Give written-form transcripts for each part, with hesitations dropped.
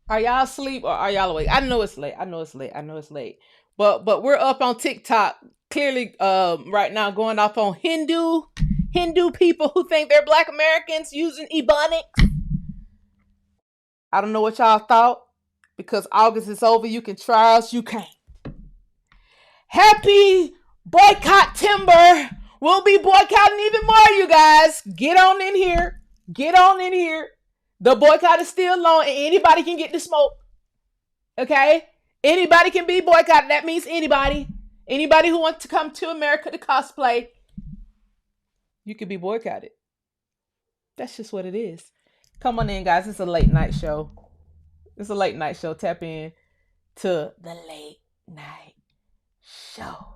Are y'all asleep or are y'all awake? I know it's late. I know it's late. I know it's late. But we're up on TikTok clearly right now going off on Hindu people who think they're black Americans using Ebonics. I don't know what y'all thought because August is over. You can try us. You can't. Happy boycott timber. We'll be boycotting even more, you guys. Get on in here. Get on in here. The boycott is still long and anybody can get the smoke. Okay? Anybody can be boycotted. That means anybody. Anybody who wants to come to America to cosplay, you could be boycotted. That's just what it is. Come on in, guys. It's a late night show. It's a late night show. Tap in to the late night show.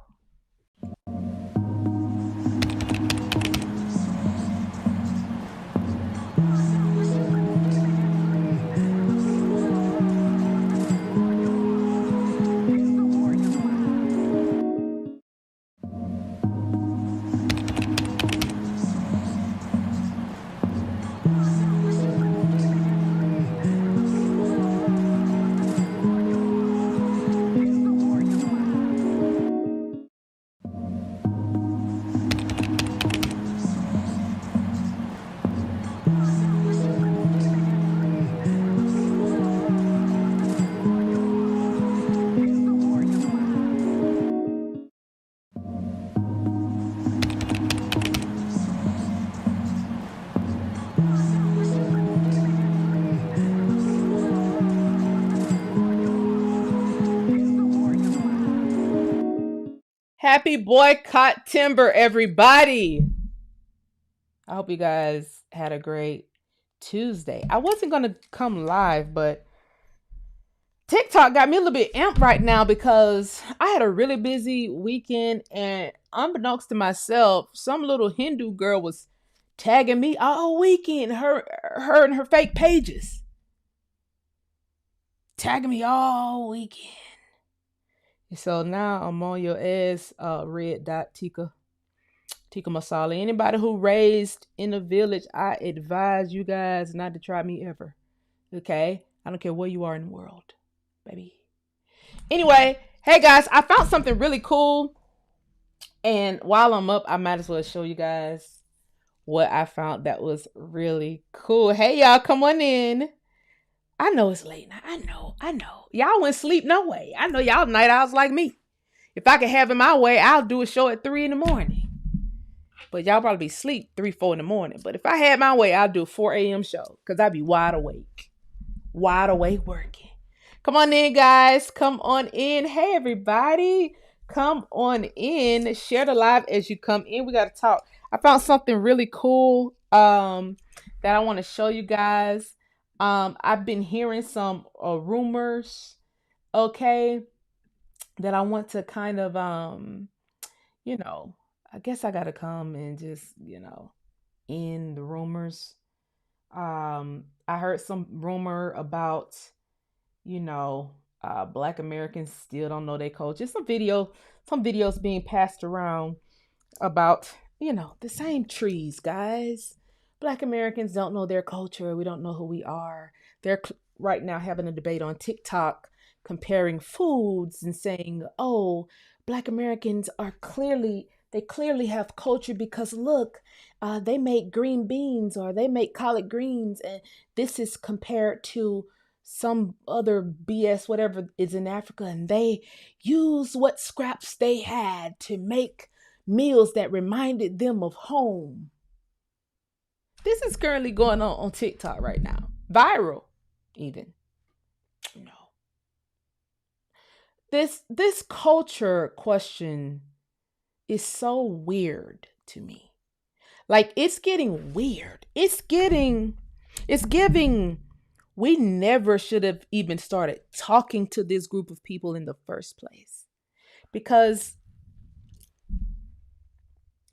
Happy boycott timber, everybody. I hope you guys had a great Tuesday. I wasn't going to come live, but TikTok got me a little bit amped right now because I had a really busy weekend and unbeknownst to myself, some little Hindu girl was tagging me all weekend, her and her fake pages. Tagging me all weekend. So now I'm on your ass, red dot Tika Masala. Anybody who raised in a village, I advise you guys not to try me ever. Okay? I don't care where you are in the world, baby. Anyway, hey guys, I found something really cool. And while I'm up, I might as well show you guys what I found that was really cool. Hey y'all, come on in. I know it's late now. I know. Y'all wouldn't sleep no way. I know y'all night owls like me. If I could have it my way, I'll do a show at 3 in the morning. But y'all probably be asleep 3, 4 in the morning. But if I had my way, I'll do a 4 a.m. show. Because I'd be wide awake. Wide awake working. Come on in, guys. Come on in. Hey, everybody. Come on in. Share the live as you come in. We got to talk. I found something really cool that I want to show you guys. I've been hearing some rumors, okay, that I want to kind of, I guess I got to come and just, end the rumors. I heard some rumor about, Black Americans still don't know their culture. Some videos being passed around about, the same trees, guys. Black Americans don't know their culture. We don't know who we are. They're right now having a debate on TikTok comparing foods and saying, oh, Black Americans they clearly have culture because look, they make green beans or they make collard greens. And this is compared to some other BS, whatever is in Africa. And they use what scraps they had to make meals that reminded them of home. This is currently going on TikTok right now. Viral, even. No. This culture question is so weird to me. Like, it's getting weird. It's giving, we never should have even started talking to this group of people in the first place. Because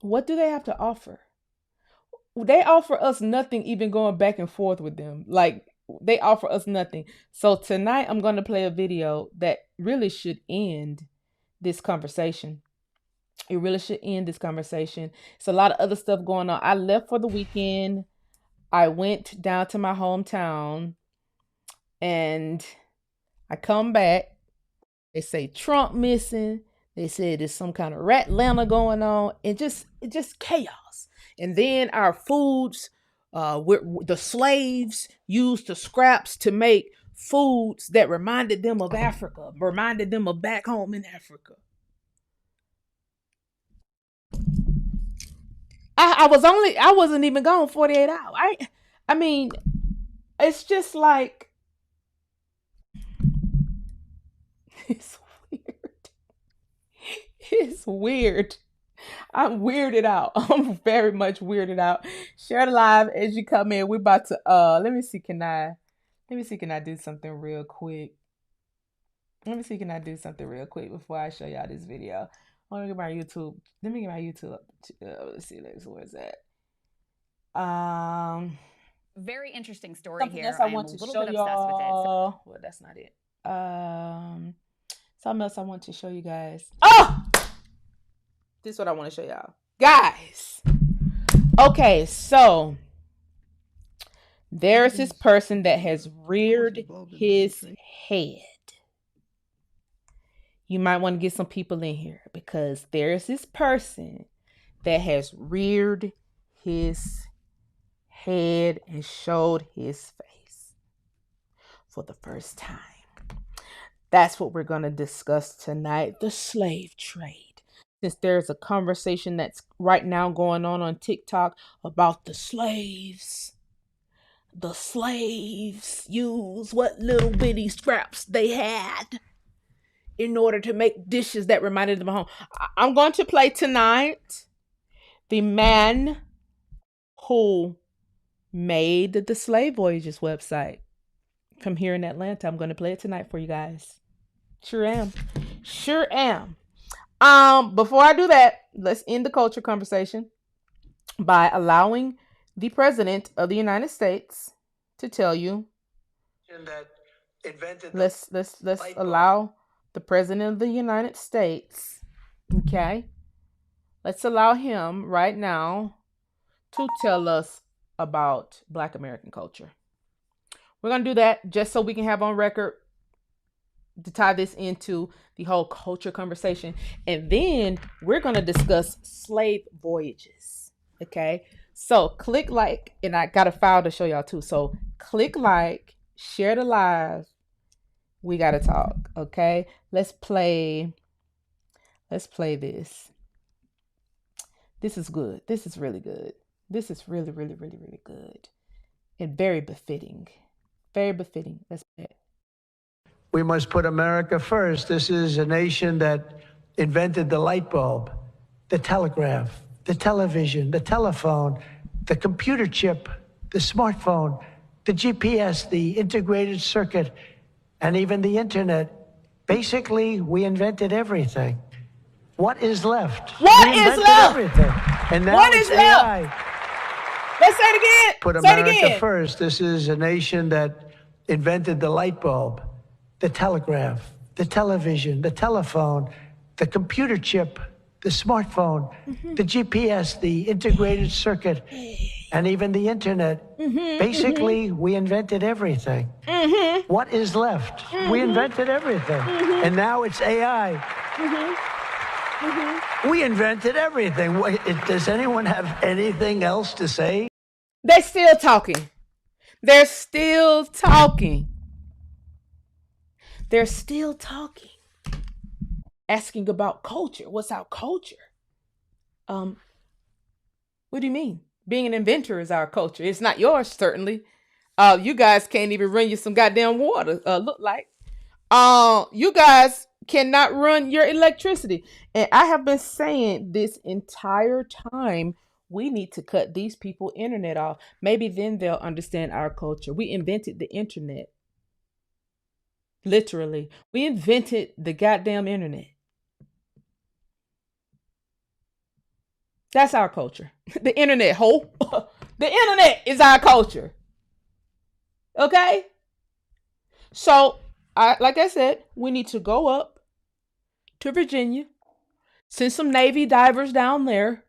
what do they have to offer? They offer us nothing, even going back and forth with them. Like, they offer us nothing. So tonight I'm going to play a video that really should end this conversation. It really should end this conversation. It's a lot of other stuff going on. I left for the weekend. I went down to my hometown And I come back. They say Trump missing. They said there's some kind of rat Atlanta going on. It's just chaos. And then our foods, the slaves used the scraps to make foods that reminded them of Africa, reminded them of back home in Africa. I wasn't even gone 48 hours. I mean, it's just like it's weird. It's weird. I'm weirded out. I'm very much weirded out. Share the live as you come in. We're about to let me see, can I do something real quick? Let me see, can I do something real quick before I show y'all this video? Let me get my YouTube. Let's see, where's that? Very interesting story something here. else I want to show y'all. Well, that's not it. Something else I want to show you guys. Oh! This is what I want to show y'all. Guys. Okay, so there's this person that has reared his head. You might want to get some people in here because there's this person that has reared his head and showed his face for the first time. That's what we're going to discuss tonight, the slave trade. Since there's a conversation that's right now going on TikTok about the slaves. The slaves use what little bitty scraps they had in order to make dishes that reminded them of home. I'm going to play tonight the man who made the Slave Voyages website from here in Atlanta. I'm going to play it tonight for you guys. Sure am. Before I do that, let's end the culture conversation by allowing the President of the United States to tell you. Let's allow the President of the United States, okay? Let's allow him right now to tell us about Black American culture. We're going to do that just so we can have on record to tie this into the whole culture conversation. And then we're going to discuss slave voyages. Okay. So click like, and I got a file to show y'all too. So click like, share the live. We got to talk. Okay. Let's play this. This is good. This is really good. This is really, really, really, really good. And very befitting. Very befitting. Let's play it. We must put America first. This is a nation that invented the light bulb, the telegraph, the television, the telephone, the computer chip, the smartphone, the GPS, the integrated circuit, and even the internet. Basically, we invented everything. What is left? What is left? Everything. And now what is AI. left? Let's say it again. Put America first. This is a nation that invented the light bulb, the telegraph, the television, the telephone, the computer chip, the smartphone, the GPS, the integrated circuit, and even the internet. Basically, we invented everything. What is left? We invented everything. And now it's AI. We invented everything. Does anyone have anything else to say? They're still talking. They're still talking. They're still talking. Asking about culture. What's our culture? What do you mean? Being an inventor is our culture. It's not yours, certainly. You guys can't even run you some goddamn water, look like. You guys cannot run your electricity. And I have been saying this entire time, we need to cut these people internet off. Maybe then they'll understand our culture. We invented the internet. Literally. We invented the goddamn internet. That's our culture. The internet, ho. The internet is our culture. Okay? So, like I said, we need to go up to Virginia, send some Navy divers down there,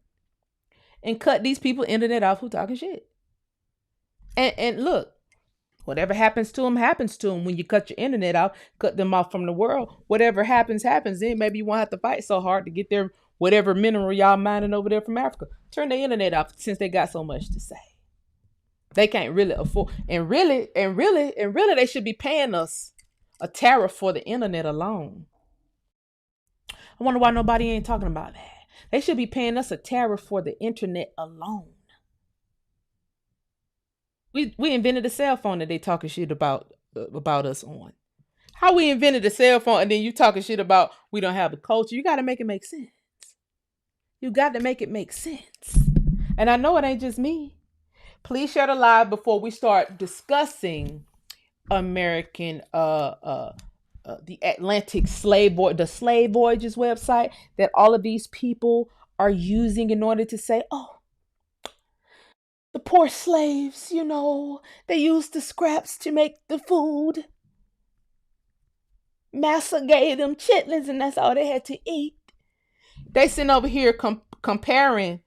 and cut these people internet off who talking shit. And look, Whatever happens to them, happens to them. When you cut your internet off, cut them off from the world, whatever happens, happens. Then maybe you won't have to fight so hard to get their whatever mineral y'all mining over there from Africa. Turn the internet off since they got so much to say. They can't really afford, and really, they should be paying us a tariff for the internet alone. I wonder why nobody ain't talking about that. They should be paying us a tariff for the internet alone. We invented a cell phone that they talking shit about us on. How we invented a cell phone and then you talking shit about we don't have a culture. You got to make it make sense. You got to make it make sense. And I know it ain't just me. Please share the live before we start discussing American the Atlantic slave voyage, the slave voyages website that all of these people are using in order to say, oh, the poor slaves, you know, they used the scraps to make the food. Massa gave them chitlins and that's all they had to eat. They sitting over here comparing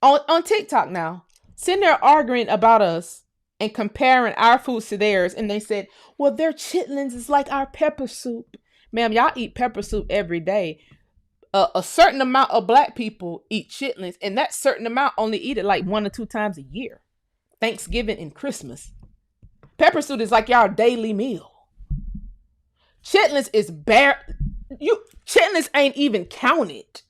on TikTok now, sitting there arguing about us and comparing our foods to theirs. And they said, well, their chitlins is like our pepper soup. Ma'am, y'all eat pepper soup every day. A certain amount of black people eat chitlins, and that certain amount only eat it like 1 or 2 times a year. Thanksgiving and Christmas. Pepper soup is like y'all daily meal. Chitlins is bare. Chitlins ain't even counted.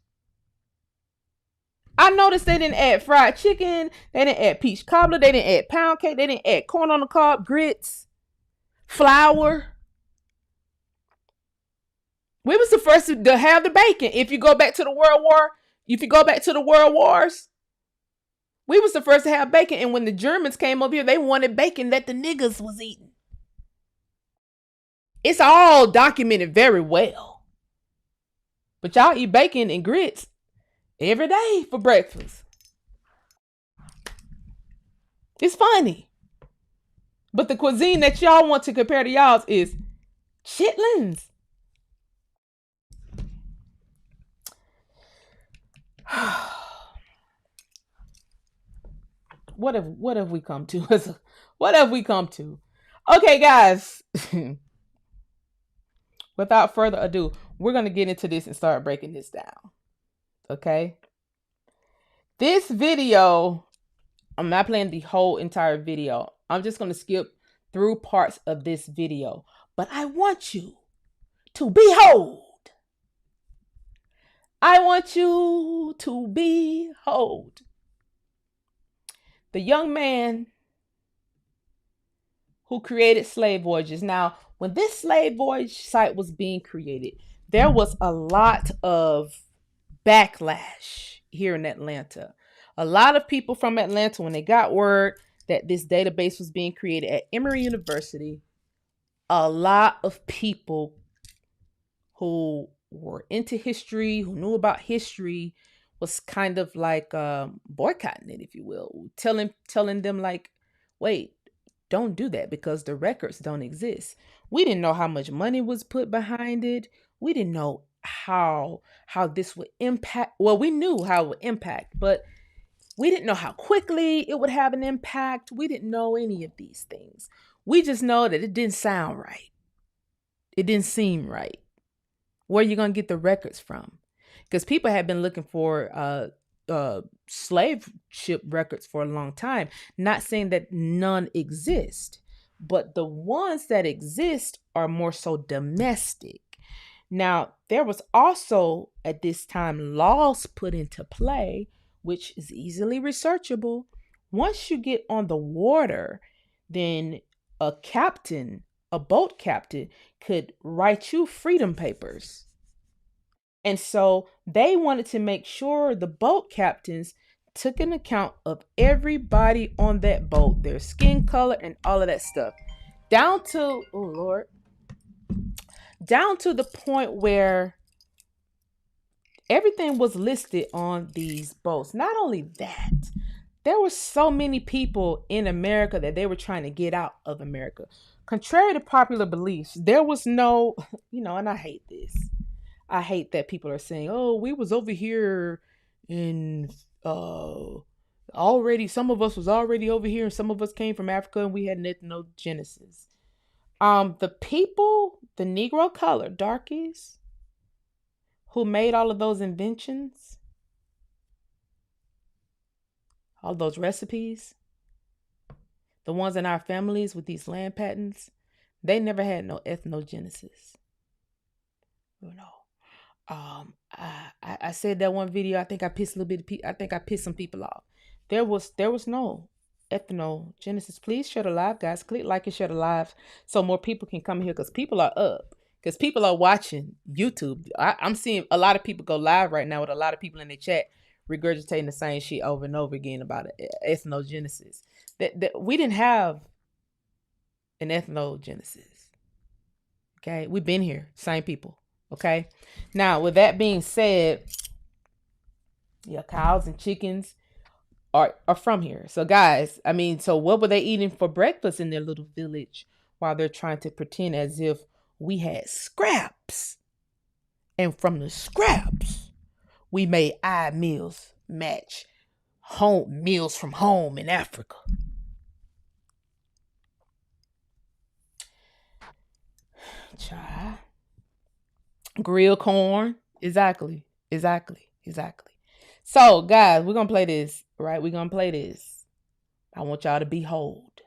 I noticed they didn't add fried chicken. They didn't add peach cobbler. They didn't add pound cake. They didn't add corn on the cob, grits, flour. We was the first to have the bacon. If you go back to the World Wars, we was the first to have bacon. And when the Germans came over here, they wanted bacon that the niggas was eating. It's all documented very well. But y'all eat bacon and grits every day for breakfast. It's funny. But the cuisine that y'all want to compare to y'all's is chitlins. What have we come to? What have we come to? Okay, guys. Without further ado, we're going to get into this and start breaking this down. Okay? This video, I'm not playing the whole entire video. I'm just going to skip through parts of this video. But I want you to behold. I want you to behold the young man who created Slave Voyages. Now, when this slave voyage site was being created, there was a lot of backlash here in Atlanta. A lot of people from Atlanta, when they got word that this database was being created at Emory University, a lot of people who were into history, who knew about history, was kind of like boycotting it, if you will, telling them like, wait, don't do that because the records don't exist. We didn't know how much money was put behind it. We didn't know how this would impact. Well, we knew how it would impact, but we didn't know how quickly it would have an impact. We didn't know any of these things. We just know that it didn't sound right. It didn't seem right. Where are you going to get the records from? Because people had been looking for slave ship records for a long time. Not saying that none exist, but the ones that exist are more so domestic. Now, there was also at this time laws put into play, which is easily researchable. Once you get on the water, then a boat captain could write you freedom papers. And so they wanted to make sure the boat captains took an account of everybody on that boat, their skin color and all of that stuff. Down to the point where everything was listed on these boats. Not only that, there were so many people in America that they were trying to get out of America. Contrary to popular beliefs, there was no, and I hate this. I hate that people are saying, oh, we was over here in already, some of us was already over here, and some of us came from Africa, and we had ethnogenesis. The people, the Negro color darkies, who made all of those inventions, all those recipes, the ones in our families with these land patents, they never had no ethnogenesis. You know. I said that one video. I think I pissed a little bit. I think I pissed some people off. There was no ethnogenesis. Please share the live, guys. Click like and share the live so more people can come here, because people are up. Because people are watching YouTube. I'm seeing a lot of people go live right now with a lot of people in the chat regurgitating the same shit over and over again about ethnogenesis. That we didn't have an ethnogenesis. Okay, we've been here, same people. Okay, now with that being said, yeah, cows and chickens are from here. So guys, I mean, so what were they eating for breakfast in their little village while they're trying to pretend as if we had scraps, and from the scraps we made our meals match home meals from home in Africa. Child. Grilled corn. Exactly. So, guys, we're going to play this, right? We're going to play this. I want y'all to behold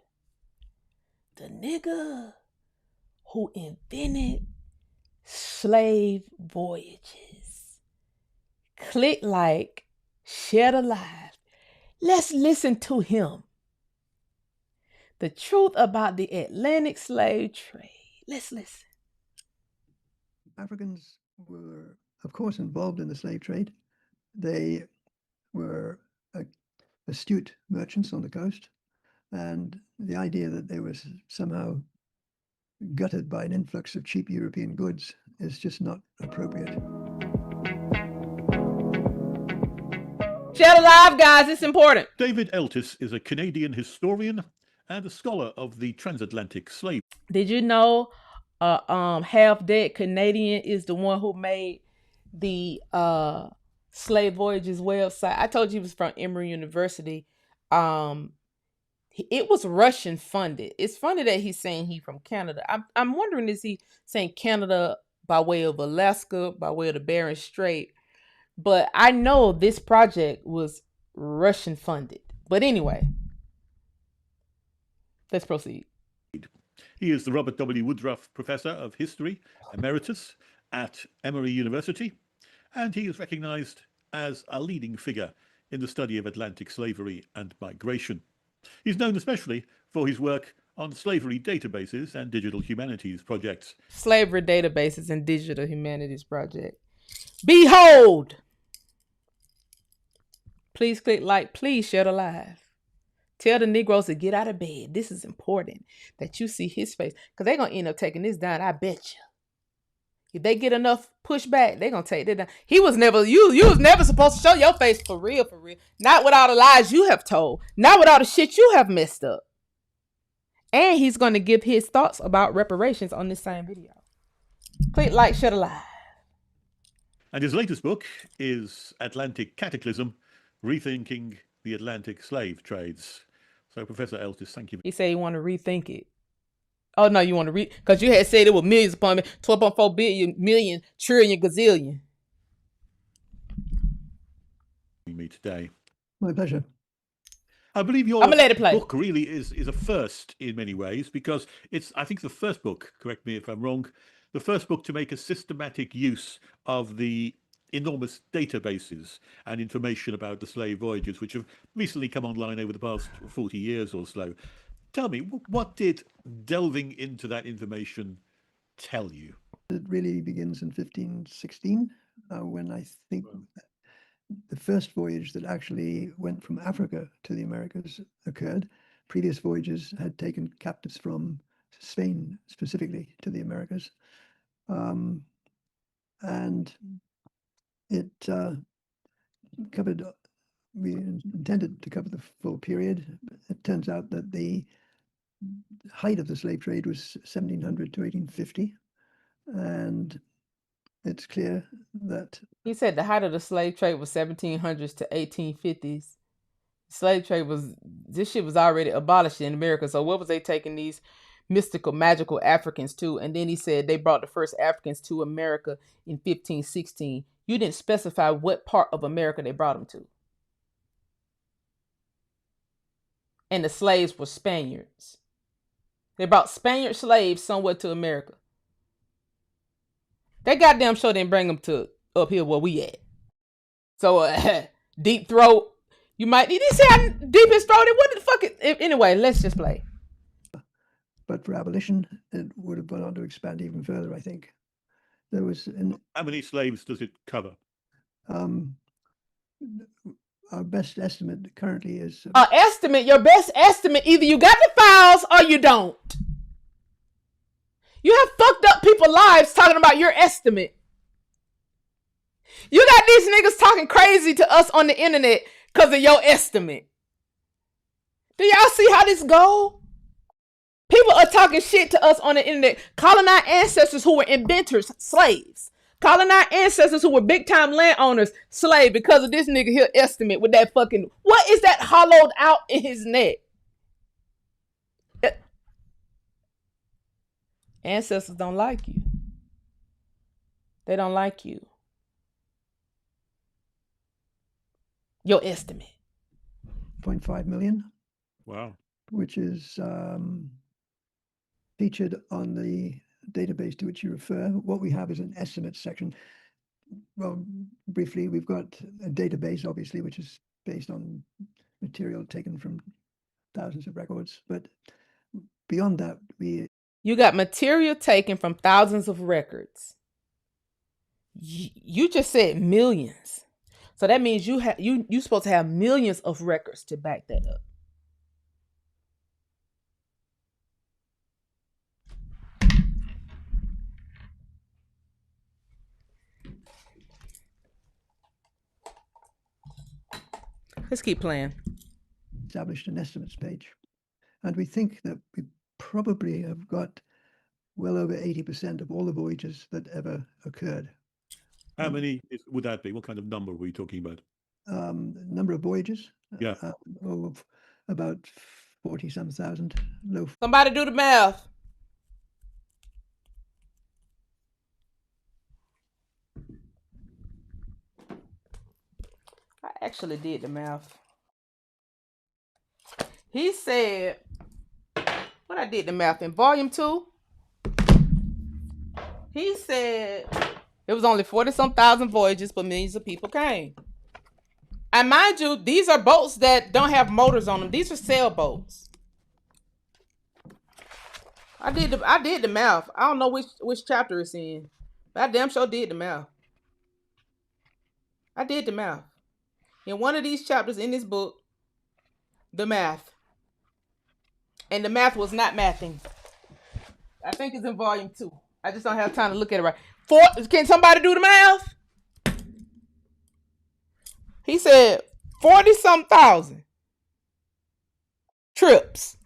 the nigga who invented slave voyages. Click like, share the live. Let's listen to him. The truth about the Atlantic slave trade. Let's listen. Africans were, of course, involved in the slave trade. They were astute merchants on the coast, and the idea that they were somehow gutted by an influx of cheap European goods is just not appropriate. Share the live, guys. It's important. David Eltis is a Canadian historian and a scholar of the transatlantic slave. Did you know half-dead Canadian is the one who made the Slave Voyages website? I told you he was from Emory University. It was Russian funded. It's funny that he's saying he from Canada. I'm wondering, is he saying Canada by way of Alaska, by way of the Bering Strait? But I know this project was Russian funded. But anyway, let's proceed. He is the Robert W. Woodruff Professor of History, Emeritus at Emory University, and he is recognized as a leading figure in the study of Atlantic slavery and migration. He's known especially for his work on slavery databases and digital humanities projects. Slavery databases and digital humanities project. Behold! Please click like, please share the live. Tell the Negroes to get out of bed. This is important that you see his face, because they're going to end up taking this down, I bet you. If they get enough pushback, they're going to take that down. You was never supposed to show your face for real. Not with all the lies you have told. Not with all the shit you have messed up. And he's going to give his thoughts about reparations on this same video. Click like, share the live. And his latest book is Atlantic Cataclysm, Rethinking the Atlantic Slave Trades. So, Professor Eltis, thank you. He said he want to rethink it. Oh, no, you want to because you had said it was millions upon 12.4 billion, million, trillion, gazillion. Me today. My pleasure. I believe your book really is a first in many ways, because it's, I think, the first book, correct me if I'm wrong, the first book to make a systematic use of the enormous databases and information about the slave voyages, which have recently come online over the past 40 years or so. Tell me, what did delving into that information tell you? It really begins in 1516, when I think the first voyage that actually went from Africa to the Americas occurred. Previous voyages had taken captives from Spain specifically to the Americas. And it covered, we intended to cover the full period. It turns out that the height of the slave trade was 1700 to 1850. And it's clear that... He said the height of the slave trade was 1700s to 1850s. Slave trade this shit was already abolished in America. So what was they taking these mystical, magical Africans to? And then he said they brought the first Africans to America in 1516. You didn't specify what part of America they brought them to. And the slaves were Spaniards. They brought Spaniard slaves somewhere to America. They goddamn sure didn't bring them to up here where we at. So deep throat. You might need to say how deep his throat. What the fuck? Anyway, let's just play. But for abolition, it would have gone on to expand even further, I think. There was... How many slaves does it cover? Our best estimate currently is... Your best estimate, either you got the files or you don't. You have fucked up people's lives talking about your estimate. You got these niggas talking crazy to us on the internet because of your estimate. Do y'all see how this go? People are talking shit to us on the internet, calling our ancestors who were inventors slaves. Calling our ancestors who were big time landowners slave because of this nigga here estimate with that fucking... What is that hollowed out in his neck? Ancestors don't like you. They don't like you. Your estimate. 0.5 million. Wow. Which is featured on the database to which you refer. What we have is an estimate section. Well, briefly, we've got a database, obviously, which is based on material taken from thousands of records. But beyond that, you got material taken from thousands of records. You just said millions. So that means you're supposed to have millions of records to back that up. Let's keep playing. Established an estimates page. And we think that we probably have got well over 80% of all the voyages that ever occurred. How many would that be? What kind of number are we talking about? Number of voyages? Yeah. About 40-some thousand. Somebody do the math. I actually did the math. He said, when I did the math in volume 2, he said it was only 40-some thousand voyages, but millions of people came. And mind you, these are boats that don't have motors on them. These are sailboats. I did the math. I don't know which chapter it's in, but I damn sure did the math. I did the math. In one of these chapters in this book, the math. And the math was not mathing. I think it's in volume 2. I just don't have time to look at it right. Can somebody do the math? He said 40-some thousand trips.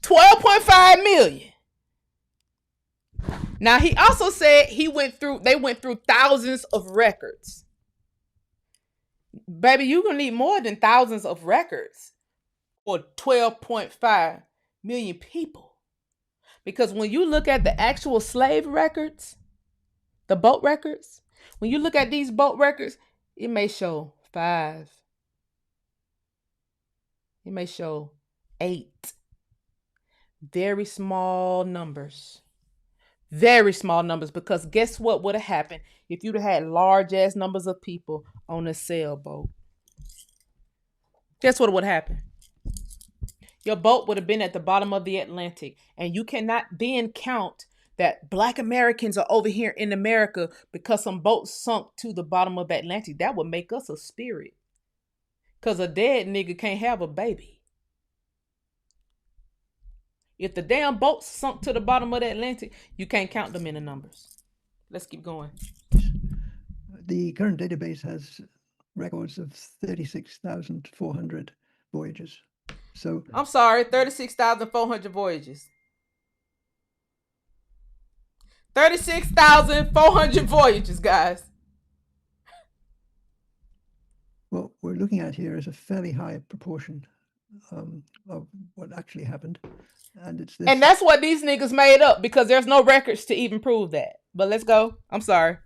12.5 million. Now he also said they went through thousands of records. Baby, you're gonna need more than thousands of records for 12.5 million people. Because when you look at the actual slave records, the boat records, when you look at these boat records, it may show 5. It may show 8. Very small numbers. Very small numbers, because guess what would have happened if you'd have had large ass numbers of people on a sailboat? Guess what would happen? Your boat would have been at the bottom of the Atlantic, and you cannot then count that Black Americans are over here in America because some boats sunk to the bottom of the Atlantic. That would make us a spirit, because a dead nigga can't have a baby. If the damn boats sunk to the bottom of the Atlantic, you can't count them in the numbers. Let's keep going. The current database has records of 36,400 voyages. So I'm sorry, 36,400 voyages. 36,400 voyages, guys. we're looking at here is a fairly high proportion of what actually happened. And it's this. And that's what these niggas made up, because there's no records to even prove that. But let's go. I'm sorry.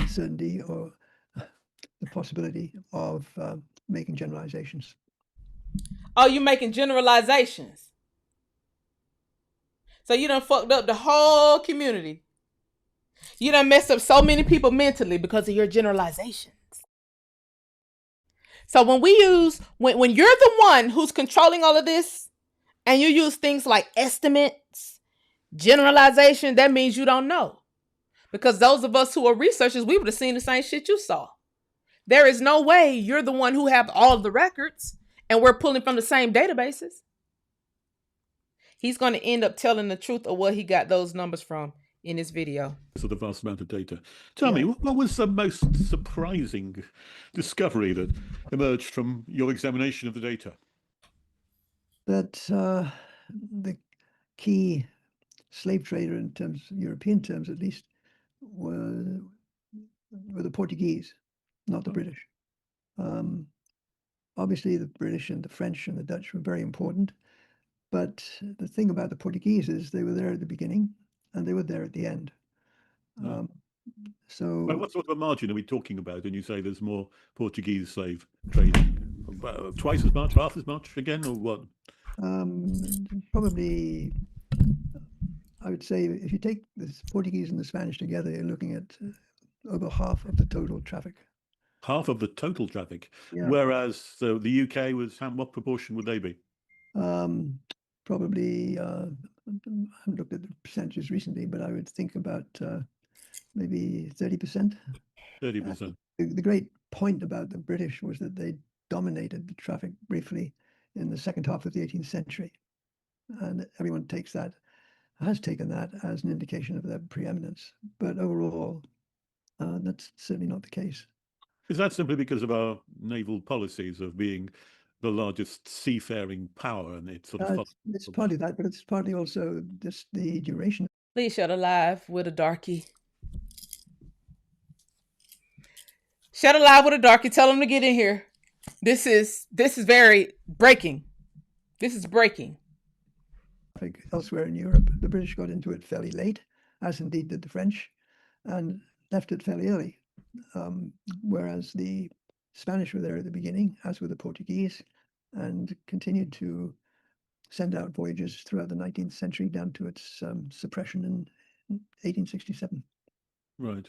Certainty or the possibility of making generalizations. Oh, you making generalizations? So you done fucked up the whole community. You done messed up so many people mentally because of your generalizations. So when we use, when you're the one who's controlling all of this, and you use things like estimates, generalization, that means you don't know. Because those of us who are researchers, we would have seen the same shit you saw. There is no way you're the one who have all of the records and we're pulling from the same databases. He's going to end up telling the truth of where he got those numbers from in this video. So the vast amount of data. Tell me, what was the most surprising discovery that emerged from your examination of the data? That the key slave trader, in terms, European terms at least, were the Portuguese, not the British. Obviously, the British and the French and the Dutch were very important. But the thing about the Portuguese is they were there at the beginning and they were there at the end. So, well, what sort of a margin are we talking about when you say there's more Portuguese slave trading? Twice as much, half as much again, or what? Probably, I would say, if you take the Portuguese and the Spanish together, you're looking at over half of the total traffic. Half of the total traffic, whereas the UK was, what proportion would they be? Probably, I haven't looked at the percentages recently, but I would think about maybe 30%. 30%. The great point about the British was that they dominated the traffic briefly in the second half of the 18th century. And everyone has taken that as an indication of their preeminence. But overall, that's certainly not the case. Is that simply because of our naval policies of being the largest seafaring power, and it's sort of it's partly that, but it's partly also just the duration. Please shut alive with a darkie. Shut alive with a darkie. Tell them to get in here. This is very breaking. This is breaking. Elsewhere in Europe, the British got into it fairly late, as indeed did the French, and left it fairly early. Whereas the Spanish were there at the beginning, as were the Portuguese, and continued to send out voyages throughout the 19th century down to its suppression in 1867. Right.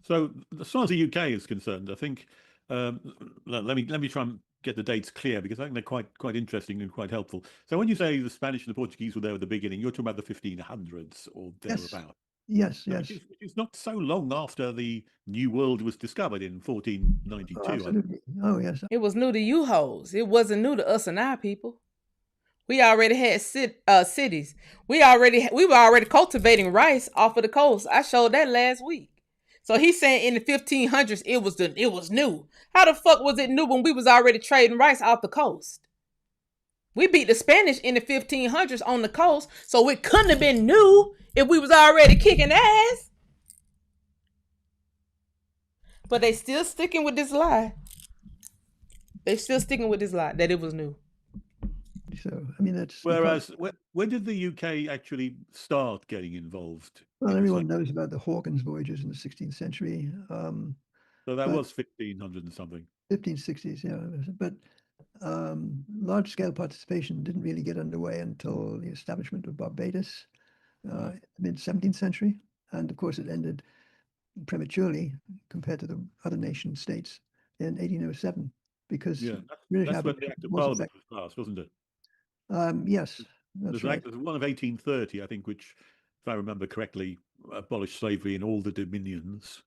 So as far as the UK is concerned, I think let me try and get the dates clear, because I think they're quite interesting and quite helpful. So when you say the Spanish and the Portuguese were there at the beginning, you're talking about the 1500s or thereabout. Yes. It's not so long after the New World was discovered in 1492. Oh, absolutely. Oh, yes. It was new to you hoes. It wasn't new to us and our people. We already had cities. We were already cultivating rice off of the coast. I showed that last week. So he's saying in the 1500s it was new. How the fuck was it new when we was already trading rice off the coast? We beat the Spanish in the 1500s on the coast, so it couldn't have been new if we was already kicking ass. But they still sticking with this lie. They still sticking with this lie that it was new. So, I mean, that's... Whereas, when did the UK actually start getting involved? Well, everyone knows about the Hawkins voyages in the 16th century. So that was 1500 and something. 1560s, yeah. But large-scale participation didn't really get underway until the establishment of Barbados, mid-17th century. And, of course, it ended prematurely compared to the other nation states in 1807, because that's when the Act of Parliament was passed, wasn't it? Yes, that's right. There's one of 1830, I think, which, if I remember correctly, abolished slavery in all the dominions.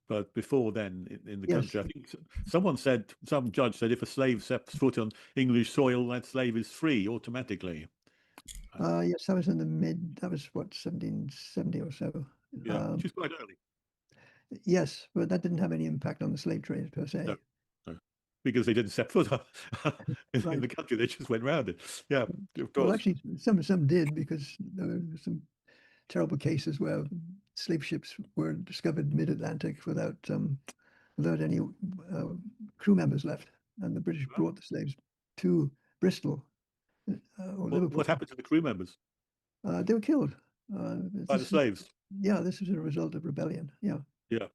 But before then, in the country, I think some judge said, if a slave sets foot on English soil, that slave is free automatically. Yes, that was that was what, 1770 or so. Yeah, which is quite early. Yes, but that didn't have any impact on the slave trade per se. No. Because they didn't set foot in the country, they just went round it. Yeah, of course. Well, actually, some did, because there were some terrible cases where slave ships were discovered mid-Atlantic without without any crew members left, and the British brought the slaves to Bristol or Liverpool. What happened to the crew members? They were killed By the slaves? Yeah, this was a result of rebellion. Yeah. Yeah.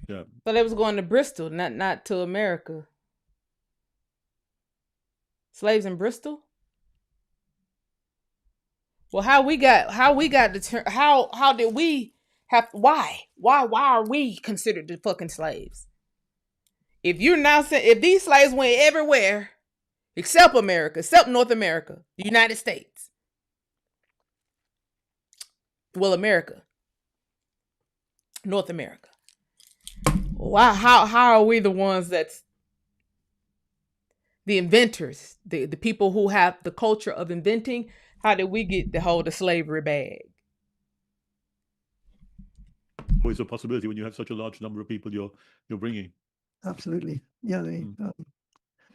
Yeah. So they was going to Bristol, not to America. Slaves in Bristol? Well, how did we have, why are we considered the fucking slaves? If you're now saying, if these slaves went everywhere except America, except North America, the United States, well, America, North America, why, how are we the ones that's the inventors, the people who have the culture of inventing? How did we get the hold of slavery bag? Always a possibility when you have such a large number of people you're bringing. Absolutely. Yeah, they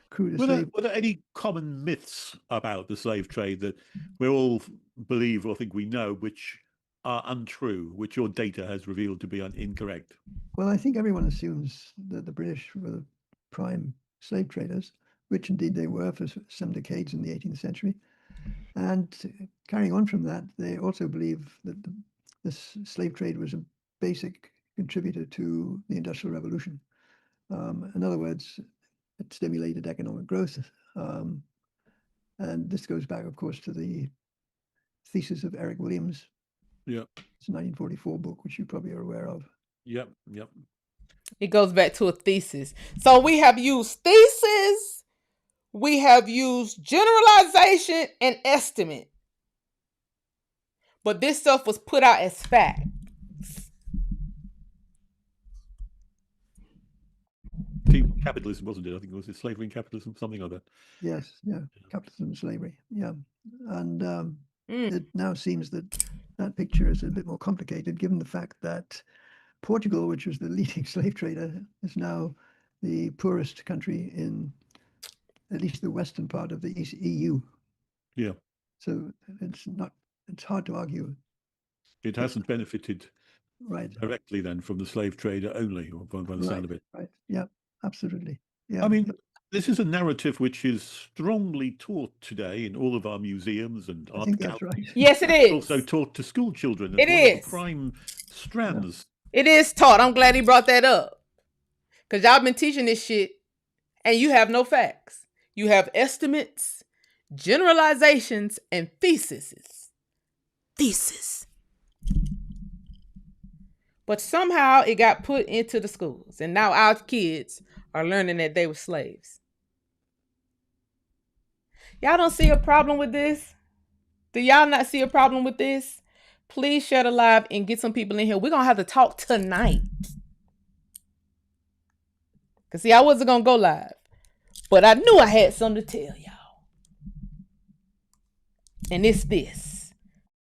crew Were there any common myths about the slave trade that we all believe or think we know, which are untrue, which your data has revealed to be incorrect? Well, I think everyone assumes that the British were the prime slave traders, which indeed they were for some decades in the 18th century. And carrying on from that, they also believe that this slave trade was a basic contributor to the Industrial Revolution. In other words, it stimulated economic growth. And this goes back, of course, to the thesis of Eric Williams. Yeah. It's a 1944 book, which you probably are aware of. Yep. It goes back to a thesis. So we have used thesis, we have used generalization and estimate. But this stuff was put out as fact. Capitalism, wasn't it? I think it was slavery and capitalism, something like that. Yes, yeah, capitalism and slavery, yeah. And it now seems that picture is a bit more complicated, given the fact that Portugal, which was the leading slave trader, is now the poorest country in at least the western part of the EU. Yeah. So it's hard to argue. It hasn't benefited directly then from the slave trader only, or by the sound of it. Right. Yeah, absolutely. Yeah. I mean, this is a narrative which is strongly taught today in all of our museums and art galleries. That's right. Yes, it is. It's also taught to school children. It is. One of the prime strands. Yeah. It is taught. I'm glad he brought that up. Because y'all been teaching this shit and you have no facts. You have estimates, generalizations, and theses. But somehow it got put into the schools. And now our kids are learning that they were slaves. Y'all don't see a problem with this? Do y'all not see a problem with this? Please share the live and get some people in here. We're going to have to talk tonight. Because see, I wasn't going to go live. But I knew I had something to tell y'all. And it's this.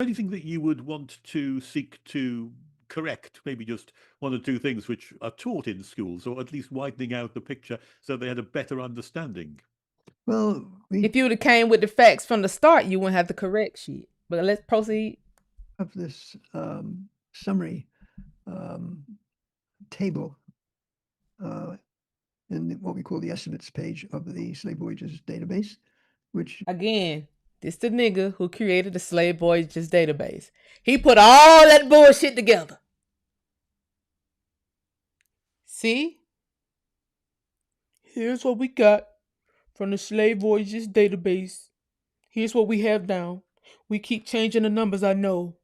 Anything that you would want to seek to correct, maybe just one or two things which are taught in schools, or at least widening out the picture so they had a better understanding? Well, if you would have came with the facts from the start, you wouldn't have to correct shit. But let's proceed. Of this summary table in what we call the estimates page of the Slave Voyages database, which again, this the nigga who created the Slave Voyages database. He put all that bullshit together. See? Here's what we got from the Slave Voyages database. Here's what we have down. We keep changing the numbers, I know.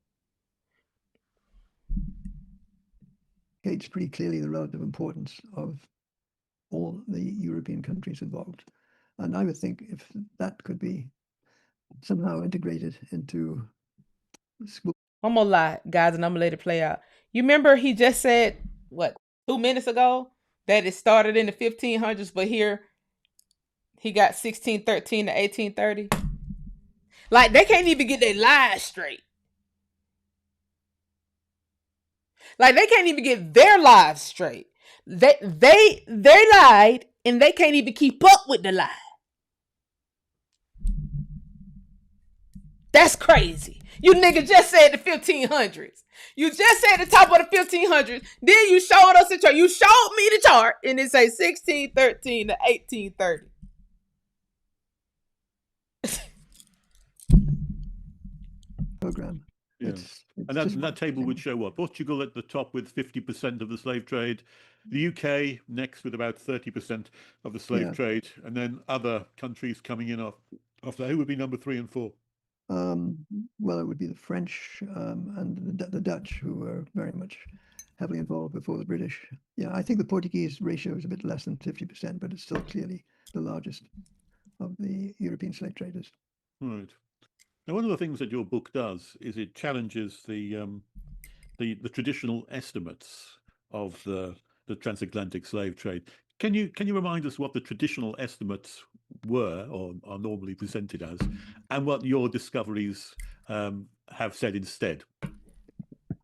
It's pretty clearly the relative importance of all the European countries involved. And I would think if that could be somehow integrated into school. I'm gonna lie, guys, and I'm gonna let it play out. You remember he just said, what, 2 minutes ago, that it started in the 1500s, but here he got 1613 to 1830. Like, they can't even get their lies straight. Like, they can't even get their lives straight. They lied, and they can't even keep up with the lie. That's crazy. You nigga just said the 1500s. You just said the top of the 1500s. Then you showed us the chart. You showed me the chart, and it say 1613 to 1830. Program. Yeah. And that table would show what? Portugal at the top with 50% of the slave trade, the UK next with about 30% of the slave trade, and then other countries coming in after. Who would be number 3 and 4? Well, it would be the French and the Dutch, who were very much heavily involved before the British. Yeah, I think the Portuguese ratio is a bit less than 50%, but it's still clearly the largest of the European slave traders. Right. Now, one of the things that your book does is it challenges the traditional estimates of the transatlantic slave trade. Can you remind us what the traditional estimates were or are normally presented as, and what your discoveries have said instead?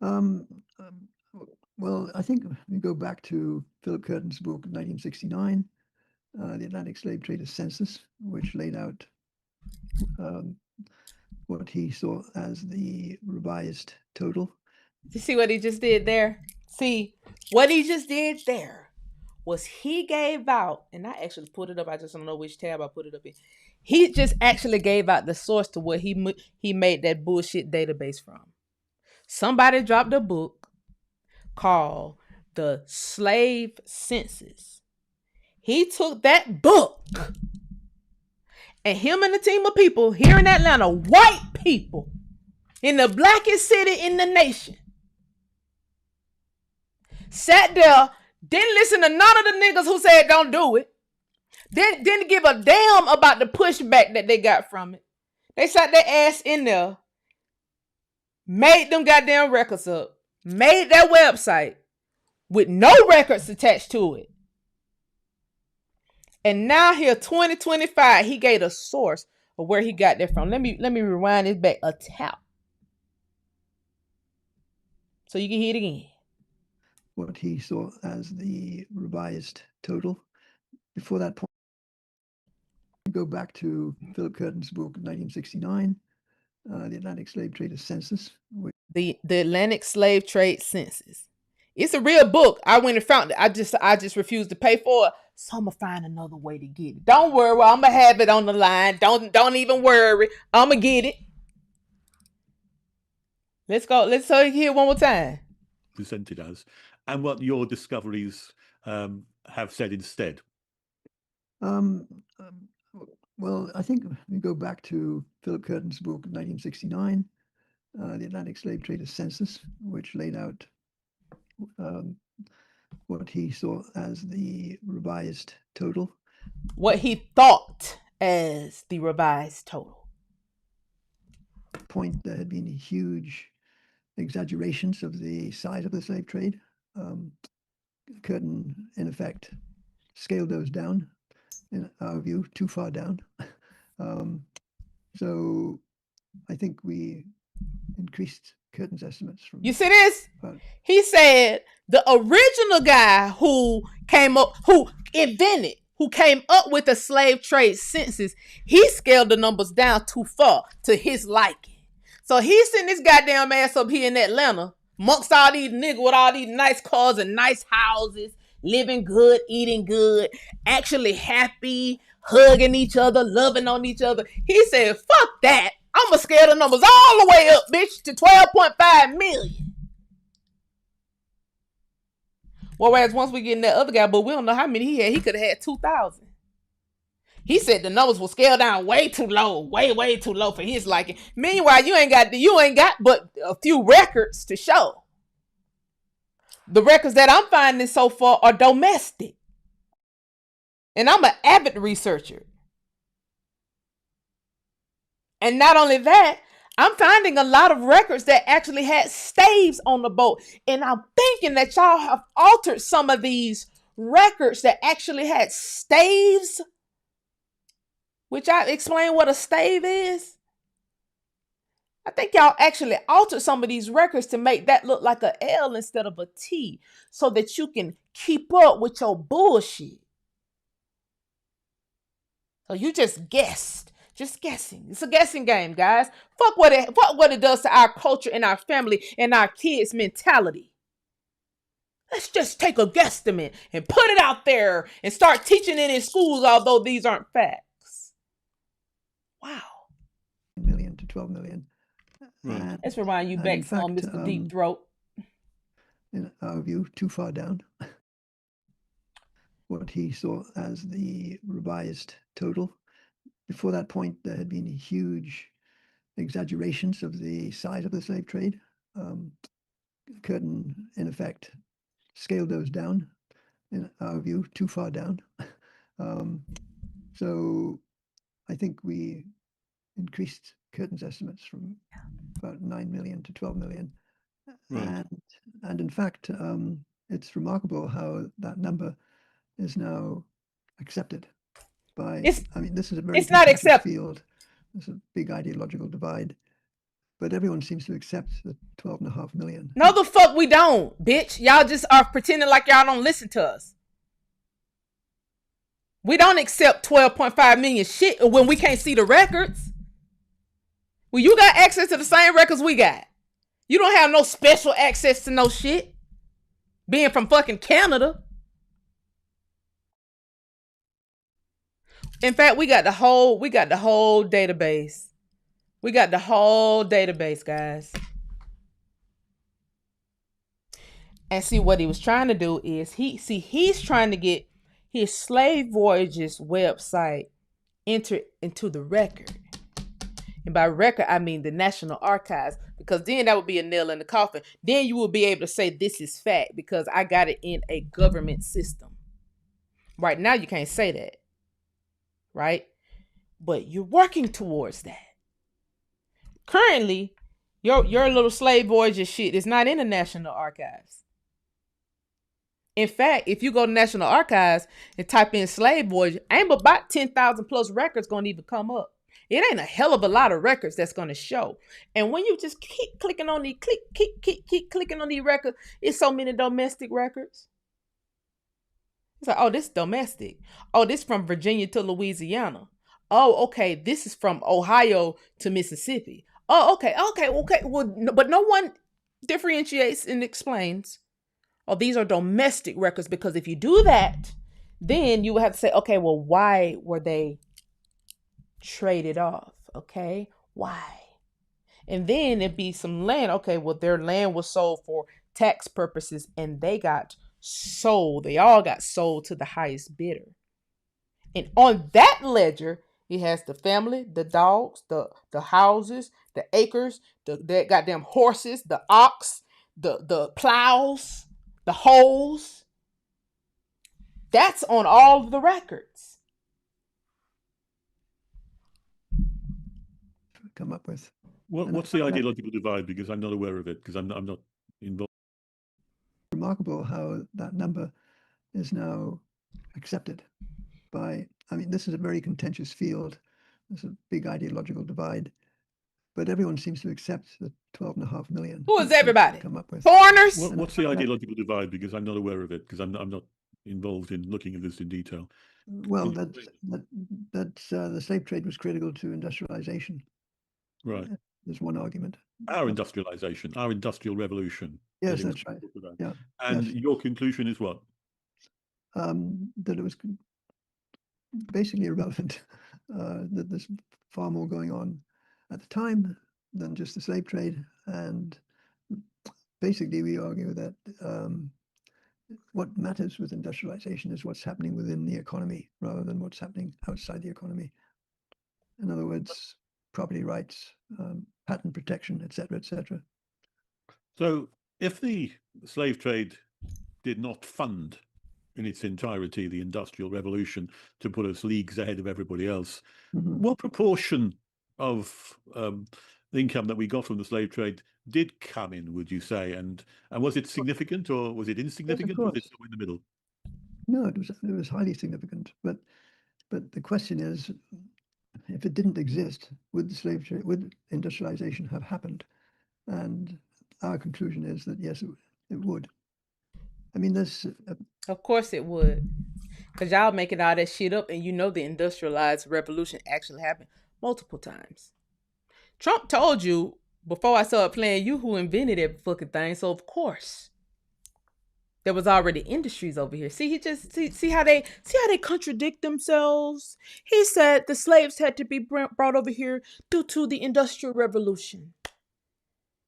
Well, I think we go back to Philip Curtin's book, 1969, The Atlantic Slave Traders Census, which laid out what he saw as the revised total. You see what he just did there? See, what he just did there was he gave out, and I actually put it up. I just don't know which tab I put it up in. He just actually gave out the source to where he made that bullshit database from. Somebody dropped a book called The Slave Census. He took that book, and him and a team of people here in Atlanta, white people, in the blackest city in the nation, sat there, didn't listen to none of the niggas who said don't do it. Didn't give a damn about the pushback that they got from it. They sat their ass in there, made them goddamn records up, made their website with no records attached to it. And now here, 2025, he gave a source of where he got that from. Let me rewind this back a tap, so you can hear it again. What he saw as the revised total. Before that point, we go back to Philip Curtin's book, 1969, The Atlantic Slave Traders Census. The Atlantic Slave Trade Census. It's a real book. I went and found it. I just refused to pay for it. So I'm gonna find another way to get it. Don't worry, I'm gonna have it on the line. Don't even worry. I'm gonna get it. Let's go. Let's hear it one more time. Presented as, and what your discoveries have said instead. Well, I think we go back to Philip Curtin's book, 1969, The Atlantic Slave Traders Census, which laid out what he saw as the revised total. What he thought as the revised total. Point, there had been huge exaggerations of the size of the slave trade. Curtin, in effect, scaled those down, in our view, too far down. So I think we increased Curtin's estimates from. You see this? He said the original guy who came up with the slave trade census, he scaled the numbers down too far to his liking. So he sent this goddamn ass up here in Atlanta, amongst all these niggas with all these nice cars and nice houses, living good, eating good, actually happy, hugging each other, loving on each other. He said, fuck that. I'm going to scale the numbers all the way up, bitch, to 12.5 million. Whereas once we get in that other guy, but we don't know how many he had. He could have had 2,000. He said the numbers will scale down way too low, way too low for his liking. Meanwhile, you ain't got but a few records to show. The records that I'm finding so far are domestic. And I'm an avid researcher. And not only that, I'm finding a lot of records that actually had staves on the boat. And I'm thinking that y'all have altered some of these records that actually had staves, which I explain what a stave is. I think y'all actually altered some of these records to make that look like a L instead of a T, so that you can keep up with your bullshit. So you just guessed Just guessing. It's a guessing game, guys. Fuck what it does to our culture and our family and our kids' mentality. Let's just take a guesstimate and put it out there and start teaching it in schools, although these aren't facts. Wow. Million to 12 million. Right. Let's remind you back on Mr. Deep Throat. In our view, too far down. What he saw as the revised total. Before that point, there had been huge exaggerations of the size of the slave trade. Curtin, in effect, scaled those down, in our view, too far down. So I think we increased Curtin's estimates from about 9 million to 12 million. Right. And in fact, it's remarkable how that number is now accepted by, this is a very contentious field. There's a big ideological divide, but everyone seems to accept the 12.5 million. No, the fuck we don't, bitch. Y'all just are pretending like y'all don't listen to us. We don't accept 12.5 million shit when we can't see the records. Well, you got access to the same records we got. You don't have no special access to no shit. Being from fucking Canada. In fact, we got the whole database. We got the whole database, guys. And see what he was trying to do is he's trying to get his slave voyages website entered into the record. And by record, I mean the National Archives, because then that would be a nail in the coffin. Then you will be able to say this is fact because I got it in a government system. Right now, you can't say that. Right? But you're working towards that. Currently, your little slave voyages shit is not in the National Archives. In fact, if you go to National Archives and type in slave voyage, ain't about 10,000 plus records going to even come up. It ain't a hell of a lot of records that's going to show. And when you just keep clicking on these, keep clicking on these records, it's so many domestic records. It's like, oh, this is domestic. Oh, this is from Virginia to Louisiana. Oh, okay, this is from Ohio to Mississippi. Oh, okay. Well, but no one differentiates and explains. Oh, these are domestic records, because if you do that, then you would have to say, okay, well, why were they traded off? Okay, why? And then it'd be some land. Okay, well, their land was sold for tax purposes and they got sold. They all got sold to the highest bidder. And on that ledger, it has the family, the dogs, the houses, the acres, the goddamn horses, the ox, the plows, the holes. That's on all of the records. Come up with. What's the ideological divide? Because I'm not aware of it, because I'm not involved. Remarkable how that number is now accepted by, this is a very contentious field. There's a big ideological divide, but everyone seems to accept the 12.5 million. Who is everybody? Come up with. Foreigners? What's the ideological divide? Because I'm not aware of it, because I'm not involved in looking at this in detail. Well, that's the slave trade was critical to industrialization. Right. There's one argument. Our industrialization, our industrial revolution. Yes, that's right. Yeah. And your conclusion is what? That it was basically irrelevant. That there's far more going on at the time than just the slave trade. And basically, we argue that what matters with industrialization is what's happening within the economy rather than what's happening outside the economy. In other words, property rights, patent protection, etc., etc. So if the slave trade did not fund in its entirety the Industrial Revolution to put us leagues ahead of everybody else, what proportion of the income that we got from the slave trade did come in, would you say? And was it significant or was it insignificant? Or was it still in the middle? No, it was highly significant. But the question is, if it didn't exist, would the slave trade, would industrialization have happened? And our conclusion is that yes, it would. Of course it would, because y'all making all that shit up, and you know the industrialized revolution actually happened. multiple times. Trump told you before I started playing you who invented every fucking thing. So of course there was already industries over here. See, see how they contradict themselves. He said the slaves had to be brought over here due to the Industrial Revolution.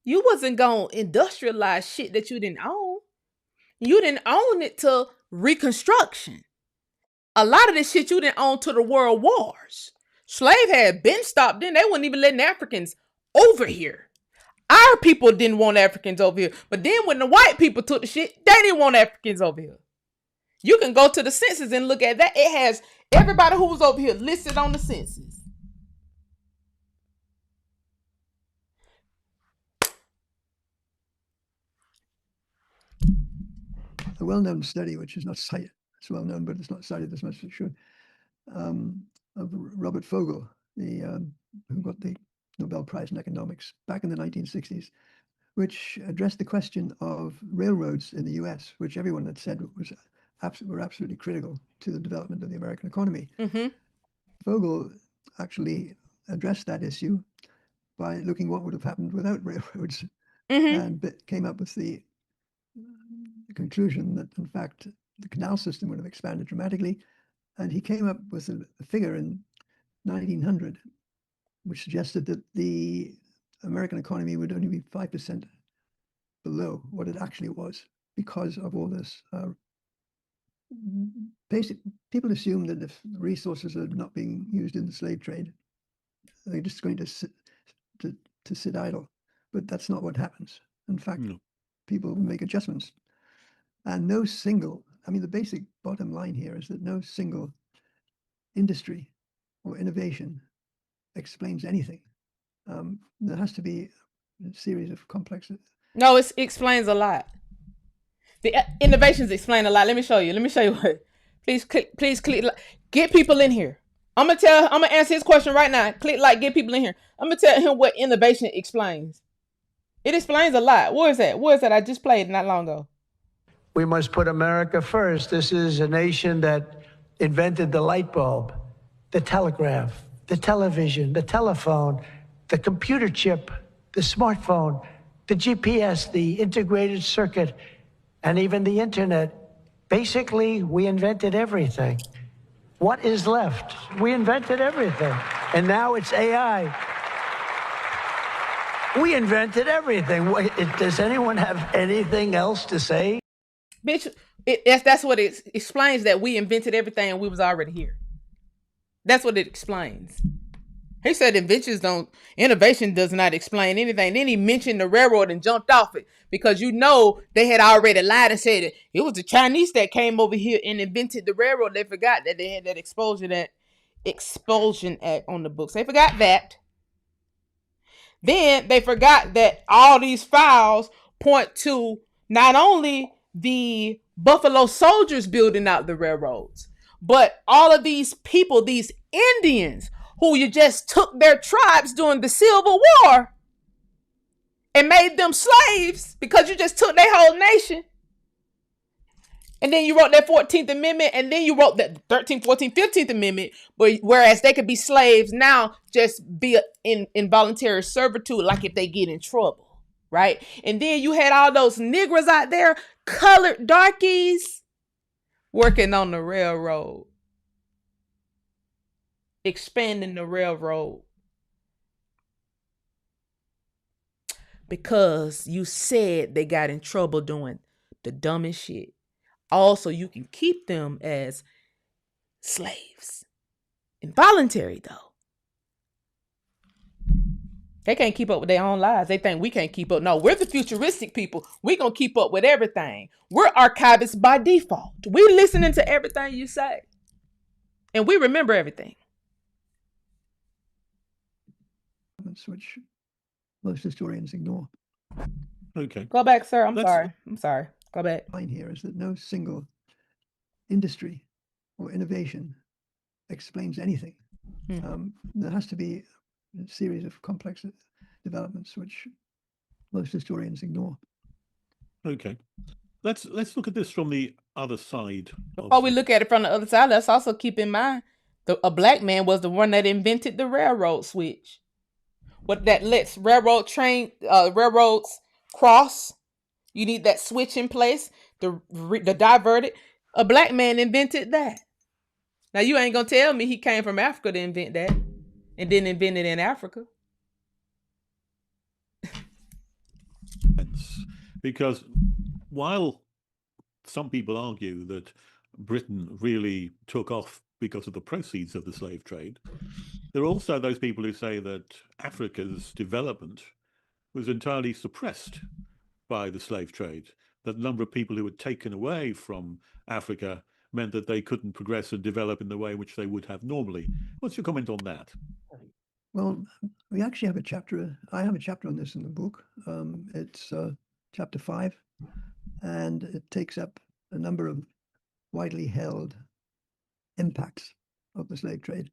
You wasn't gonna industrialize shit that you didn't own. You didn't own it to Reconstruction. A lot of this shit you didn't own to the World Wars. Slave had been stopped in. They wouldn't even letting Africans over here. Our people didn't want Africans over here. But then when the white people took the shit, they didn't want Africans over here. You can go to the census and look at that. It has everybody who was over here listed on the census. A well-known study, which is not cited, it's well known, but it's not cited as much as it should, of Robert Fogel, who got the Nobel Prize in Economics back in the 1960s, which addressed the question of railroads in the US, which everyone had said were absolutely critical to the development of the American economy. Mm-hmm. Fogel actually addressed that issue by looking what would have happened without railroads, and came up with the conclusion that, in fact, the canal system would have expanded dramatically. And he came up with a figure in 1900, which suggested that the American economy would only be 5% below what it actually was because of all this. People assume that if resources are not being used in the slave trade, they're just going to sit idle. But that's not what happens. In fact, people make adjustments. And the basic bottom line here is that no single industry or innovation explains anything. There has to be a series of complex. No, it explains a lot. The innovations explain a lot. Let me show you what. Please click. Get people in here. I'm gonna answer his question right now. Click like, get people in here. I'm gonna tell him what innovation explains. It explains a lot. Where is that? I just played not long ago. We must put America first. This is a nation that invented the light bulb, the telegraph, the television, the telephone, the computer chip, the smartphone, the GPS, the integrated circuit, and even the internet. Basically, we invented everything. What is left? We invented everything. And now it's AI. We invented everything. Does anyone have anything else to say? Bitch, that's what it explains, that we invented everything and we was already here. That's what it explains. He said innovation does not explain anything. Then he mentioned the railroad and jumped off it because they had already lied and said it was the Chinese that came over here and invented the railroad. They forgot that they had that Expulsion Act on the books. They forgot that. Then they forgot that all these files point to not only the Buffalo Soldiers building out the railroads, but all of these people, these Indians, who you just took their tribes during the Civil War and made them slaves because you just took their whole nation. And then you wrote that 14th Amendment, and then you wrote that 13th, 14th, 15th Amendment, but whereas they could be slaves now, just be in involuntary servitude, like if they get in trouble, right? And then you had all those niggers out there, colored darkies, working on the railroad, expanding the railroad. Because you said they got in trouble doing the dumbest shit. Also, you can keep them as slaves. Involuntary, though. They can't keep up with their own lives. They think we can't keep up. No, we're the futuristic people. We're going to keep up with everything. We're archivists by default. We're listening to everything you say. And we remember everything. Which most historians ignore. Okay. Go back, sir. I'm sorry. Go back. Line here is that no single industry or innovation explains anything. There has to be a series of complex developments which most historians ignore. Okay. Let's look at this from the other side. Before we look at it from the other side, let's also keep in mind A black man was the one that invented the railroad switch. What that lets railroads cross. You need that switch in place to divert it. A black man invented that. Now you ain't gonna tell me he came from Africa to invent that and didn't invent it in Africa. Because while some people argue that Britain really took off because of the proceeds of the slave trade, there are also those people who say that Africa's development was entirely suppressed by the slave trade. That the number of people who were taken away from Africa meant that they couldn't progress and develop in the way in which they would have normally. What's your comment on that? Well, we actually have a chapter. I have a chapter on this in the book. It's chapter 5, and it takes up a number of widely held impacts of the slave trade.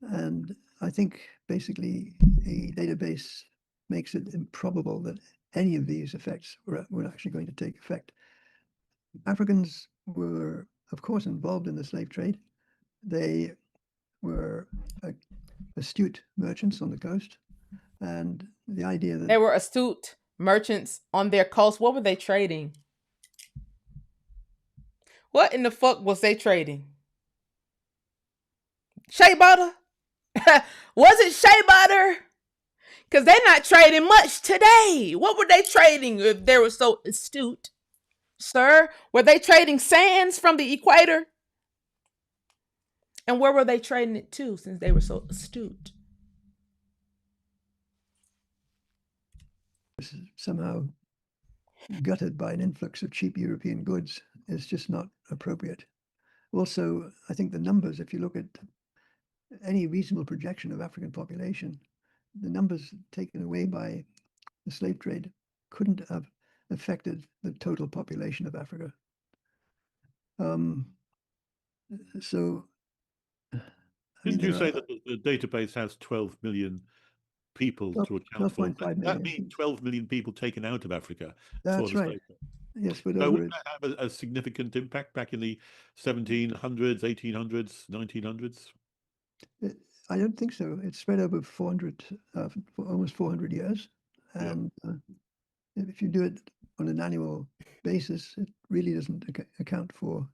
And I think basically the database makes it improbable that any of these effects were actually going to take effect. Africans were, of course, involved in the slave trade. They were astute merchants on the coast. And the idea that they were astute merchants on their coast. What were they trading? What in the fuck was they trading? Shea butter? Was it shea butter? Because they're not trading much today. What were they trading if they were so astute? Sir, were they trading sands from the equator? And where were they trading it to since they were so astute? Somehow gutted by an influx of cheap European goods is just not appropriate. Also, I think the numbers, if you look at any reasonable projection of African population, the numbers taken away by the slave trade couldn't have affected the total population of Africa. Didn't you say that the database has 12 million people to account for? That means 12 million people taken out of Africa. That's right. Yes, but so would that have a significant impact back in the 1700s, 1800s, 1900s? I don't think so. It's spread over almost 400 years. And if you do it on an annual basis, it really doesn't account for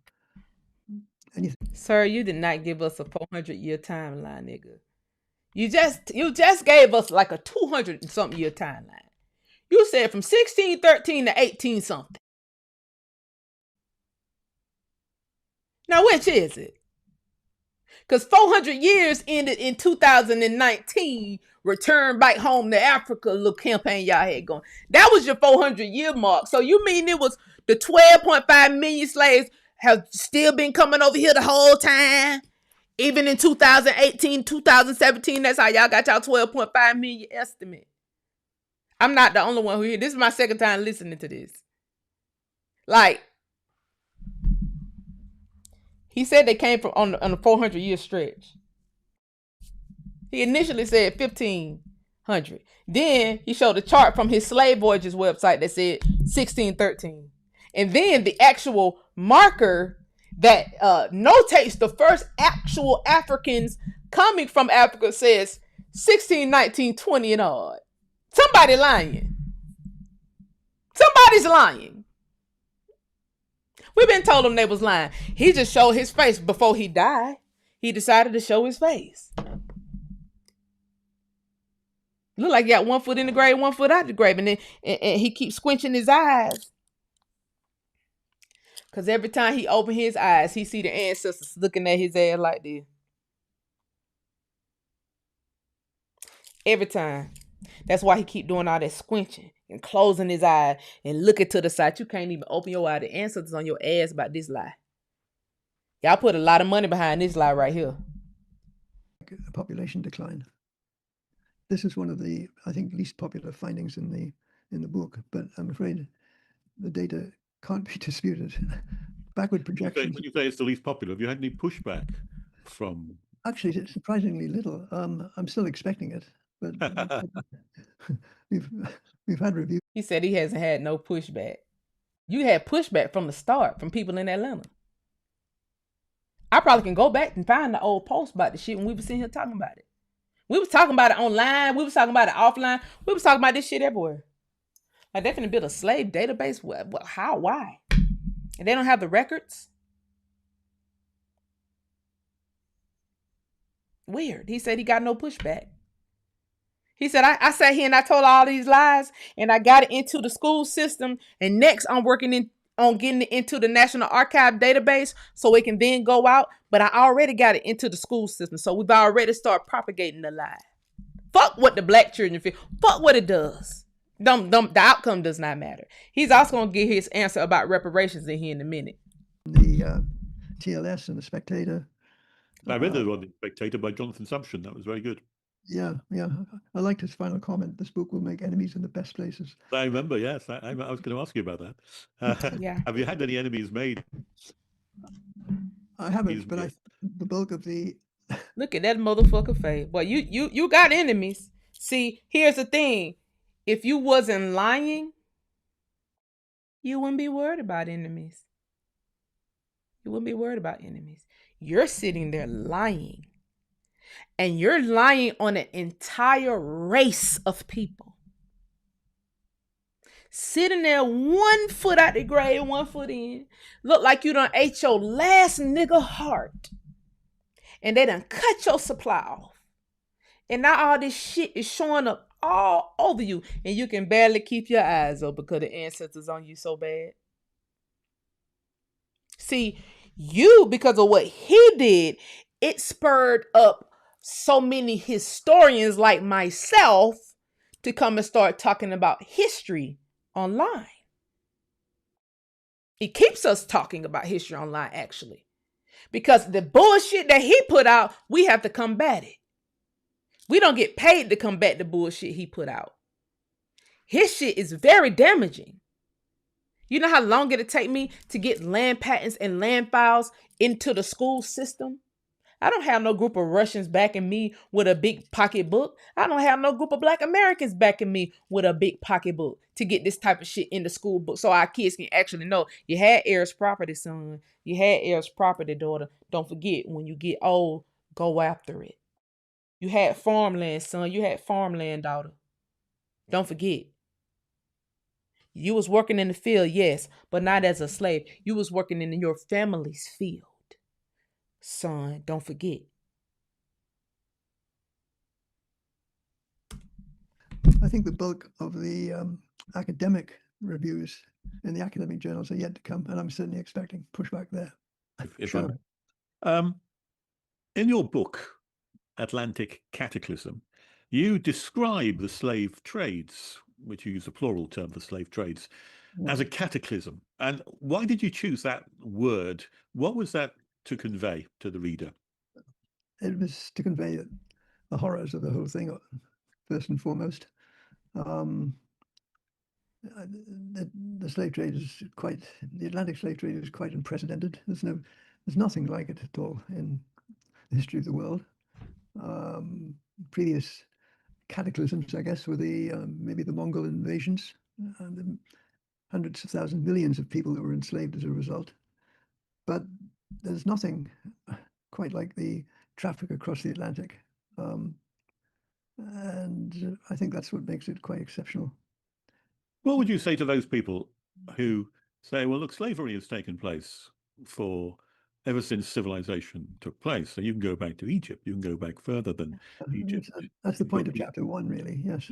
anything. Sir, you did not give us a 400-year timeline, nigga. You just gave us like a 200-something year timeline. You said from 1613 to 18 something. Now, which is it? Because 400 years ended in 2019, return back home to Africa, little campaign y'all had going. That was your 400-year mark. So you mean it was the 12.5 million slaves have still been coming over here the whole time? Even in 2018, 2017, that's how y'all got y'all 12.5 million estimate. I'm not the only one who hear. This is my second time listening to this. Like, he said they came from on a 400-year stretch. He initially said 1500. Then he showed a chart from his Slave Voyages website that said 1613. And then the actual marker that notates the first actual Africans coming from Africa says 16, 19, 20 and odd. Somebody lying. Somebody's lying. We've been told him they was lying. He just showed his face before he died. He decided to show his face. Look like he got 1 foot in the grave, 1 foot out the grave. And then and he keeps squinching his eyes. Because every time he open his eyes, he see the ancestors looking at his ass like this. Every time. That's why he keep doing all that squinching and closing his eye and looking to the side. You can't even open your eye. The ancestors on your ass about this lie. Y'all put a lot of money behind this lie right here. Population decline. This is one of the, I think, least popular findings in the book, but I'm afraid the data can't be disputed. Backward projections. When you say it's the least popular, have you had any pushback from? Actually, surprisingly little. I'm still expecting it, but we've had reviews. He said he hasn't had no pushback. You had pushback from the start from people in Atlanta. I probably can go back and find the old post about the shit when we were sitting here talking about it. We was talking about it online. We was talking about it offline. We was talking about this shit everywhere. Like, they finna build a slave database. What, how? Why? And they don't have the records? Weird. He said he got no pushback. He said, I sat here and I told all these lies and I got it into the school system. And next I'm working on getting it into the National Archive database so it can then go out. But I already got it into the school system. So we've already started propagating the lie. Fuck what the black children feel. Fuck what it does. The outcome does not matter. He's also going to give his answer about reparations in here in a minute. The TLS and the Spectator. I read the one, The Spectator by Jonathan Sumption. That was very good. Yeah. I liked his final comment. This book will make enemies in the best places. I remember, yes. I was going to ask you about that. Yeah. Have you had any enemies made? I haven't, but the bulk of the... Look at that motherfucker face. But you got enemies. See, here's the thing. If you wasn't lying, you wouldn't be worried about enemies. You wouldn't be worried about enemies. You're sitting there lying. And you're lying on an entire race of people. Sitting there 1 foot out the grave, 1 foot in. Look like you done ate your last nigga heart. And they done cut your supply off. And now all this shit is showing up all over you. And you can barely keep your eyes open because the ancestors on you so bad. See, you, because of what he did, it spurred up so many historians like myself to come and start talking about history online. It keeps us talking about history online, actually. Because the bullshit that he put out, we have to combat it. We don't get paid to combat the bullshit he put out. His shit is very damaging. You know how long it'll take me to get land patents and land files into the school system? I don't have no group of Russians backing me with a big pocketbook. I don't have no group of Black Americans backing me with a big pocketbook to get this type of shit in the school book so our kids can actually know you had heirs property, son. You had heirs property, daughter. Don't forget, when you get old, go after it. You had farmland, son. You had farmland, daughter. Don't forget. You was working in the field, yes, but not as a slave. You was working in your family's field. Son, don't forget. I think the bulk of the academic reviews in the academic journals are yet to come, and I'm certainly expecting pushback there. Sure. In your book, Atlantic Cataclysm, you describe the slave trades, which you use a plural term for slave trades, as a cataclysm. And why did you choose that word? What was that to convey to the reader? It was to convey the horrors of the whole thing, first and foremost. The slave trade is the Atlantic slave trade is quite unprecedented. There's nothing like it at all in the history of the world. Previous cataclysms, I guess, were maybe the Mongol invasions, and the hundreds of thousands, millions of people that were enslaved as a result. But there's nothing quite like the traffic across the Atlantic. And I think that's what makes it quite exceptional. What would you say to those people who say, well, look, slavery has taken place ever since civilization took place? So you can go back to Egypt. You can go back further than Egypt. That's the point of chapter 1, really, yes.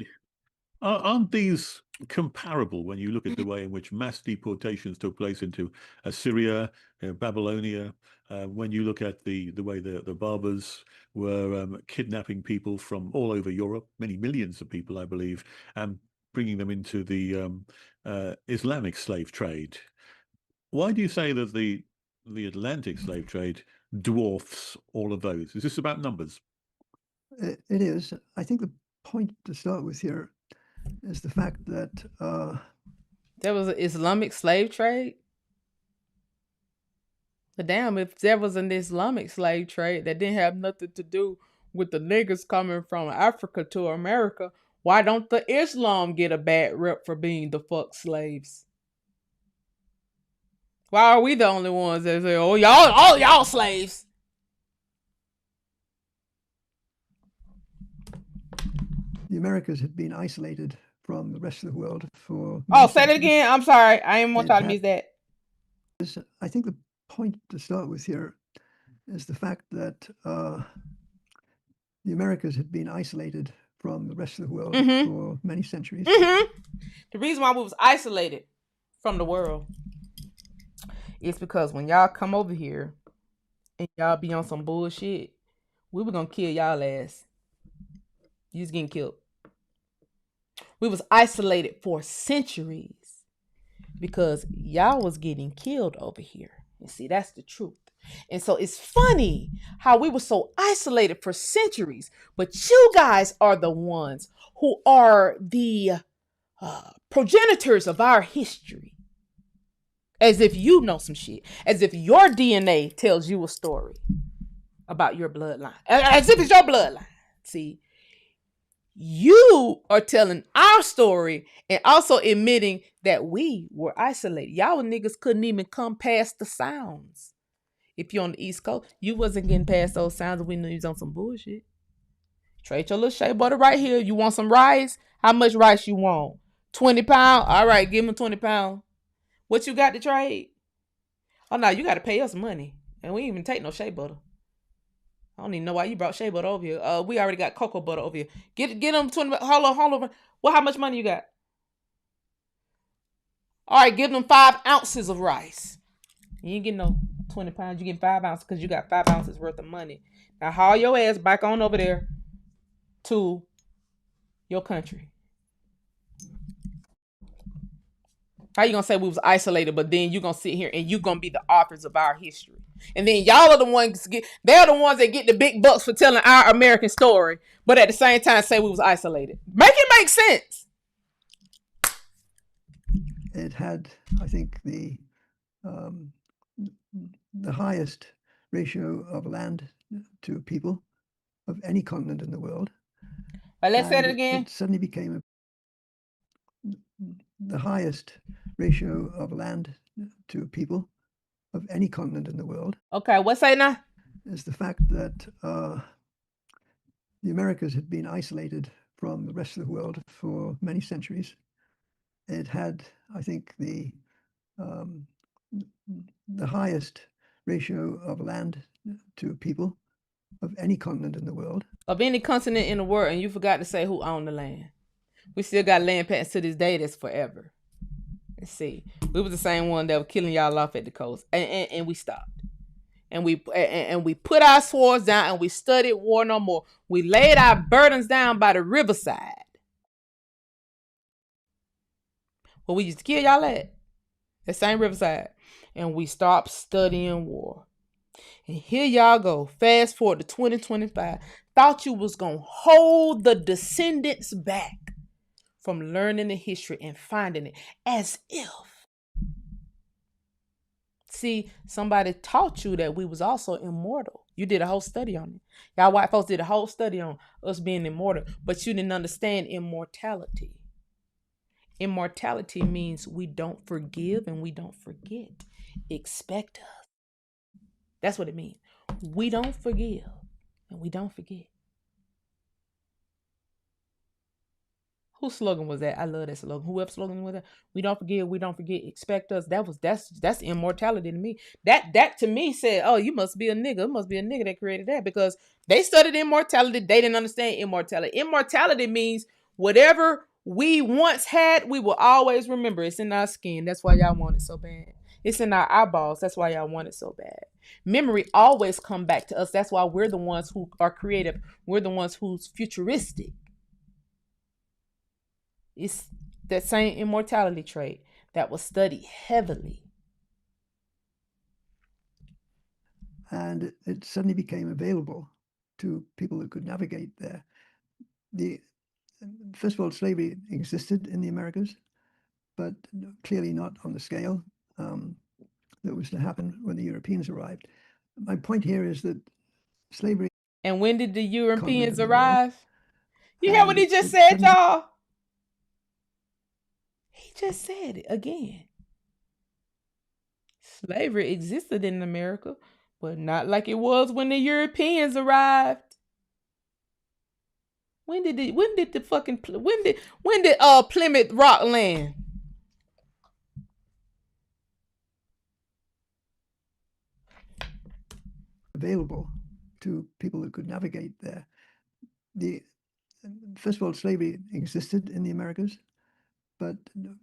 Aren't these comparable when you look at the way in which mass deportations took place into Assyria, Babylonia, when you look at the way the Barbers were kidnapping people from all over Europe, many millions of people, I believe, and bringing them into the Islamic slave trade? Why do you say that the Atlantic slave trade dwarfs all of those? Is this about numbers? It is. I think the point to start with here is the fact that there was an Islamic slave trade. But damn, if there was an Islamic slave trade that didn't have nothing to do with the niggas coming from Africa to America, why don't the Islam get a bad rep for being the fuck slaves? Why are we the only ones that say, "Oh, y'all, all y'all slaves"? The Americas had been isolated from the rest of the world for. Oh, say that again. I'm sorry. I ain't want y'all to miss that. I think the point to start with here is the fact that the Americas had been isolated from the rest of the world for many centuries. The reason why we was isolated from the world is because when y'all come over here and y'all be on some bullshit, we were gonna kill y'all ass. You was getting killed. We was isolated for centuries because y'all was getting killed over here. And see, that's the truth. And so it's funny how we were so isolated for centuries, but you guys are the ones who are the progenitors of our history. As if you know some shit. As if your DNA tells you a story about your bloodline. As if it's your bloodline. See, you are telling our story and also admitting that we were isolated. Y'all niggas couldn't even come past the sounds. If you're on the East Coast, you wasn't getting past those sounds and we knew you was on some bullshit. Trade your little shea butter right here. You want some rice? How much rice you want? 20 pounds? All right, give him 20 pounds. What you got to trade? Oh, no, you got to pay us money. And we ain't even take no shea butter. I don't even know why you brought shea butter over here. We already got cocoa butter over here. Get them 20. Hold on. Well, how much money you got? All right, give them 5 ounces of rice. You ain't getting no 20 pounds. You get 5 ounces because you got 5 ounces worth of money. Now haul your ass back on over there to your country. How you gonna say we was isolated, but then you gonna sit here and you gonna be the authors of our history? And then y'all are the ones they're the ones that get the big bucks for telling our American story, but at the same time say we was isolated. Make it make sense. It had, I think, the highest ratio of land to people of any continent in the world. But let's say it again. It suddenly became the highest ratio of land to people of any continent in the world. Okay, what's that now? Is the fact that the Americas had been isolated from the rest of the world for many centuries. It had, I think, the highest ratio of land to people of any continent in the world. Of any continent in the world, and you forgot to say who owned the land. We still got land patents to this day that's forever. Let's see. We was the same one that was killing y'all off at the coast. And we stopped. And we put our swords down and we studied war no more. We laid our burdens down by the riverside. Where we used to kill y'all at. That same riverside. And we stopped studying war. And here y'all go. Fast forward to 2025. Thought you was going to hold the descendants back from learning the history and finding it, as if. See, somebody taught you that we was also immortal. You did a whole study on it. Y'all white folks did a whole study on us being immortal, but you didn't understand immortality. Immortality means we don't forgive and we don't forget. Expect us. That's what it means. We don't forgive and we don't forget. Whose slogan was that? I love that slogan. Whoever slogan was that? We don't forgive, we don't forget. Expect us. That's immortality to me. That to me said, oh, you must be a nigga. It must be a nigga that created that, because they studied immortality. They didn't understand immortality. Immortality means whatever we once had, we will always remember. It's in our skin. That's why y'all want it so bad. It's in our eyeballs. That's why y'all want it so bad. Memory always come back to us. That's why we're the ones who are creative. We're the ones who's futuristic. It's that same immortality trait that was studied heavily. And it suddenly became available to people who could navigate there. First of all, slavery existed in the Americas, but clearly not on the scale that was to happen when the Europeans arrived. My point here is that slavery... And when did the Europeans arrive? You hear what he just said, y'all? He just said it again. Slavery existed in America, but not like it was when the Europeans arrived. When did Plymouth Rock land? Available to people who could navigate there. First of all, slavery existed in the Americas, but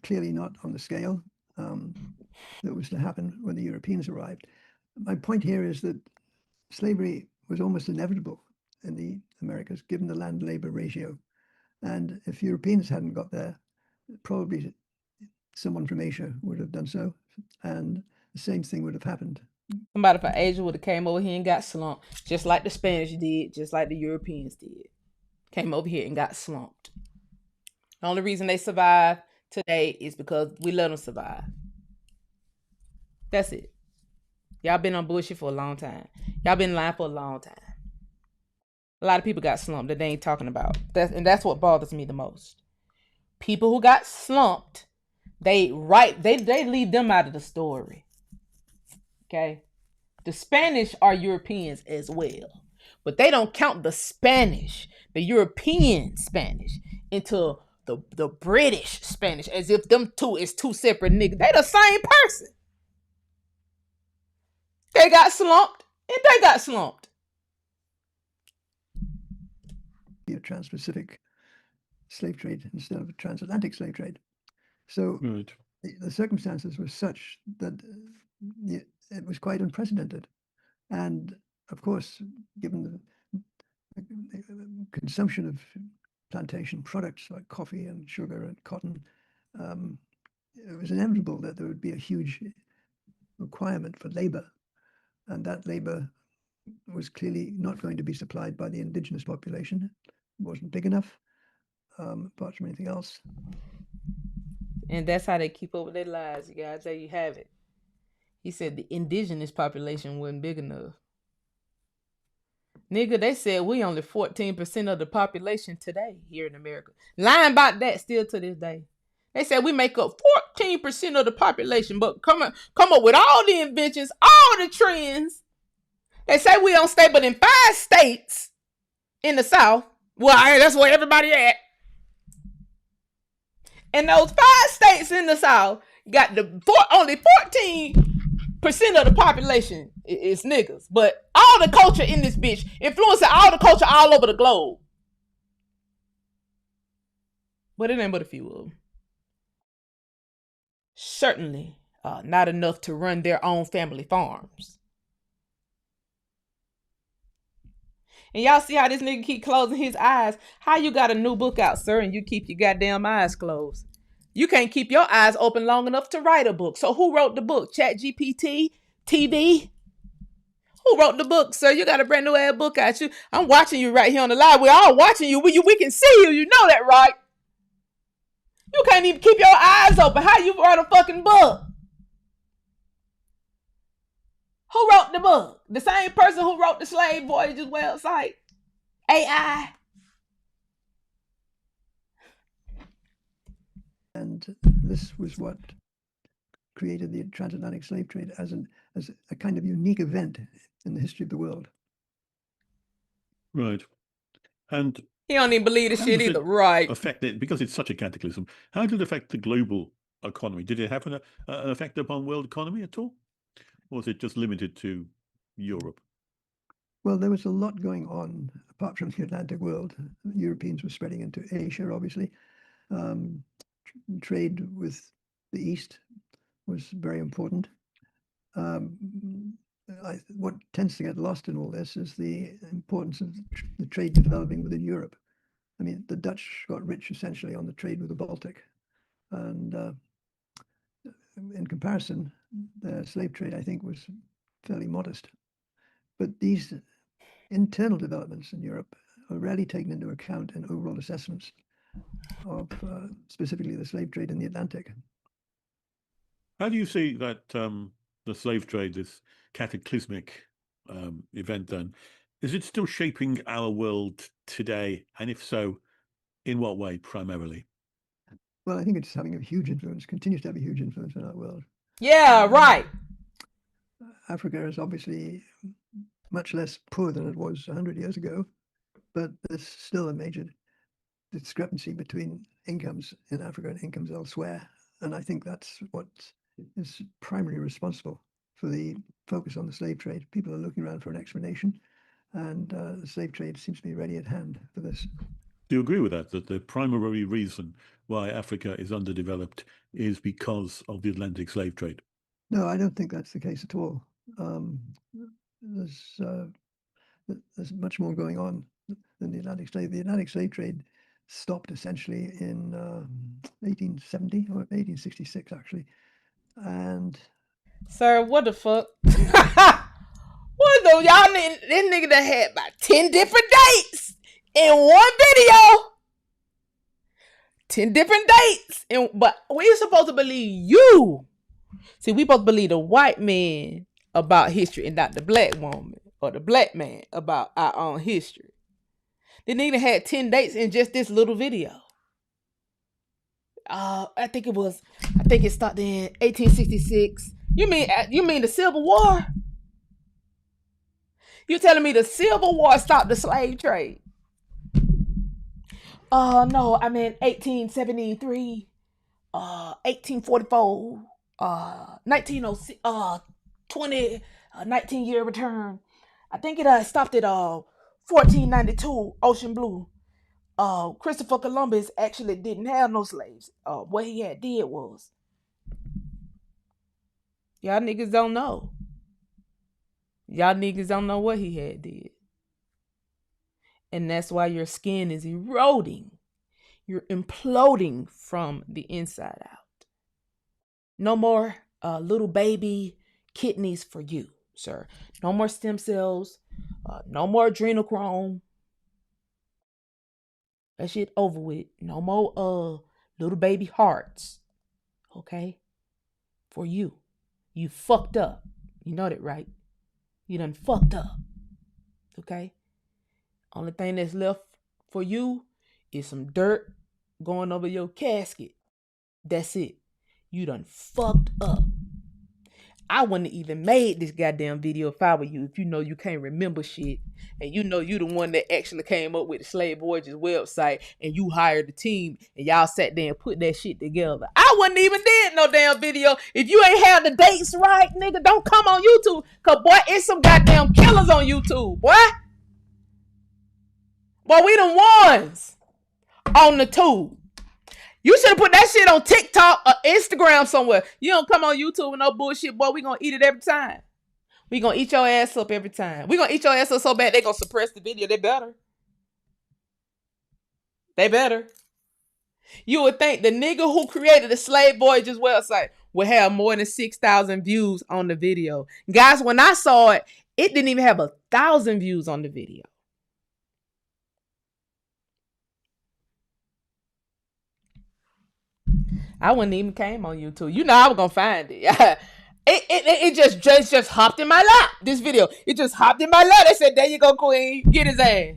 clearly not on the scale that was to happen when the Europeans arrived. My point here is that slavery was almost inevitable in the Americas, given the land-labor ratio. And if Europeans hadn't got there, probably someone from Asia would have done so, and the same thing would have happened. Somebody from Asia would have came over here and got slumped, just like the Spanish did, just like the Europeans did. Came over here and got slumped. The only reason they survived today is because we let them survive. That's it. Y'all been on bullshit for a long time. Y'all been lying for a long time. A lot of people got slumped that they ain't talking about. That's what bothers me the most. People who got slumped, they leave them out of the story. Okay? The Spanish are Europeans as well. But they don't count the Spanish, the European Spanish, into the British Spanish, as if them two is two separate niggas. They the same person. They got slumped, and they got slumped. A trans-Pacific slave trade instead of a transatlantic slave trade. So the circumstances were such that it was quite unprecedented. And of course, given the consumption of plantation products like coffee and sugar and cotton, it was inevitable that there would be a huge requirement for labor. And that labor was clearly not going to be supplied by the indigenous population. It wasn't big enough, apart from anything else. And that's how they keep up with their lives, you guys. There you have it. He said the indigenous population wasn't big enough. Nigga, they said we only 14% of the population today here in America. Lying about that still to this day. They said we make up 14% of the population, but come up with all the inventions, all the trends. They say we unstable in 5 states in the South. Well, that's where everybody at. And those 5 states in the South got only 14% of the population is niggas. But all the culture in this bitch, influencing all the culture all over the globe. But it ain't but a few of them. Certainly not enough to run their own family farms. And y'all see how this nigga keep closing his eyes? How you got a new book out, sir, and you keep your goddamn eyes closed? You can't keep your eyes open long enough to write a book. So who wrote the book? ChatGPT? TV? Who wrote the book, sir? You got a brand new ass book out. I'm watching you right here on the live. We're all watching you. We can see you. You know that, right? You can't even keep your eyes open. How you write a fucking book? Who wrote the book? The same person who wrote the Slave Voyages website? AI? And this was what created the transatlantic slave trade as a kind of unique event in the history of the world. Right. And he don't even believe this shit either. Right. Affect it because it's such a cataclysm. How did it affect the global economy? Did it have an effect upon world economy at all? Or was it just limited to Europe? Well, there was a lot going on apart from the Atlantic world. Europeans were spreading into Asia, obviously. Trade with the East was very important. What tends to get lost in all this is the importance of the trade developing within Europe. I mean, the Dutch got rich essentially on the trade with the Baltic. And in comparison, the slave trade, I think, was fairly modest. But these internal developments in Europe are rarely taken into account in overall assessments of specifically the slave trade in the Atlantic. How do you see that the slave trade, this cataclysmic event then, is it still shaping our world today? And if so, in what way primarily? Well, I think it's having a huge influence, continues to have a huge influence on our world. Yeah, right. Africa is obviously much less poor than it was 100 years ago, but there's still a major discrepancy between incomes in Africa and incomes elsewhere. And I think that's what is primarily responsible for the focus on the slave trade. People are looking around for an explanation, and the slave trade seems to be ready at hand for this. Do you agree with that the primary reason why Africa is underdeveloped is because of the Atlantic slave trade? No, I don't think that's the case at all. There's much more going on than the Atlantic slave. The Atlantic slave trade stopped essentially in 1870 or 1866, actually. And sir, what the fuck? What the y'all? This nigga that had about 10 different dates in one video. 10 different dates, but we're supposed to believe you. See, we supposed to believe the white man about history and not the black woman or the black man about our own history. The nigga had 10 dates in just this little video. I think it started in 1866. You mean the Civil War? You telling me the Civil War stopped the slave trade? No, I mean 1873, 1844, 1906, 19-year return. I think it stopped at 1492, Ocean Blue. Christopher Columbus actually didn't have no slaves. What he did was, y'all niggas don't know. Y'all niggas don't know what he did. And that's why your skin is eroding. You're imploding from the inside out. No more little baby kidneys for you, sir. No more stem cells. No more adrenochrome. That shit over with. No more little baby hearts. Okay? For you. You fucked up. You know that, right? You done fucked up. Okay? Only thing that's left for you is some dirt going over your casket. That's it. You done fucked up. I wouldn't have even made this goddamn video if I were you. If you know you can't remember shit, and you know you the one that actually came up with the Slave Voyages website, and you hired the team, and y'all sat there and put that shit together. I wouldn't even did no damn video if you ain't have the dates right, nigga. Don't come on YouTube, cause boy, it's some goddamn killers on YouTube, boy. Boy, we the ones on the tube. You should have put that shit on TikTok or Instagram somewhere. You don't come on YouTube with no bullshit, boy. We gonna eat it every time. We gonna eat your ass up every time. We gonna eat your ass up so bad they gonna suppress the video. They better. They better. You would think the nigga who created the Slave Voyages website would have more than 6,000 views on the video. Guys, when I saw it, it didn't even have 1,000 views on the video. I wouldn't even came on YouTube. You know I was gonna find it. It just hopped in my lap. This video, it just hopped in my lap. They said, "There you go, Queen. Get his ass."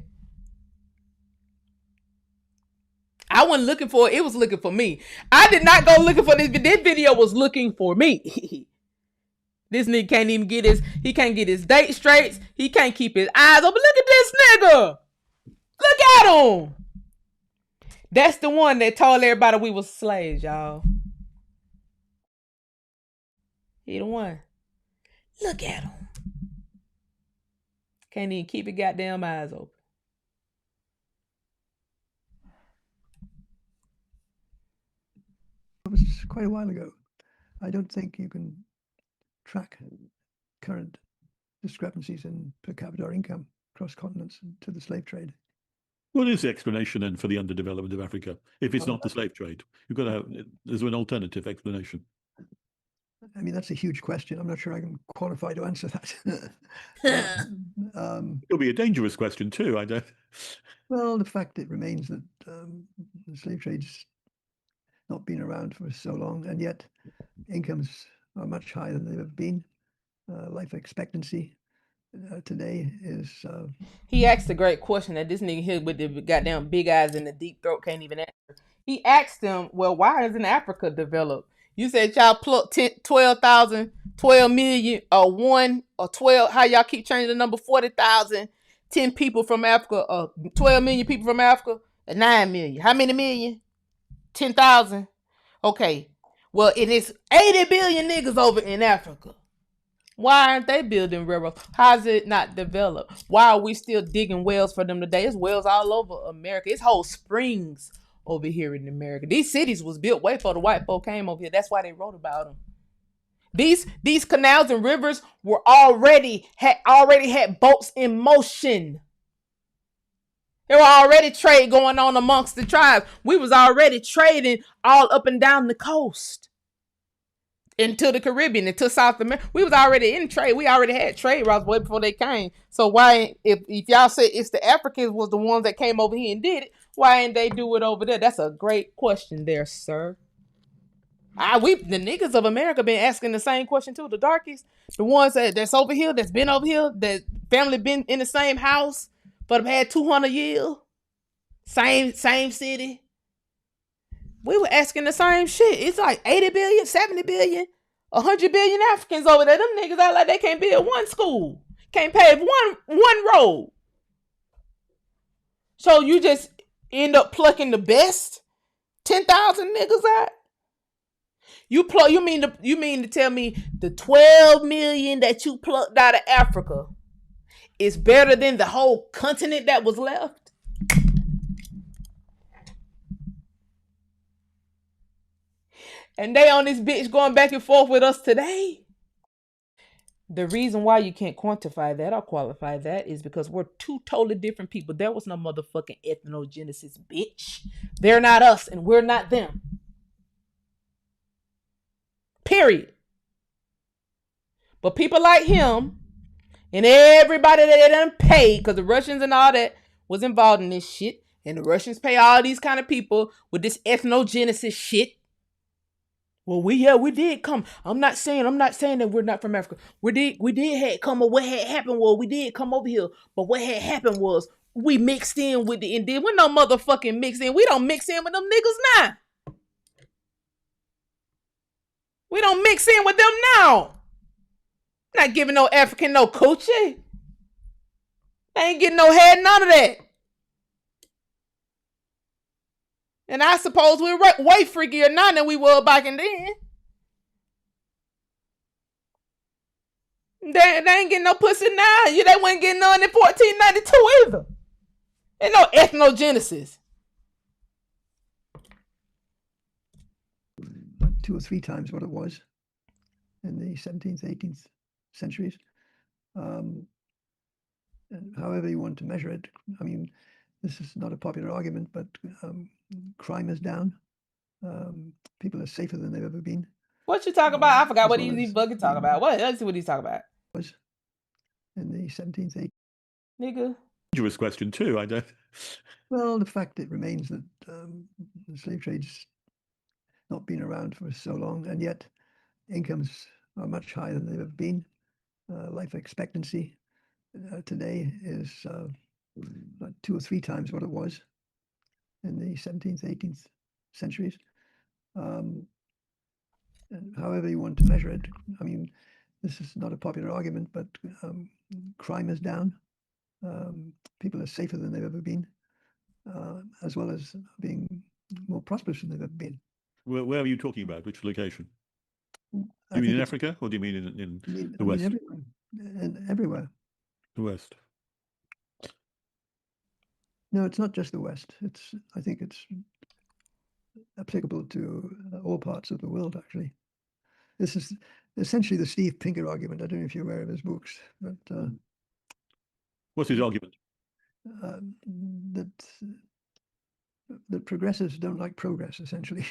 I wasn't looking for it. It was looking for me. I did not go looking for this. This video was looking for me. This nigga can't even get he can't get his date straight. He can't keep his eyes open. Look at this nigga. Look at him. That's the one that told everybody we was slaves, y'all. He the one. Look at him. Can't even keep his goddamn eyes open. It was quite a while ago. I don't think you can track current discrepancies in per capita income across continents to the slave trade. What is the explanation then for the underdevelopment of Africa? If it's not the slave trade, you've got to have, there's an alternative explanation. I mean, that's a huge question. I'm not sure I can qualify to answer that. It'll be a dangerous question too. I don't. Well, the fact it remains that the slave trade's not been around for so long, and yet incomes are much higher than they've ever been. Life expectancy today is. He asked a great question that this nigga here with the goddamn big eyes and the deep throat can't even answer. He asked him, well, why isn't Africa developed? You said y'all pluck 12,000, 12 million, or 1 or 12. How y'all keep changing the number? 40,000, 10 people from Africa, 12 million people from Africa, and 9 million. How many million? 10,000. Okay. Well, it is 80 billion niggas over in Africa. Why aren't they building railroads? How is it not developed? Why are we still digging wells for them today? It's wells all over America. It's whole springs over here in America. These cities was built way before the white folk came over here. That's why they wrote about them. These canals and rivers were already had boats in motion. There were already trade going on amongst the tribes. We was already trading all up and down the coast. Into the Caribbean, into South America. We was already in trade. We already had trade routes way before they came. So why, if y'all say it's the Africans was the ones that came over here and did it, why ain't they do it over there? That's a great question there, sir. The niggas of America been asking the same question too. The darkies, the ones that's over here, that's been over here, that family been in the same house for the past 200 years, same city. We were asking the same shit. It's like 80 billion, 70 billion, 100 billion Africans over there. Them niggas act like they can't build one school, can't pave one road. So you just end up plucking the best 10,000 niggas out. You mean to tell me the 12 million that you plucked out of Africa is better than the whole continent that was left? And they on this bitch going back and forth with us today. The reason why you can't quantify that or qualify that is because we're two totally different people. There was no motherfucking ethnogenesis, bitch. They're not us and we're not them. Period. But people like him and everybody that they done paid, because the Russians and all that was involved in this shit, and the Russians pay all these kind of people with this ethnogenesis shit. Well, we did come. I'm not saying that we're not from Africa. We did had come. Or what had happened was we did come over here. But what had happened was we mixed in with the Indian. We're no motherfucking mix in. We don't mix in with them niggas now. We don't mix in with them now. Not giving no African no coochie. They ain't getting no head, none of that. And I suppose we're way freakier now than we were back in then. They ain't getting no pussy now. They wasn't getting none in 1492 either. Ain't no ethnogenesis. 2 or 3 times what it was in the 17th, 18th centuries. However you want to measure it, I mean, this is not a popular argument, but crime is down. People are safer than they've ever been. What you talking about? I forgot what he's fucking talking about. What? Let's see what he's talking about. Was in the 17th, 18th. Nigga. Dangerous question too. I don't. Well, the fact it remains that the slave trade's not been around for so long, and yet incomes are much higher than they've ever been. Life expectancy today is 2 or 3 times what it was in the 17th, 18th centuries. However you want to measure it, I mean, this is not a popular argument, but crime is down. People are safer than they've ever been, as well as being more prosperous than they've ever been. Where are you talking about? Which location? Do you mean in Africa, or do you mean in the West? Everywhere. The West. No, it's not just the West. I think it's applicable to all parts of the world, actually. This is essentially the Steve Pinker argument. I don't know if you're aware of his books, but what's his argument? That progressives don't like progress, essentially.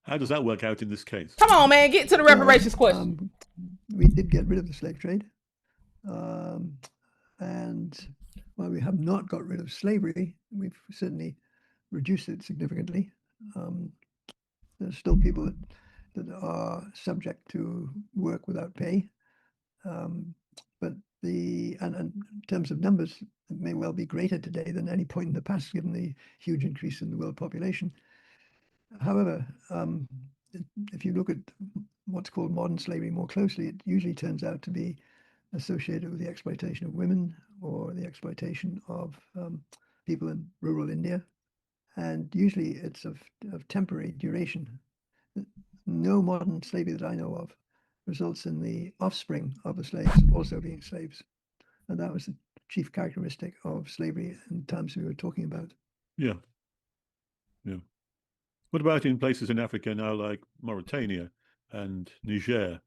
How does that work out in this case? Come on, man, get to the reparations question. We did get rid of the slave trade. And while we have not got rid of slavery, we've certainly reduced it significantly. There's still people that are subject to work without pay. But in terms of numbers, it may well be greater today than any point in the past, given the huge increase in the world population. However, if you look at what's called modern slavery more closely, it usually turns out to be associated with the exploitation of women or the exploitation of people in rural India. And usually it's of temporary duration. No modern slavery that I know of results in the offspring of the slaves also being slaves. And that was the chief characteristic of slavery in times we were talking about. Yeah. Yeah. What about in places in Africa now, like Mauritania and Niger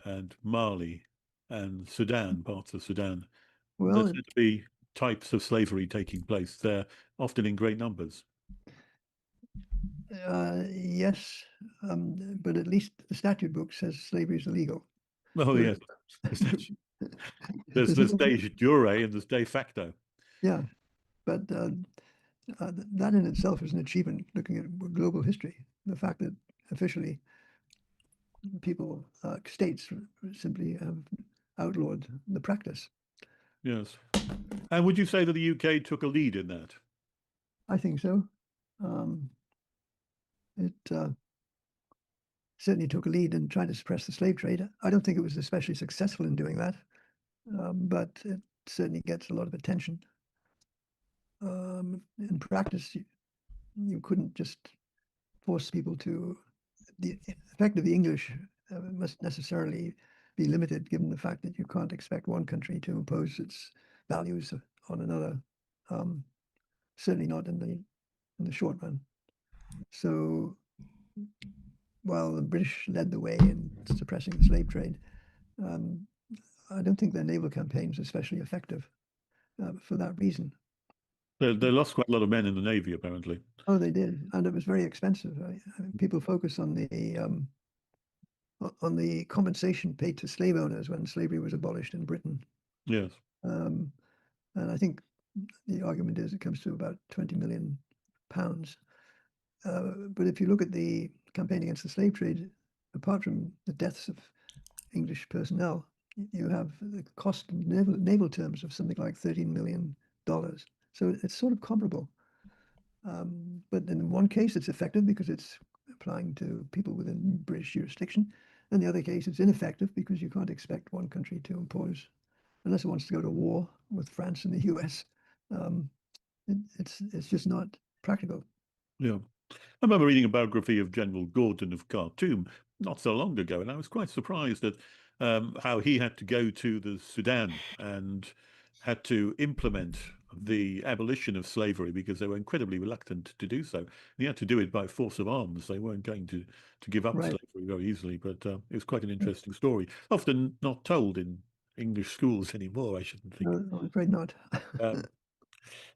and Mali and Sudan, parts of Sudan? Well, there seem to be types of slavery taking place there, often in great numbers. Yes, but at least the statute book says slavery is illegal. Oh, yes. There's the de jure and there's de facto. Yeah, but that in itself is an achievement looking at global history. The fact that officially people, states simply have outlawed the practice. Yes. And would you say that the UK took a lead in that? I think so. It certainly took a lead in trying to suppress the slave trade. I don't think it was especially successful in doing that, but it certainly gets a lot of attention. In practice, you couldn't just force people to. The effect of the English must necessarily be limited, given the fact that you can't expect one country to impose its values on another. Certainly not in the short run. So, while the British led the way in suppressing the slave trade, I don't think their naval campaign was especially effective for that reason. They lost quite a lot of men in the Navy, apparently. Oh, they did, and it was very expensive. People focus on the compensation paid to slave owners when slavery was abolished in Britain. Yes. And I think the argument is it comes to about £20 million. But if you look at the campaign against the slave trade, apart from the deaths of English personnel, you have the cost in naval terms of something like $13 million. So it's sort of comparable. But in one case, it's effective because it's applying to people within British jurisdiction. In the other case, it's ineffective because you can't expect one country to impose, unless it wants to go to war with France and the US. It's just not practical. Yeah. I remember reading a biography of General Gordon of Khartoum not so long ago, and I was quite surprised at how he had to go to the Sudan and had to implement the abolition of slavery because they were incredibly reluctant to do so. And he had to do it by force of arms. They weren't going to give up slavery very easily, but it was quite an interesting story, often not told in English schools anymore, I shouldn't think. No, I'm afraid not.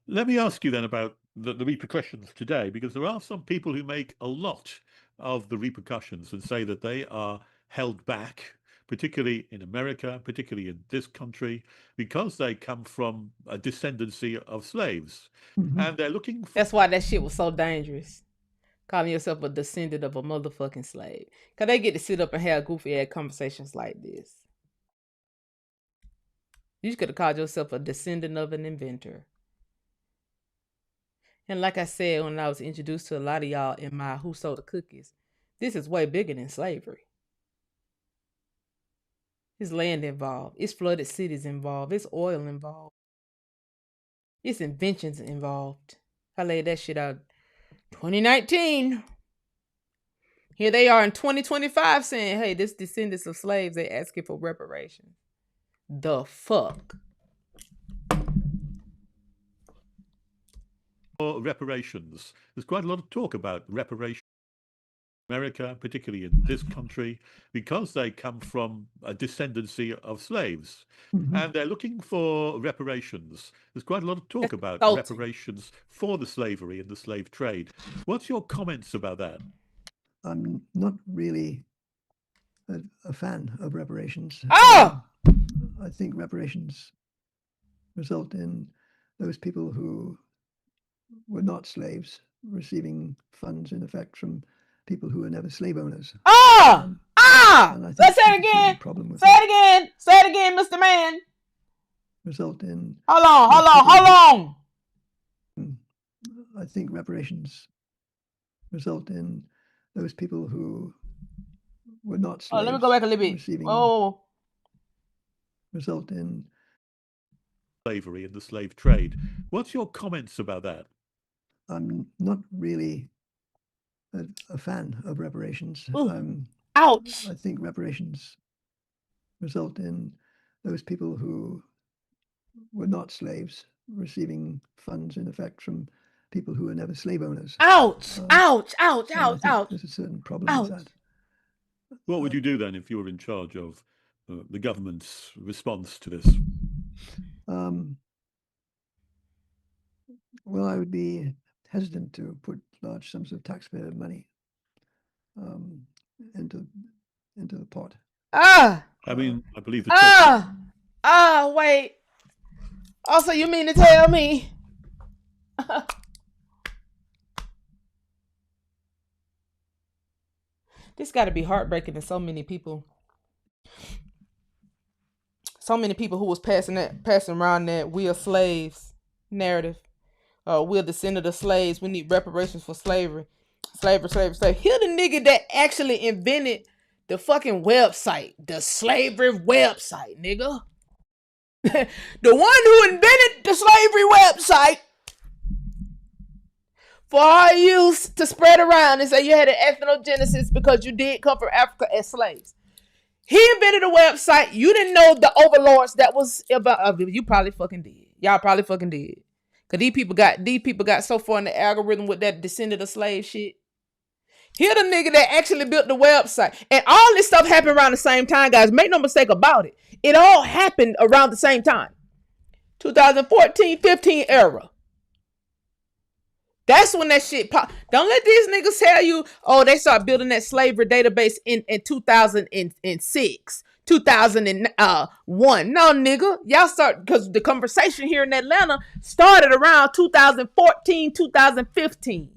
Let me ask you then about the repercussions today, because there are some people who make a lot of the repercussions and say that they are held back, particularly in America, particularly in this country, because they come from a descendancy of slaves. Mm-hmm. And they're looking for... That's why that shit was so dangerous. Calling yourself a descendant of a motherfucking slave. Because they get to sit up and have goofy-ass conversations like this. You could have called yourself a descendant of an inventor. And like I said when I was introduced to a lot of y'all in my Who Sold the Cookies, this is way bigger than slavery. It's land involved. It's flooded cities involved. It's oil involved. It's inventions involved. I laid that shit out 2019. Here they are in 2025 saying, hey, this descendants of slaves, they asking for reparations. The fuck? Reparations. There's quite a lot of talk about reparations. America, particularly in this country, because they come from a descendancy of slaves. Mm-hmm. And they're looking for reparations. There's quite a lot of talk about reparations for the slavery and the slave trade. What's your comments about that? I'm not really a fan of reparations. Oh! I think reparations result in those people who were not slaves receiving funds, in effect, from people who were never slave owners. Let's say it again. Say it again, Mr. Man. Result in... Hold on. I think reparations result in those people who were not slaves. Oh, let me go back a little bit. Oh, result in slavery and the slave trade. What's your comments about that? I'm not really a fan of reparations. Ouch! I think reparations result in those people who were not slaves receiving funds, in effect, from people who were never slave owners. Ouch! Ouch! Ouch! Ouch! Ouch! There's a certain problem with that. What would you do then if you were in charge of the government's response to this? Well, I would be hesitant to put large sums of taxpayer money into the pot. I mean, I believe the wait. Also, you mean to tell me? This got to be heartbreaking to so many people. So many people who was passing around that we are slaves narrative. We're descendants of slaves. We need reparations for slavery. Slavery. Here the nigga that actually invented the fucking website. The slavery website, nigga. The one who invented the slavery website for our use to spread around and say you had an ethnogenesis because you did come from Africa as slaves. He invented a website. You didn't know the overlords that was about. You probably fucking did. Y'all probably fucking did. Cause these people got so far in the algorithm with that descendant of slave shit. Here the nigga that actually built the website. And all this stuff happened around the same time, guys. Make no mistake about it. It all happened around the same time. 2014-15 era. That's when that shit popped. Don't let these niggas tell you, oh, they started building that slavery database in 2006, 2001. No, nigga. Y'all start, because the conversation here in Atlanta started around 2014, 2015.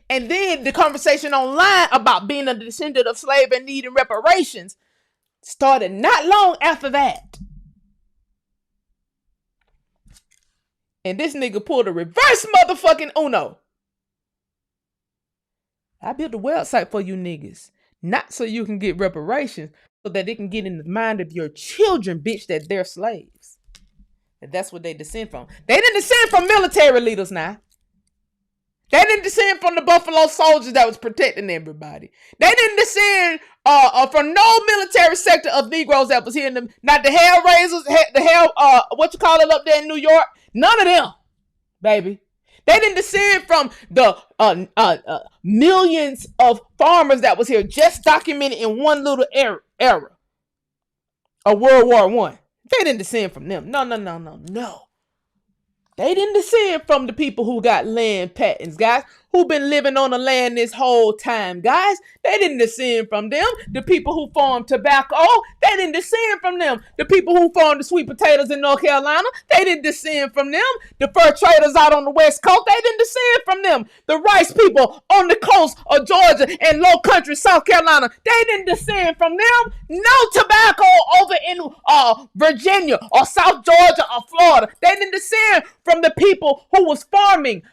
And then the conversation online about being a descendant of slave and needing reparations started not long after that. And this nigga pulled a reverse motherfucking Uno. I built a website for you niggas. Not so you can get reparations, so that it can get in the mind of your children, bitch, that they're slaves. And that's what they descend from. They didn't descend from military leaders now. They didn't descend from the Buffalo Soldiers that was protecting everybody. They didn't descend from no military sector of Negroes that was here in them. Not the Hellraisers, what you call it up there in New York. None of them, baby. They didn't descend from the millions of farmers that was here just documented in one little era of World War I. They didn't descend from them. No. They didn't descend from the people who got land patents, guys, who've been living on the land this whole time, guys. They didn't descend from them. The people who farm tobacco, they didn't descend from them. The people who farm the sweet potatoes in North Carolina, they didn't descend from them. The fur traders out on the West Coast, they didn't descend from them. The rice people on the coast of Georgia and low country South Carolina, they didn't descend from them. No tobacco over in Virginia or South Georgia or Florida. They didn't descend from the people who was farming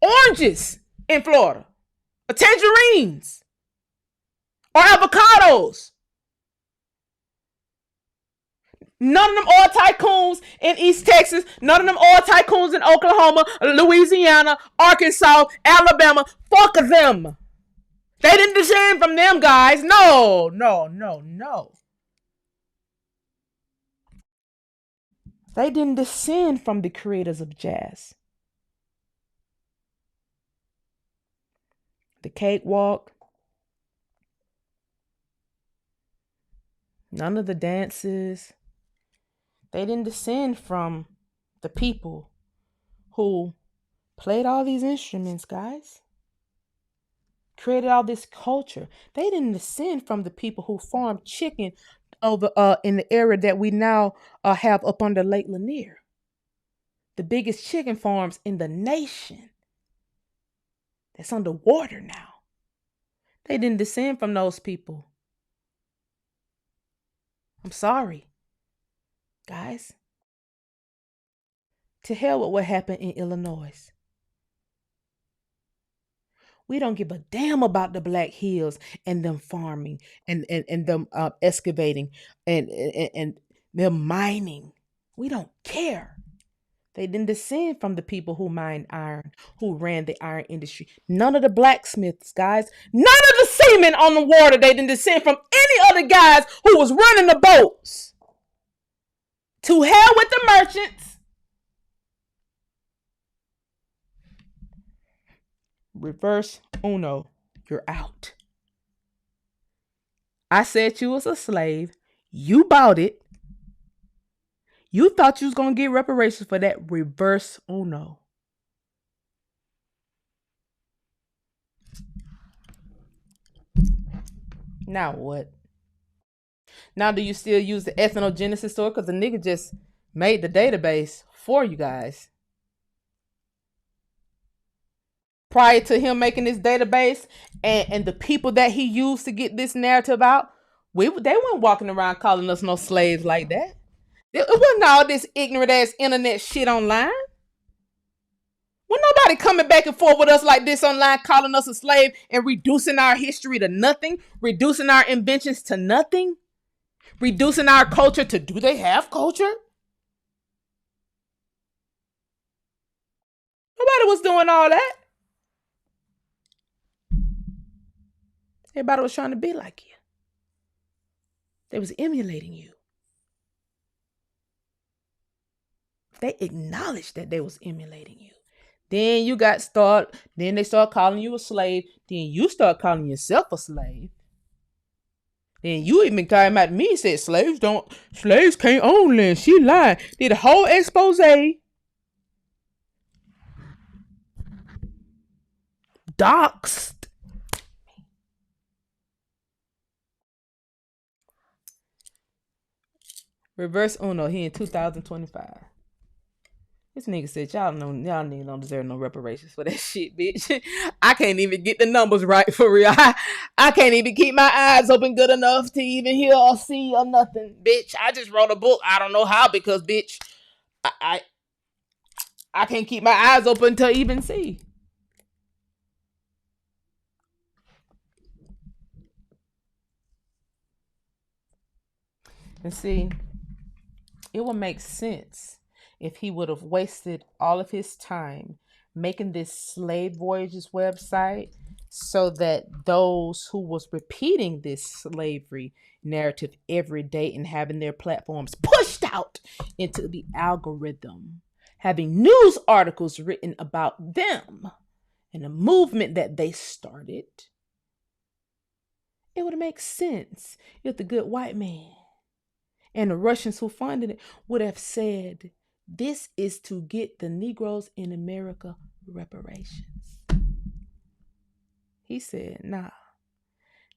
oranges in Florida, or tangerines, or avocados. None of them oil tycoons in East Texas, none of them oil tycoons in Oklahoma, Louisiana, Arkansas, Alabama. Fuck them. They didn't descend from them, guys. No. They didn't descend from the creators of jazz. The cakewalk. None of the dances. They didn't descend from the people who played all these instruments, guys. Created all this culture. They didn't descend from the people who farmed chicken over in the area that we now have up under Lake Lanier. The biggest chicken farms in the nation. That's underwater now. They didn't descend from those people. I'm sorry, guys. To hell with what happened in Illinois. We don't give a damn about the Black Hills and them farming and them excavating and them mining. We don't care. They didn't descend from the people who mined iron, who ran the iron industry. None of the blacksmiths, guys. None of the seamen on the water. They didn't descend from any other guys who was running the boats. To hell with the merchants. Reverse uno. You're out. I said you was a slave. You bought it. You thought you was going to get reparations for that. Reverse uno. Now what? Now do you still use the ethnogenesis story? Because the nigga just made the database for you guys. Prior to him making this database and the people that he used to get this narrative out, they weren't walking around calling us no slaves like that. It wasn't all this ignorant ass internet shit online. Wasn't nobody coming back and forth with us like this online, calling us a slave and reducing our history to nothing, reducing our inventions to nothing, reducing our culture to, do they have culture? Nobody was doing all that. Everybody was trying to be like you. They was emulating you. They acknowledged that they was emulating you. Then they start calling you a slave. Then you start calling yourself a slave. Then you even came at me and said slaves can't own land. She lied. Did a whole expose. Doxed. Reverse uno. He in 2025. This nigga said y'all niggas don't deserve no reparations for that shit, bitch. I can't even get the numbers right for real. I can't even keep my eyes open good enough to even hear or see or nothing, bitch. I just wrote a book. I don't know how because, bitch, I can't keep my eyes open to even see. And see, it would make sense if he would have wasted all of his time making this Slave Voyages website so that those who was repeating this slavery narrative every day and having their platforms pushed out into the algorithm, having news articles written about them and the movement that they started, it would make sense if the good white man and the Russians who funded it would have said, this is to get the Negroes in America reparations. He said, nah,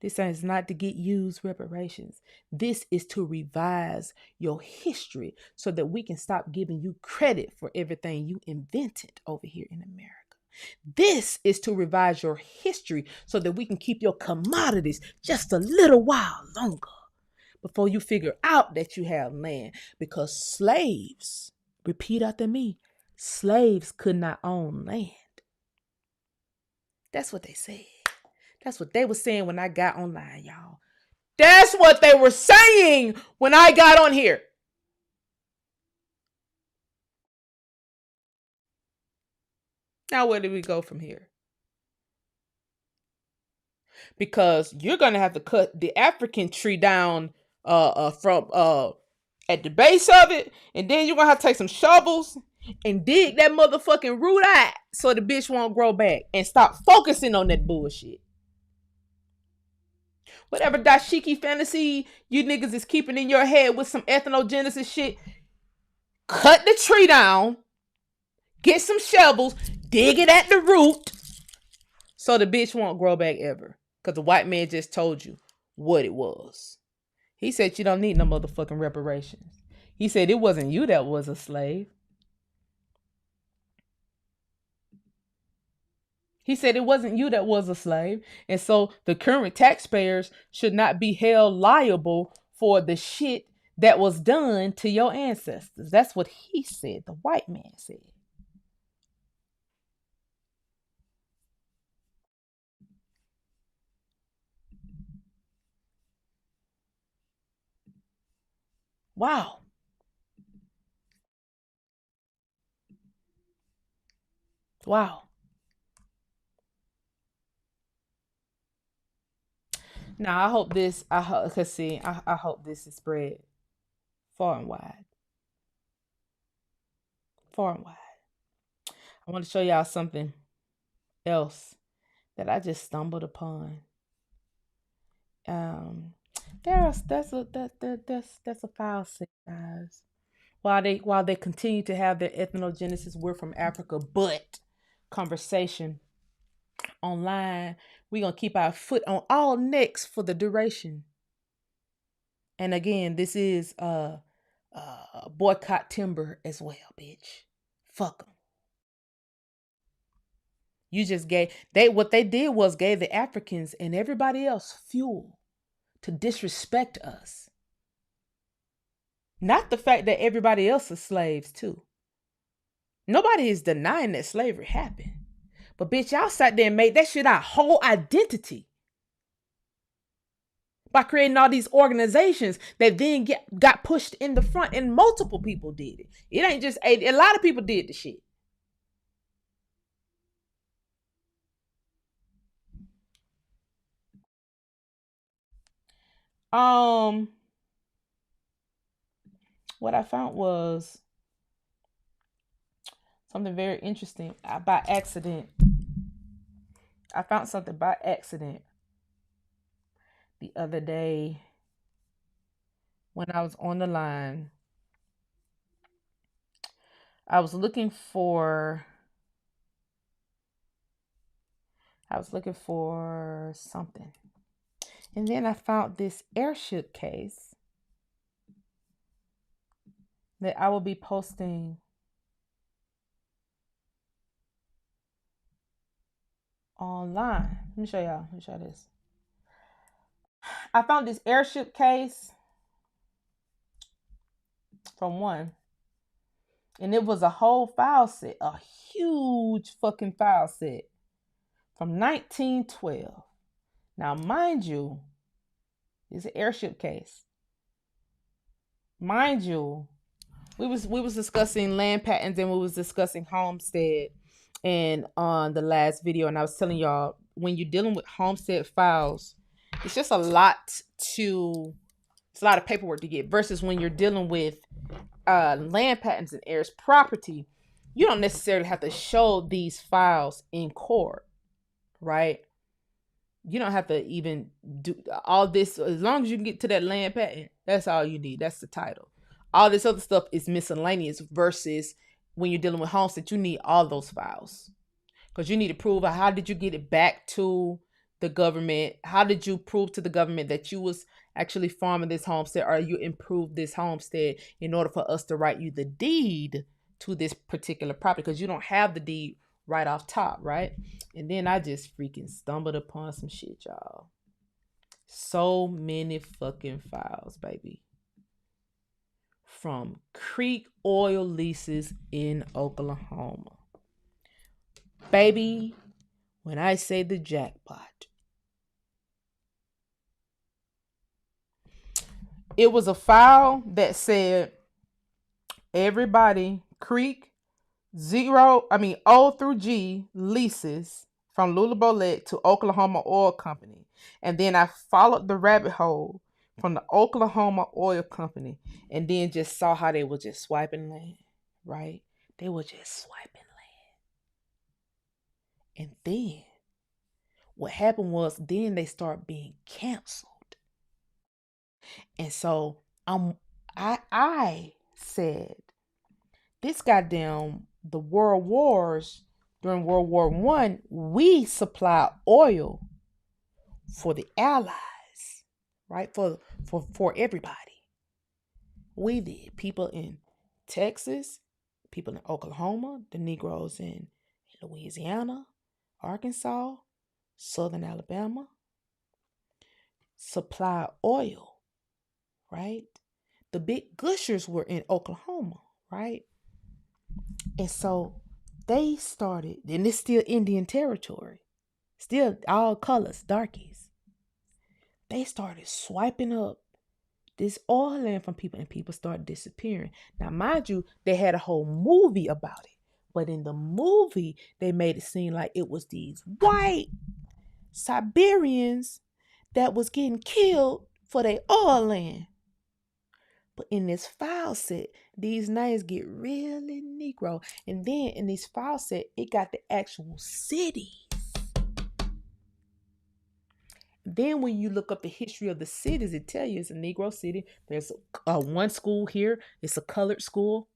this is not to get used reparations. This is to revise your history so that we can stop giving you credit for everything you invented over here in America. This is to revise your history so that we can keep your commodities just a little while longer before you figure out that you have land. Because slaves, repeat after me, slaves could not own land. That's what they said. That's what they were saying when I got online, y'all. That's what they were saying when I got on here. Now, where do we go from here? Because you're going to have to cut the African tree down from at the base of it, and then you're going to have to take some shovels and dig that motherfucking root out so the bitch won't grow back, and stop focusing on that bullshit. Whatever dashiki fantasy you niggas is keeping in your head with some ethnogenesis shit, cut the tree down, get some shovels, dig it at the root so the bitch won't grow back ever. Because the white man just told you what it was. He said you don't need no motherfucking reparations. He said it wasn't you that was a slave. He said it wasn't you that was a slave. And so the current taxpayers should not be held liable for the shit that was done to your ancestors. That's what he said. The white man said. Wow. Wow. Now I hope this. I hope this is spread far and wide. Far and wide. I want to show y'all something else that I just stumbled upon. That's a file set, guys. While they continue to have their ethnogenesis, we're from Africa, but conversation online, we're gonna keep our foot on all necks for the duration. And again, this is boycott timber as well, bitch. Fuck them. You just what they did was gave the Africans and everybody else fuel to disrespect us. Not the fact that everybody else is slaves too. Nobody is denying that slavery happened. But bitch, y'all sat there and made that shit our whole identity. By creating all these organizations that then got pushed in the front, and multiple people did it. It ain't just a lot of people did the shit. What I found was something very interesting by accident. I found something by accident the other day when I was on the line. I was looking for something. And then I found this airship case that I will be posting online. Let me show y'all. Let me show this. I found this airship case from one. And it was a whole file set, a huge fucking file set from 1912. Now, mind you, it's an airship case. Mind you, we was discussing land patents and we was discussing homestead and on the last video, and I was telling y'all, when you're dealing with homestead files, it's just a lot of paperwork to get versus when you're dealing with land patents and heirs property. You don't necessarily have to show these files in court, right? You don't have to even do all this. As long as you can get to that land patent, that's all you need. That's the title. All this other stuff is miscellaneous versus when you're dealing with homestead, you need all those files because you need to prove how did you get it back to the government? How did you prove to the government that you was actually farming this homestead, or you improved this homestead in order for us to write you the deed to this particular property, because you don't have the deed right off top, right? And then I just freaking stumbled upon some shit, y'all. So many fucking files, baby. From Creek oil leases in Oklahoma. Baby, when I say the jackpot, it was a file that said everybody Creek O through G leases from Lula Bolette to Oklahoma Oil Company. And then I followed the rabbit hole from the Oklahoma Oil Company and then just saw how they were just swiping land, right? They were just swiping land. And then what happened was then they start being canceled. And so I said, this goddamn, the world wars, during World War I, we supply oil for the Allies, right? For everybody. We did. People in Texas, people in Oklahoma, the Negroes in Louisiana, Arkansas, Southern Alabama, supply oil, right? The big gushers were in Oklahoma, right? And so they started, and it's still Indian territory, still all colors, darkies. They started swiping up this oil land from people, and people started disappearing. Now, mind you, they had a whole movie about it. But in the movie, they made it seem like it was these white Siberians that was getting killed for their oil land. But in this file set, these names get really Negro. And then in this file set, it got the actual cities. Then when you look up the history of the cities, it tells you it's a Negro city. There's one school here. It's a colored school.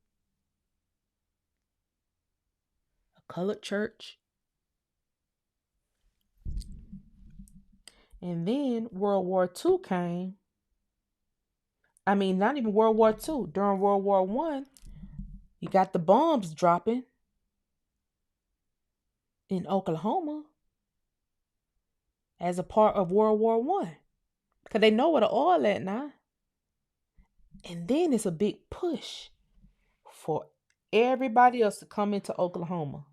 A colored church. And then World War II came. I mean, not even World War II. During World War I, you got the bombs dropping in Oklahoma as a part of World War I. Because they know where the oil at now. And then it's a big push for everybody else to come into Oklahoma.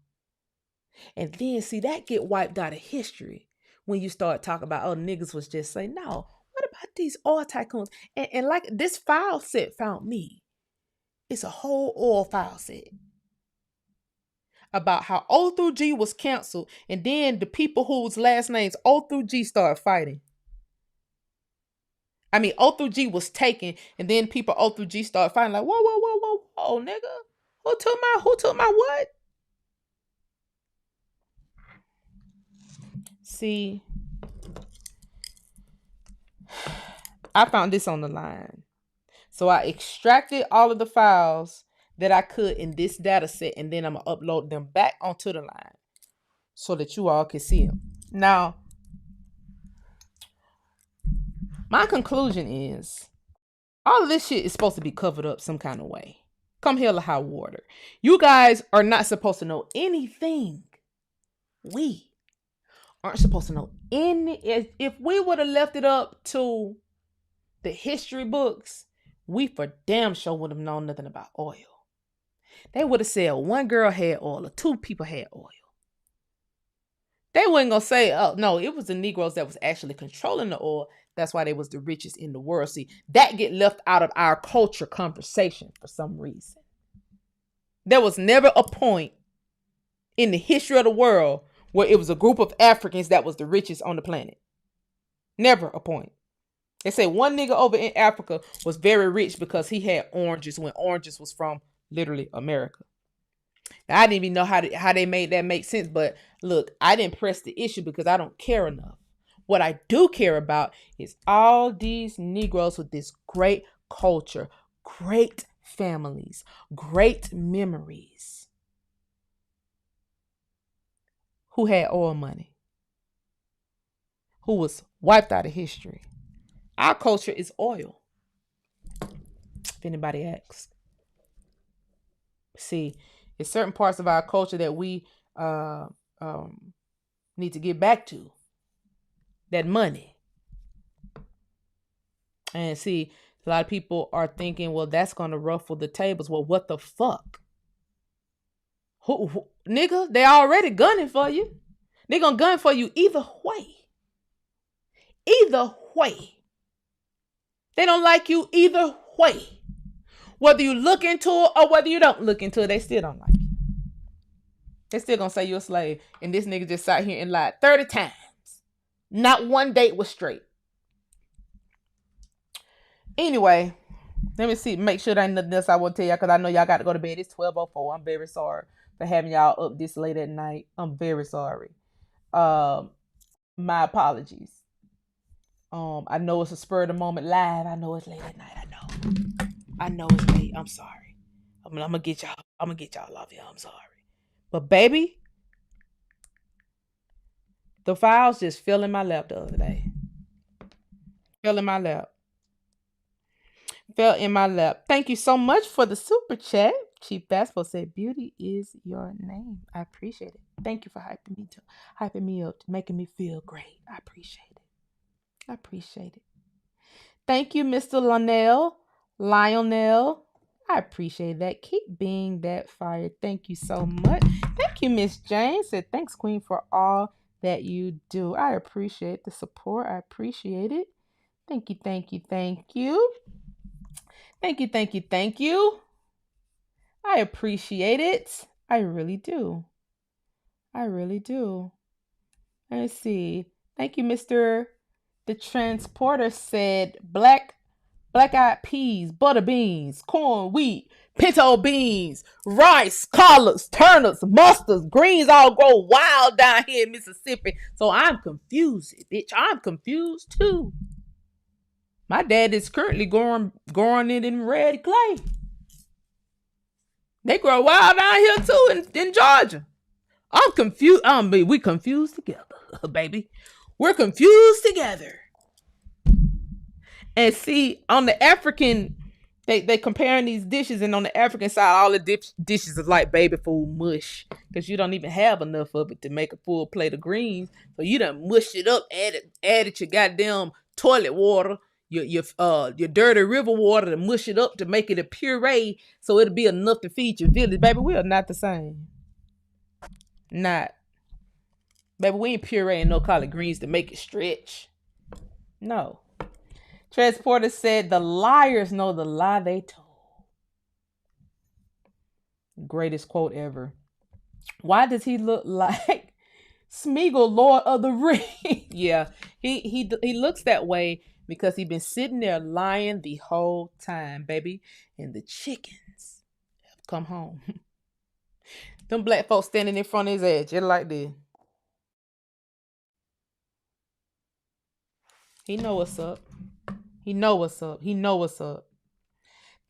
And then, see, that get wiped out of history when you start talking about, oh, niggas was just saying, no, what about these oil tycoons? And like this file set found me. It's a whole oil file set about how O through G was canceled, and then the people whose last names O through G started fighting. I mean, O through G was taken, and then people O through G started fighting like, whoa, nigga. Who took my what? See, I found this on the line. So I extracted all of the files that I could in this data set, and then I'm going to upload them back onto the line so that you all can see them. Now, my conclusion is all of this shit is supposed to be covered up some kind of way. Come hell or high water. You guys are not supposed to know anything. We aren't supposed to know any. If we would have left it up to the history books, we for damn sure would have known nothing about oil. They would have said one girl had oil or two people had oil. They wasn't going to say, oh, no, it was the Negroes that was actually controlling the oil. That's why they was the richest in the world. See, that get left out of our culture conversation for some reason. There was never a point in the history of the world where it was a group of Africans that was the richest on the planet. Never a point. They say one nigga over in Africa was very rich because he had oranges when oranges was from literally America. Now, I didn't even know how they made that make sense. But look, I didn't press the issue because I don't care enough. What I do care about is all these Negroes with this great culture, great families, great memories, who had oil money, who was wiped out of history. Our culture is oil, if anybody asks. See, it's certain parts of our culture that we need to get back to. That money. And see, a lot of people are thinking, well, that's going to ruffle the tables. Well, what the fuck? Who, nigga, they already gunning for you. They gonna gun for you either way. Either way. They don't like you either way. Whether you look into it or whether you don't look into it, they still don't like you. They still gonna say you're a slave. And this nigga just sat here and lied 30 times. Not one date was straight. Anyway, let me see. Make sure there ain't nothing else I want to tell y'all, because I know y'all got to go to bed. It's 12:04. I'm very sorry for having y'all up this late at night. I'm very sorry. My apologies. I know it's a spur of the moment live. I know it's late at night. I know it's late. I'm sorry. I'm gonna get y'all off here. I'm sorry. But baby, the files just fell in my lap the other day. Fell in my lap. Thank you so much for the super chat. Chief Basketball said, "Beauty is your name." I appreciate it. Thank you for hyping me up, making me feel great. I appreciate it. Thank you, Mr. Lionel. I appreciate that. Keep being that fire. Thank you so much. Thank you, Miss Jane. Said, "Thanks, Queen, for all that you do." I appreciate the support. I appreciate it. Thank you. Thank you, thank you, thank you. I appreciate it. I really do. I really do. Let's see. Thank you, Mr. The Transporter said black-eyed peas, butter beans, corn, wheat, pinto beans, rice, collards, turnips, mustards, greens all grow wild down here in Mississippi. So I'm confused, bitch. I'm confused too. My dad is currently growing it in red clay. They grow wild down here too in Georgia. I'm confused. We confused together, baby. We're confused together. And see, on the African, they comparing these dishes, and on the African side, all the dishes is like baby food mush, because you don't even have enough of it to make a full plate of greens. So you done mushed it up, added your goddamn toilet water, your dirty river water to mush it up to make it a puree, so it'll be enough to feed your village. Baby, we are not the same. Not. Baby, we ain't pureeing no collard greens to make it stretch. No. Transporter said the liars know the lie they told. Greatest quote ever. Why does he look like Smeagol, Lord of the Rings? Yeah, he looks that way because he been sitting there lying the whole time, baby. And the chickens have come home. Them black folks standing in front of his edge, just like this. He know what's up. He know what's up. He know what's up.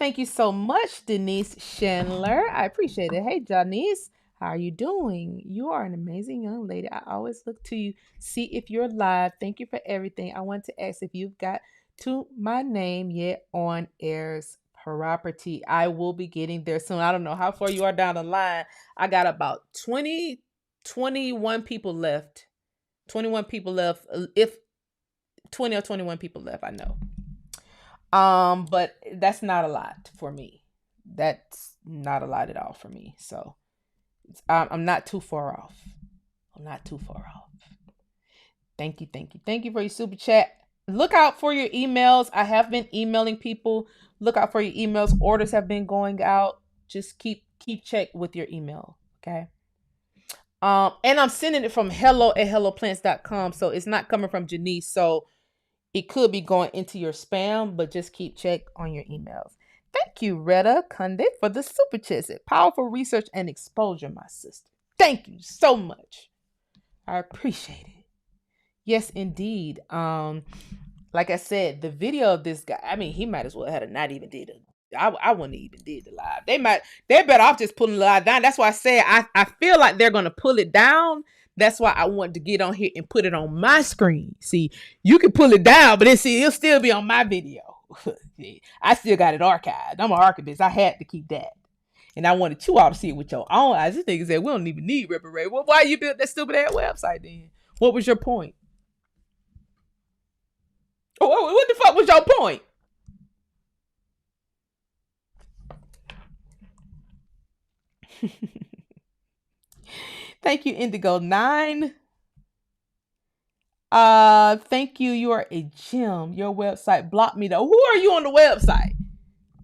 Thank you so much, Denise Chandler. I appreciate it. Hey, Janice, how are you doing? You are an amazing young lady. I always look to you, see if you're live. Thank you for everything. I want to ask if you've got to my name yet on Air's property. I will be getting there soon. I don't know how far you are down the line. I got about 21 people left. 21 people left. If 20 or 21 people left, I know. But that's not a lot for me. That's not a lot at all for me. So I'm not too far off. I'm not too far off. Thank you, thank you, thank you for your super chat. Look out for your emails. I have been emailing people. Look out for your emails. Orders have been going out. Just keep check with your email, okay? And I'm sending it from hello@helloplants.com, so it's not coming from Janice. So it could be going into your spam, but just keep check on your emails. Thank you, Retta Kunde, for the super chat. Powerful research and exposure, my sister. Thank you so much. I appreciate it. Yes, indeed. Like I said, the video of this guy, I mean, he might as well have not even did it. I wouldn't even did the live. They're better off just pulling the live down. That's why I said I feel like they're gonna pull it down. That's why I wanted to get on here and put it on my screen. See, you can pull it down, but it'll still be on my video. I still got it archived. I'm an archivist. I had to keep that. And I wanted you all to see it with your own eyes. This nigga said, we don't even need reparations. Well, why you built that stupid ass website then? What was your point? What the fuck was your point? Thank you, Indigo9. Thank you. You are a gem. Your website blocked me though. Who are you on the website?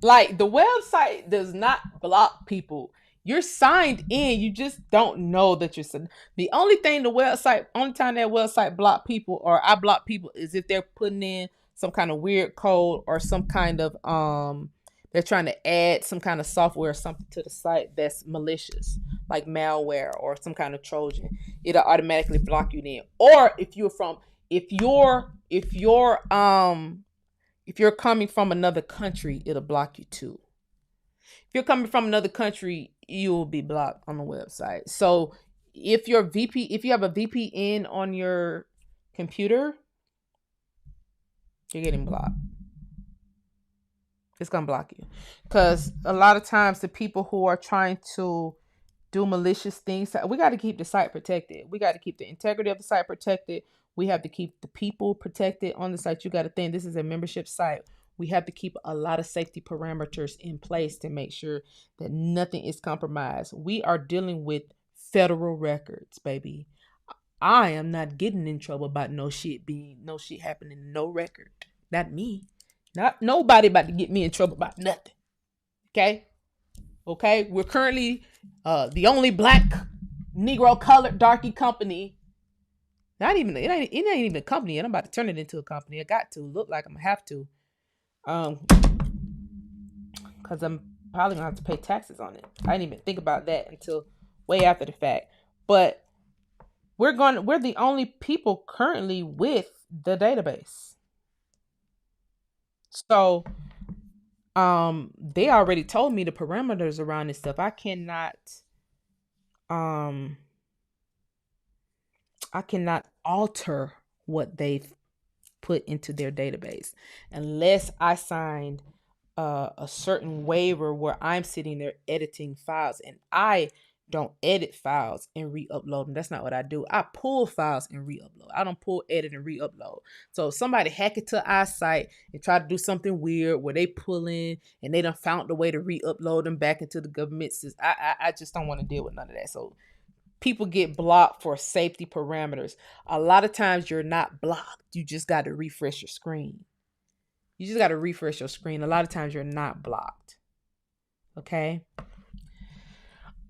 Like, the website does not block people. You're signed in. You just don't know that you're signed. The only time that website block people, or I block people, is if they're putting in some kind of weird code or some kind of they're trying to add some kind of software or something to the site that's malicious, like malware or some kind of Trojan. It'll automatically block you then. Or if you're coming from another country, it'll block you too. If you're coming from another country, you will be blocked on the website. So if you have a VPN on your computer, you're getting blocked. It's going to block you. Because a lot of times the people who are trying to do malicious things, we got to keep the site protected. We got to keep the integrity of the site protected. We have to keep the people protected on the site. You got to think this is a membership site. We have to keep a lot of safety parameters in place to make sure that nothing is compromised. We are dealing with federal records, baby. I am not getting in trouble about no shit happening, no record. Not me. Not nobody about to get me in trouble about nothing. Okay? Okay? We're currently the only black, Negro colored darky company. Not even it ain't even a company yet. I'm about to turn it into a company. I got to look like I'm gonna have to. Because I'm probably gonna have to pay taxes on it. I didn't even think about that until way after the fact. But we're the only people currently with the database. So they already told me the parameters around this stuff. I cannot alter what they've put into their database unless I signed a certain waiver where I'm sitting there editing files, and I don't edit files and re-upload them. That's not what I do. I pull files and re-upload. I don't pull, edit, and re-upload. So if somebody hack it to our site and try to do something weird where they pull in and they done found a way to re-upload them back into the government system, I just don't want to deal with none of that. So people get blocked for safety parameters. A lot of times you're not blocked. You just got to refresh your screen. You just got to refresh your screen. A lot of times you're not blocked. Okay.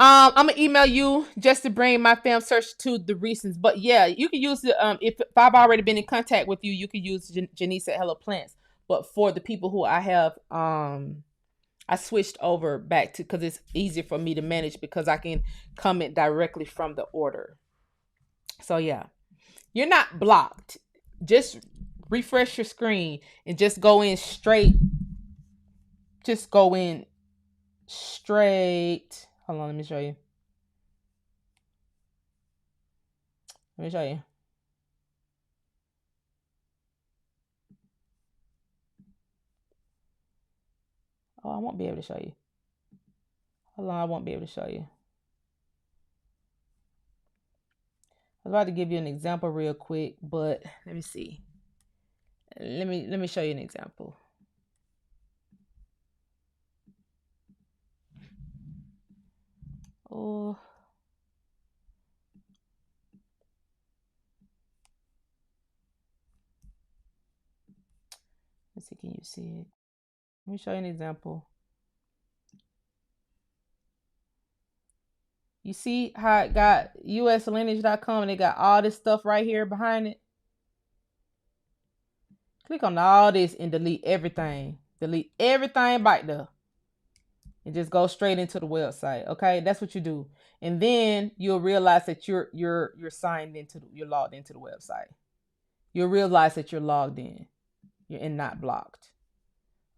I'm gonna email you just to bring my film search to the recents. But yeah, you can use the if I've already been in contact with you, you can use Janice at Hello Plants. But for the people who I have, I switched over back to, because it's easier for me to manage because I can comment directly from the order. So yeah, you're not blocked. Just refresh your screen and just go in straight. Just go in straight. Hold on, let me show you. Let me show you. Oh, I won't be able to show you. Hold on, I won't be able to show you. I was about to give you an example real quick, but let me see. Let me show you an example. Oh. Let's see, can you see it? Let me show you an example. You see how it got uslineage.com and they got all this stuff right here behind it? Click on all this and delete everything. Delete everything back there. And just go straight into the website. Okay, that's what you do. And then you'll realize that you're signed into you're logged into the website. You'll realize that you're logged in. You're not blocked.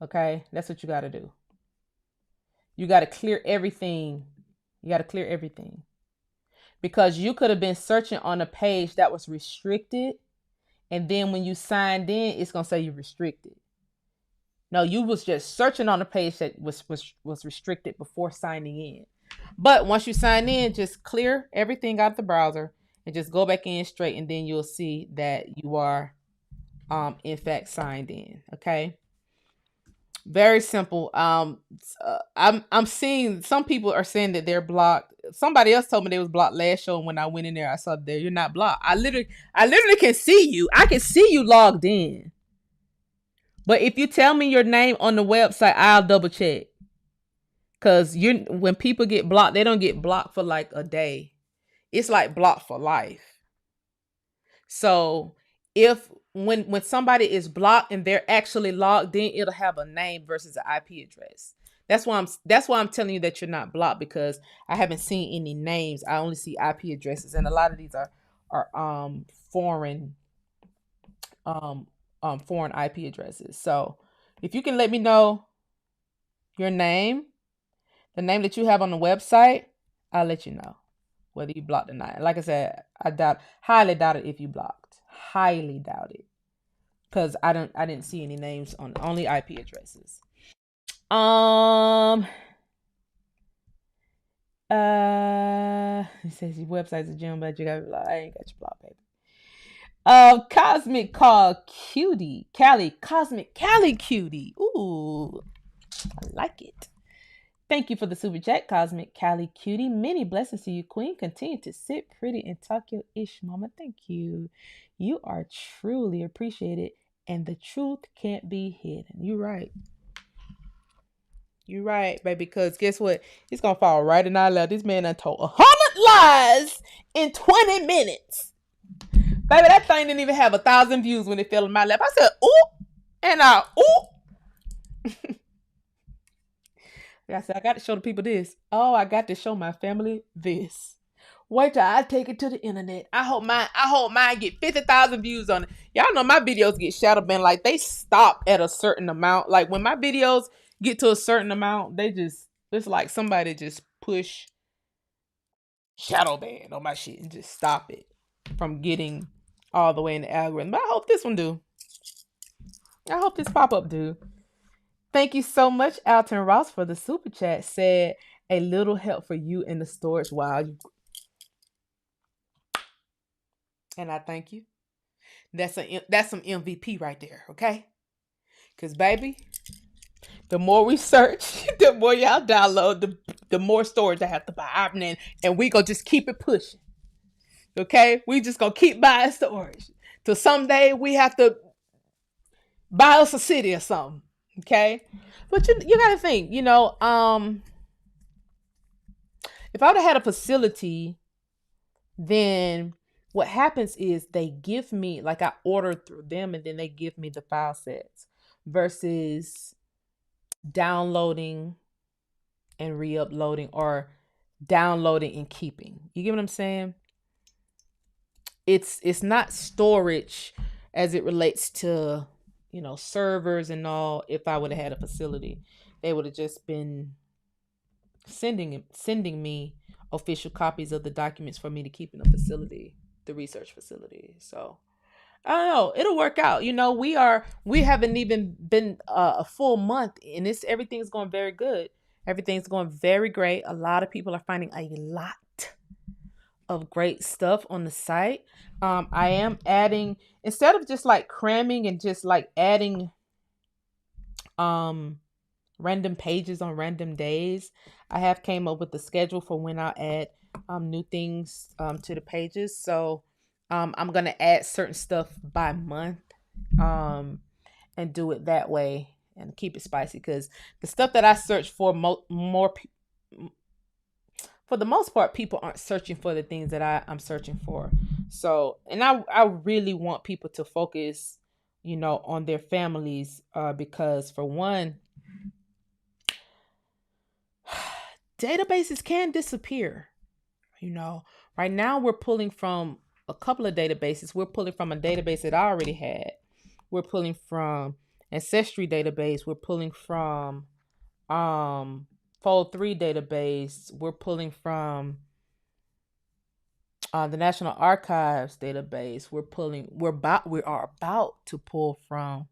Okay, that's what you got to do. You got to clear everything. You got to clear everything. Because you could have been searching on a page that was restricted, and then when you signed in, it's gonna say you're restricted. No, you was just searching on a page that was restricted before signing in. But once you sign in, just clear everything out the browser and just go back in straight, and then you'll see that you are in fact signed in. Okay. Very simple. I'm seeing some people are saying that they're blocked. Somebody else told me they was blocked last show, and when I went in there, I saw there you're not blocked. I literally can see you. I can see you logged in. But if you tell me your name on the website, I'll double check. Cause when people get blocked, they don't get blocked for like a day. It's like blocked for life. So if when somebody is blocked and they're actually logged in, it'll have a name versus an IP address. That's why I'm telling you that you're not blocked, because I haven't seen any names. I only see IP addresses, and a lot of these are foreign foreign IP addresses. So if you can let me know your name, the name that you have on the website, I'll let you know whether you blocked or not. Like I said, highly doubt it if you blocked. Highly doubt it, because I didn't see any names on, only IP addresses. It says your website's a gym, but you got I ain't got your block, baby. Cosmic Call Cutie, Callie, Cosmic Callie Cutie. Ooh, I like it. Thank you for the super chat, Cosmic Callie Cutie. Many blessings to you, Queen. Continue to sit pretty and talk your ish, mama. Thank you. You are truly appreciated and the truth can't be hidden. You're right. You're right, baby, because guess what? It's going to fall right in our lap. This man done told 100 lies in 20 minutes. Baby, that thing didn't even have 1,000 views when it fell in my lap. I said, ooh, and ooh. I said, I got to show the people this. Oh, I got to show my family this. Wait till I take it to the internet. I hope mine get 50,000 views on it. Y'all know my videos get shadow banned. Like, they stop at a certain amount. Like, when my videos get to a certain amount, it's like somebody just push shadow ban on my shit and just stop it from getting all the way in the algorithm. But I hope this one do. I hope this pop-up do. Thank you so much, Alton Ross, for the super chat. Said, a little help for you in the storage while you... And I thank you. That's some MVP right there, okay? Because, baby, the more we search, the more y'all download, the more storage I have to buy. And we gonna just keep it pushing, okay? We just gonna keep buying storage till someday we have to buy us a city or something, okay? But you gotta think, if I would have had a facility, then what happens is they give me, like, I ordered through them and then they give me the file sets versus downloading and re-uploading or downloading and keeping. You get what I'm saying? It's not storage as it relates to, servers and all. If I would have had a facility, they would have just been sending me official copies of the documents for me to keep in the facility, the research facility. So I don't know, it'll work out. We haven't even been a full month, and everything's going very good. Everything's going very great. A lot of people are finding a lot of great stuff on the site. I am adding, instead of just like cramming and just like adding random pages on random days, I have came up with the schedule for when I add new things to the pages. So I'm gonna add certain stuff by month and do it that way and keep it spicy, because the stuff that I search for for the most part, people aren't searching for the things that I'm searching for. So, and I really want people to focus, on their families, because for one, databases can disappear. Right now we're pulling from a couple of databases. We're pulling from a database that I already had. We're pulling from Ancestry database. We're pulling from Fold 3 database. We're pulling from the National Archives database. We are about to pull from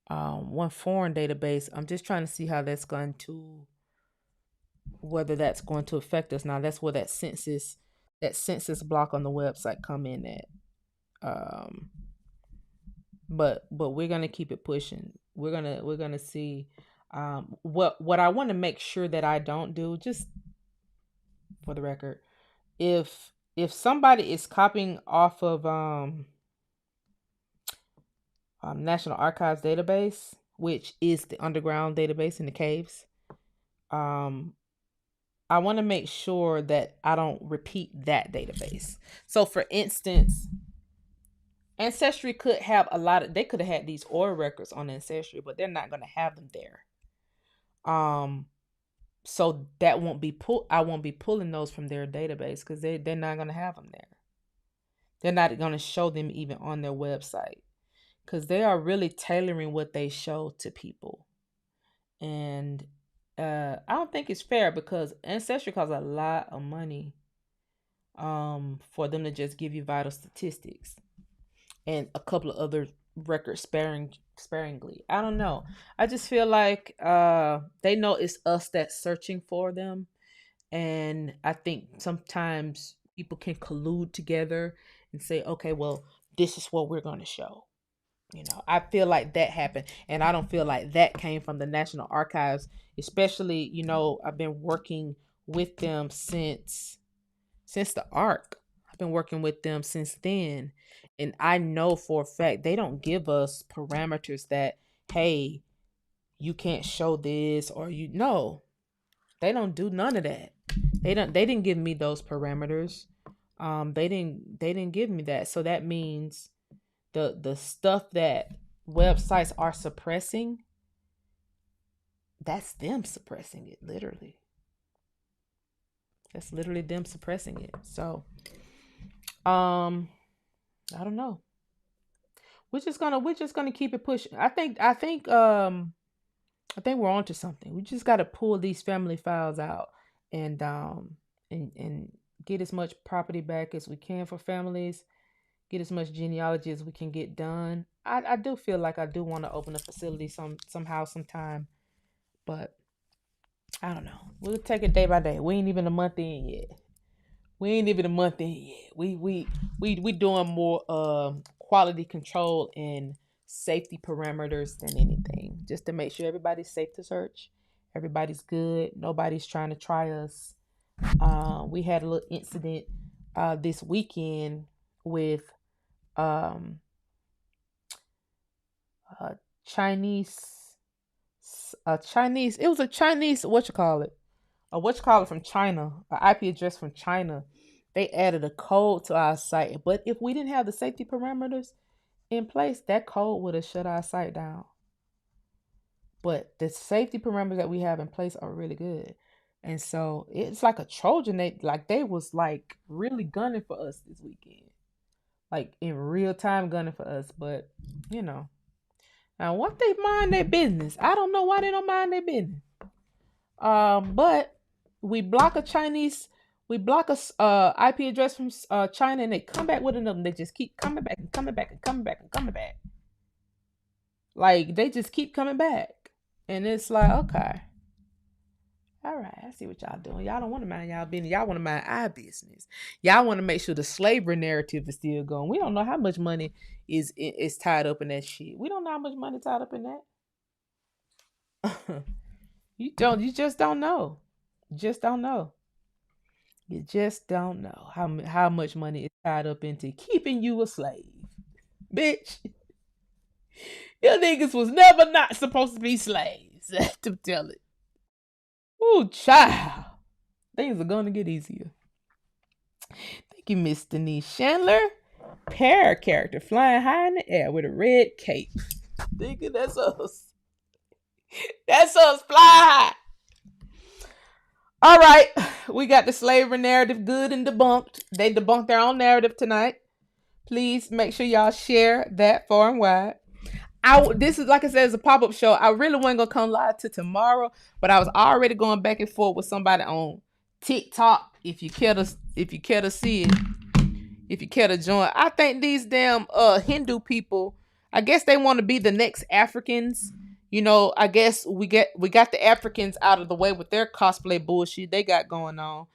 one foreign database. I'm just trying to see how that's going to, whether that's going to affect us. Now that's where that census block on the website come in at. But we're gonna keep it pushing. We're gonna see what I want to make sure that I don't do, just for the record. If somebody is copying off of National Archives database, which is the underground database in the caves, I want to make sure that I don't repeat that database. So for instance, Ancestry could have they could have had these oral records on Ancestry, but they're not going to have them there. So that won't be I won't be pulling those from their database, because they're not going to have them there. They're not going to show them even on their website, because they are really tailoring what they show to people. And I don't think it's fair, because Ancestry costs a lot of money for them to just give you vital statistics and a couple of other records sparingly. I don't know. I just feel like they know it's us that's searching for them, and I think sometimes people can collude together and say, okay, well, this is what we're going to show. I feel like that happened, and I don't feel like that came from the National Archives, especially, I've been working with them since the ARC. I've been working with them since then. And I know for a fact they don't give us parameters that, hey, you can't show this or you no. They don't do none of that. They didn't give me those parameters. They didn't give me that. So that means the stuff that websites are suppressing, that's them suppressing it, literally. That's literally them suppressing it. So I don't know. We're just gonna keep it pushing. I think we're onto something. We just gotta pull these family files out and get as much property back as we can for families, get as much genealogy as we can get done. I do feel like I do want to open a facility sometime, but I don't know. We'll take it day by day. We ain't even a month in yet. We doing more quality control and safety parameters than anything, just to make sure everybody's safe to search, everybody's good, nobody's trying to try us. We had a little incident this weekend with Chinese, it was a Chinese, from China, an IP address from China. They added a code to our site, but if we didn't have the safety parameters in place, that code would have shut our site down. But the safety parameters that we have in place are really good. And so it's like a Trojan. They was like really gunning for us this weekend. Like in real time gunning for us. But, now what they mind their business. I don't know why they don't mind their business. But we block a IP address from China, and they come back with another. They just keep coming back and coming back and coming back and coming back. Like they just keep coming back. And it's like, okay. All right, I see what y'all doing. Y'all don't want to mind y'all business. Y'all want to mind our business. Y'all want to make sure the slavery narrative is still going. We don't know how much money is tied up in that shit. We don't know how much money tied up in that. You just don't know. You just don't know. You just don't know how much money is tied up into keeping you a slave. Bitch. Your niggas was never not supposed to be slaves. To tell it. Ooh, child. Things are gonna get easier. Thank you, Miss Denise Chandler. Para character flying high in the air with a red cape. Thinking that's us. That's us, fly high. All right, we got the slavery narrative good and debunked. They debunked their own narrative tonight. Please make sure y'all share that far and wide. This is, like I said, it's a pop-up show. I really wasn't gonna come live to tomorrow, but I was already going back and forth with somebody on TikTok. If you care to see it, if you care to join, I think these damn Hindu people, I guess they want to be the next Africans. I guess we got the Africans out of the way with their cosplay bullshit they got going on.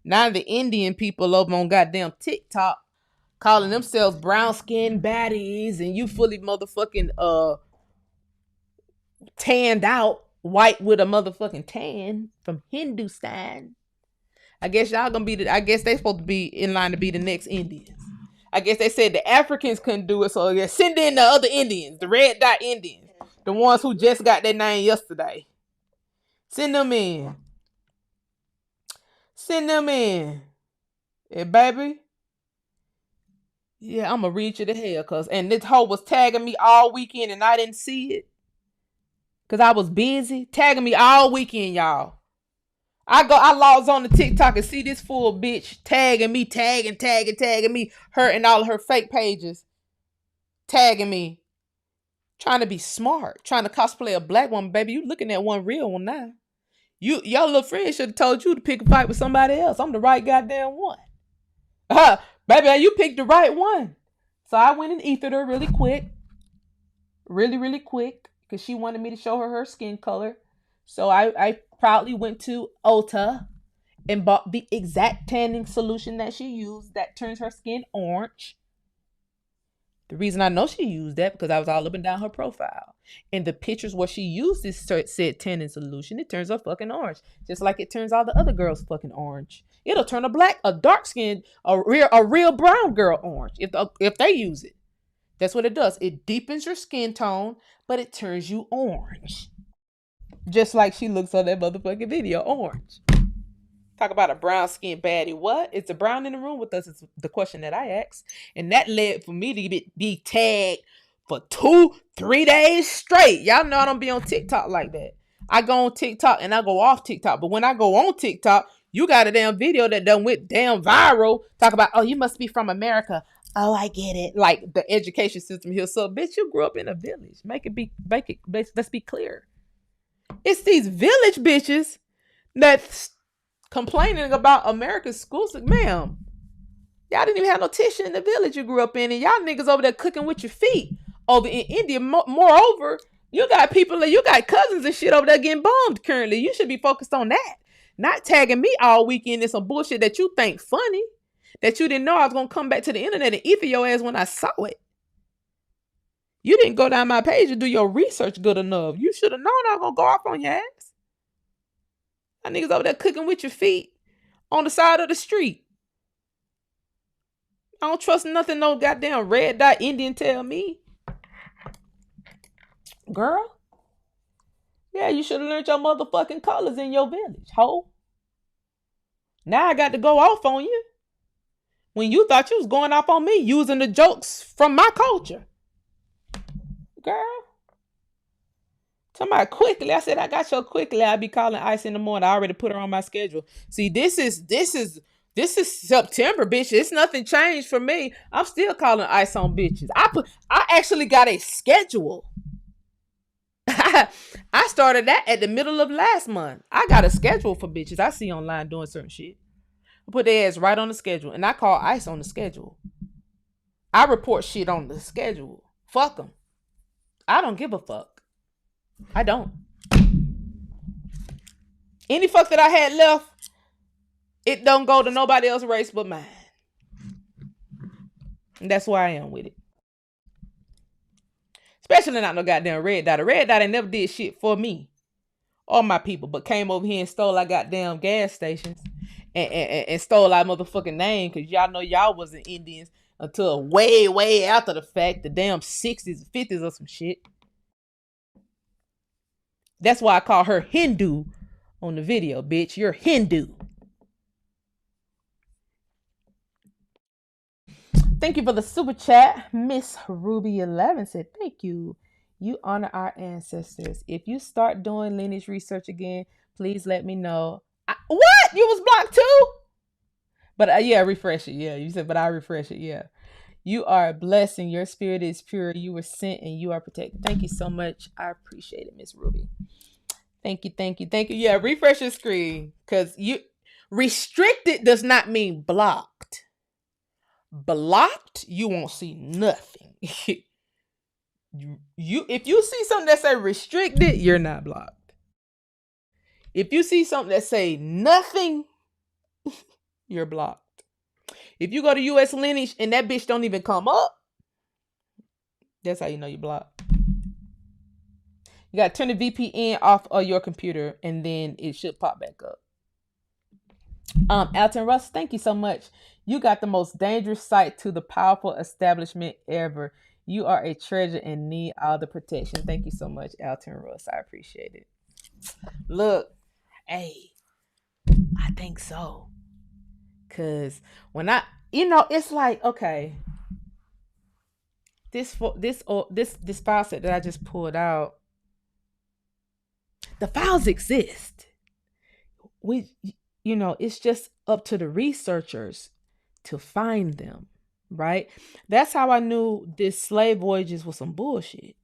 Now the Indian people over on goddamn TikTok calling themselves brown skin baddies, and you fully motherfucking tanned out, white with a motherfucking tan from Hindustan. I guess y'all gonna be I guess they supposed to be in line to be the next Indians. I guess they said the Africans couldn't do it, so yeah, send in the other Indians, the red dot Indians, the ones who just got their name yesterday. Send them in. Hey, baby. Yeah, I'm gonna read you to hell, and this hoe was tagging me all weekend and I didn't see it. Cause I was busy. Tagging me all weekend, y'all. I logs on the TikTok and see this fool bitch tagging me, tagging me, her and all of her fake pages. Tagging me. Trying to be smart. Trying to cosplay a black woman, baby. You looking at one real one now. Your little friend should have told you to pick a fight with somebody else. I'm the right goddamn one. Baby, you picked the right one. So I went and ethered her really quick. Really quick. Because she wanted me to show her skin color. So I proudly went to Ulta and bought the exact tanning solution that she used that turns her skin orange. The reason I know she used that because I was all up and down her profile. And the pictures where she used this said tanning solution, it turns her fucking orange. Just like it turns all the other girls fucking orange. It'll turn a dark skinned, a real brown girl orange if they use it. That's what it does. It deepens your skin tone, but it turns you orange. Just like she looks on that motherfucking video, orange. Talk about a brown skin baddie. What? Is the brown in the room with us? Is the question that I asked. And that led for me to be tagged for 2-3 days straight. Y'all know I don't be on TikTok like that. I go on TikTok and I go off TikTok. But when I go on TikTok, you got a damn video that done went damn viral. Talk about, oh, you must be from America. Oh, I get it. Like the education system here. So, bitch, you grew up in a village. Let's be clear. It's these village bitches that's complaining about America's schools. Ma'am, y'all didn't even have no tissue in the village you grew up in, and y'all niggas over there cooking with your feet over in India. Moreover, you got cousins and shit over there getting bombed currently. You should be focused on that, not tagging me all weekend in some bullshit that you think funny, that you didn't know I was gonna come back to the internet and eat for your ass when I saw it. You didn't go down my page and do your research good enough. You should have known I was gonna go off on your ass. That niggas over there cooking with your feet on the side of the street. I don't trust nothing no goddamn red dot Indian tell me. Girl. Yeah, you should have learned your motherfucking colors in your village, ho. Now I got to go off on you. When you thought you was going off on me using the jokes from my culture. Girl. Somebody quickly. I said, I got you quickly. I'll be calling Ice in the morning. I already put her on my schedule. See, this is September, bitch. It's nothing changed for me. I'm still calling Ice on bitches. I actually got a schedule. I started that at the middle of last month. I got a schedule for bitches I see online doing certain shit. I put their ass right on the schedule. And I call Ice on the schedule. I report shit on the schedule. Fuck them. I don't give a fuck. I don't. Any fuck that I had left, it don't go to nobody else's race but mine. And that's where I am with it. Especially not no goddamn red dot. A red dot ain't never did shit for me or my people, but came over here and stole our goddamn gas stations and stole our motherfucking name because y'all know y'all wasn't Indians until way, way after the fact, the damn 60s, 50s or some shit. That's why I call her Hindu on the video, bitch. You're Hindu. Thank you for the super chat. Miss Ruby 11 said, thank you. You honor our ancestors. If you start doing lineage research again, please let me know. What? You was blocked too? But yeah, refresh it. Yeah, you said, but I refresh it. Yeah. You are a blessing. Your spirit is pure. You were sent and you are protected. Thank you so much. I appreciate it, Miss Ruby. Thank you, thank you, thank you. Yeah, refresh your screen. Because you restricted does not mean blocked. Blocked, you won't see nothing. If you see something that say restricted, you're not blocked. If you see something that say nothing, you're blocked. If you go to US lineage and that bitch don't even come up, that's how you know you're blocked. You got to turn the VPN off of your computer and then it should pop back up. Alton Russ, thank you so much. You got the most dangerous sight to the powerful establishment ever. You are a treasure and need all the protection. Thank you so much, Alton Russ. I appreciate it. Look, hey, I think so. Cause when it's like, okay, this file set that I just pulled out, the files exist. It's just up to the researchers to find them, right? That's how I knew this slave voyages was some bullshit.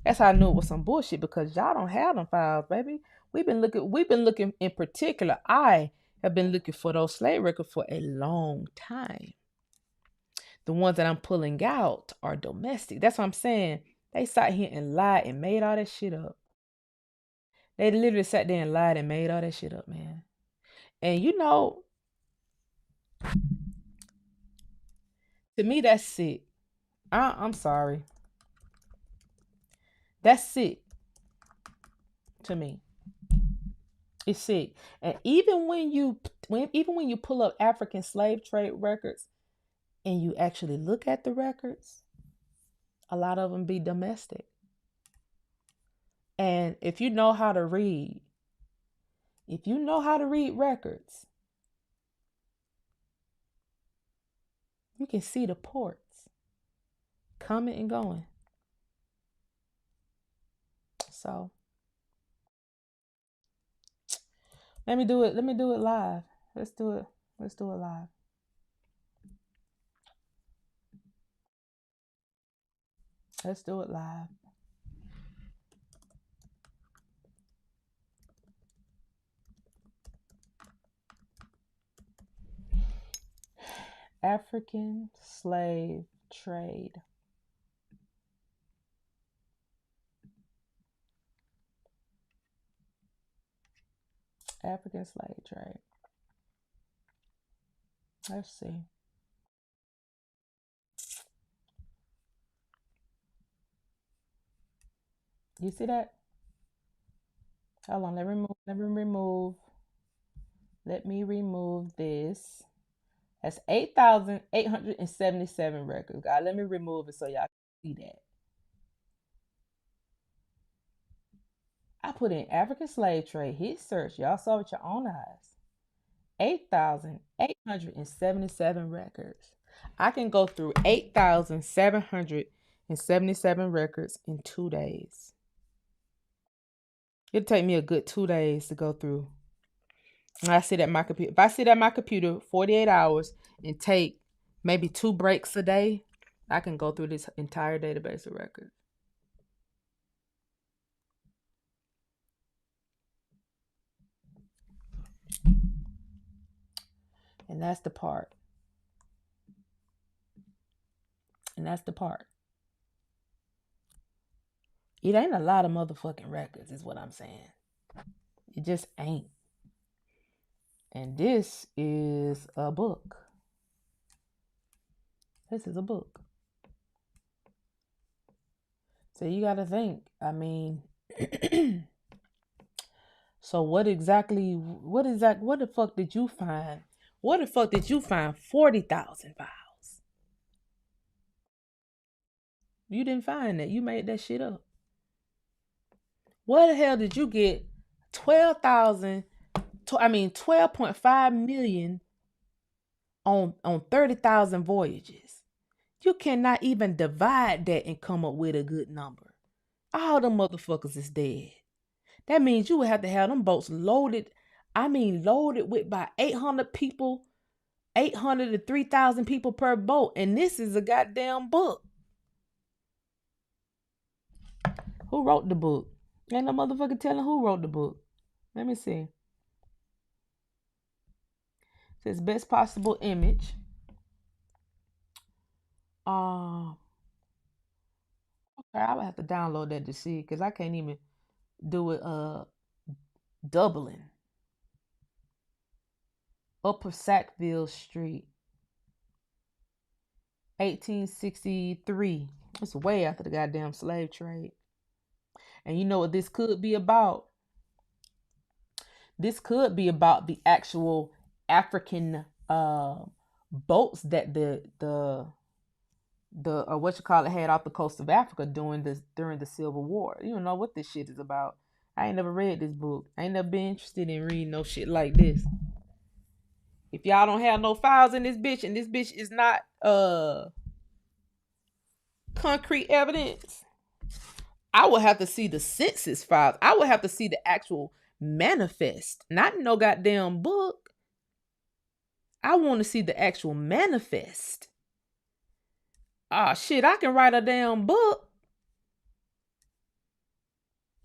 That's how I knew it was some bullshit because y'all don't have them files, baby. We've been looking in particular. I have been looking for those slave records for a long time. The ones that I'm pulling out are domestic. That's what I'm saying. They sat here and lied and made all that shit up. They literally sat there and lied and made all that shit up, man. And to me, that's sick. I'm sorry. That's sick to me. It's sick. And even when you pull up African slave trade records and you actually look at the records, a lot of them be domestic. And if you know how to read records, you can see the ports coming and going. So let me do it live. Let's do it live. Let's do it live. African slave trade. African slave trade. Let's see. You see that? Hold on, let me remove this. That's 8,877 records. God, let me remove it so y'all can see that. I put in African slave trade, hit search. Y'all saw with your own eyes. 8,877 records. I can go through 8,777 records in 2 days. It'll take me a good 2 days to go through. And I sit at my computer. If I sit at my computer 48 hours and take maybe 2 breaks a day, I can go through this entire database of records. And that's the part. It ain't a lot of motherfucking records, is what I'm saying. It just ain't. And this is a book. So you got to think. I mean, so what the fuck did you find? What the fuck did you find 40,000 files? You didn't find that. You made that shit up. What the hell did you get 12.5 million on 30,000 voyages? You cannot even divide that and come up with a good number. All them motherfuckers is dead. That means you would have to have them boats loaded. Loaded with by 800 people, 800 to 3,000 people per boat. And this is a goddamn book. Who wrote the book? Ain't no motherfucker telling who wrote the book. Let me see. It says best possible image. Okay, I would have to download that to see, because I can't even do it Dublin. Upper Sackville Street. 1863. It's way after the goddamn slave trade. And you know what this could be about? This could be about the actual African boats that the had off the coast of Africa during the Civil War. You don't know what this shit is about. I ain't never read this book. I ain't never been interested in reading no shit like this. If y'all don't have no files in this bitch, and this bitch is not concrete evidence, I would have to see the census files. I would have to see the actual manifest, not no goddamn book. I want to see the actual manifest. Shit, I can write a damn book.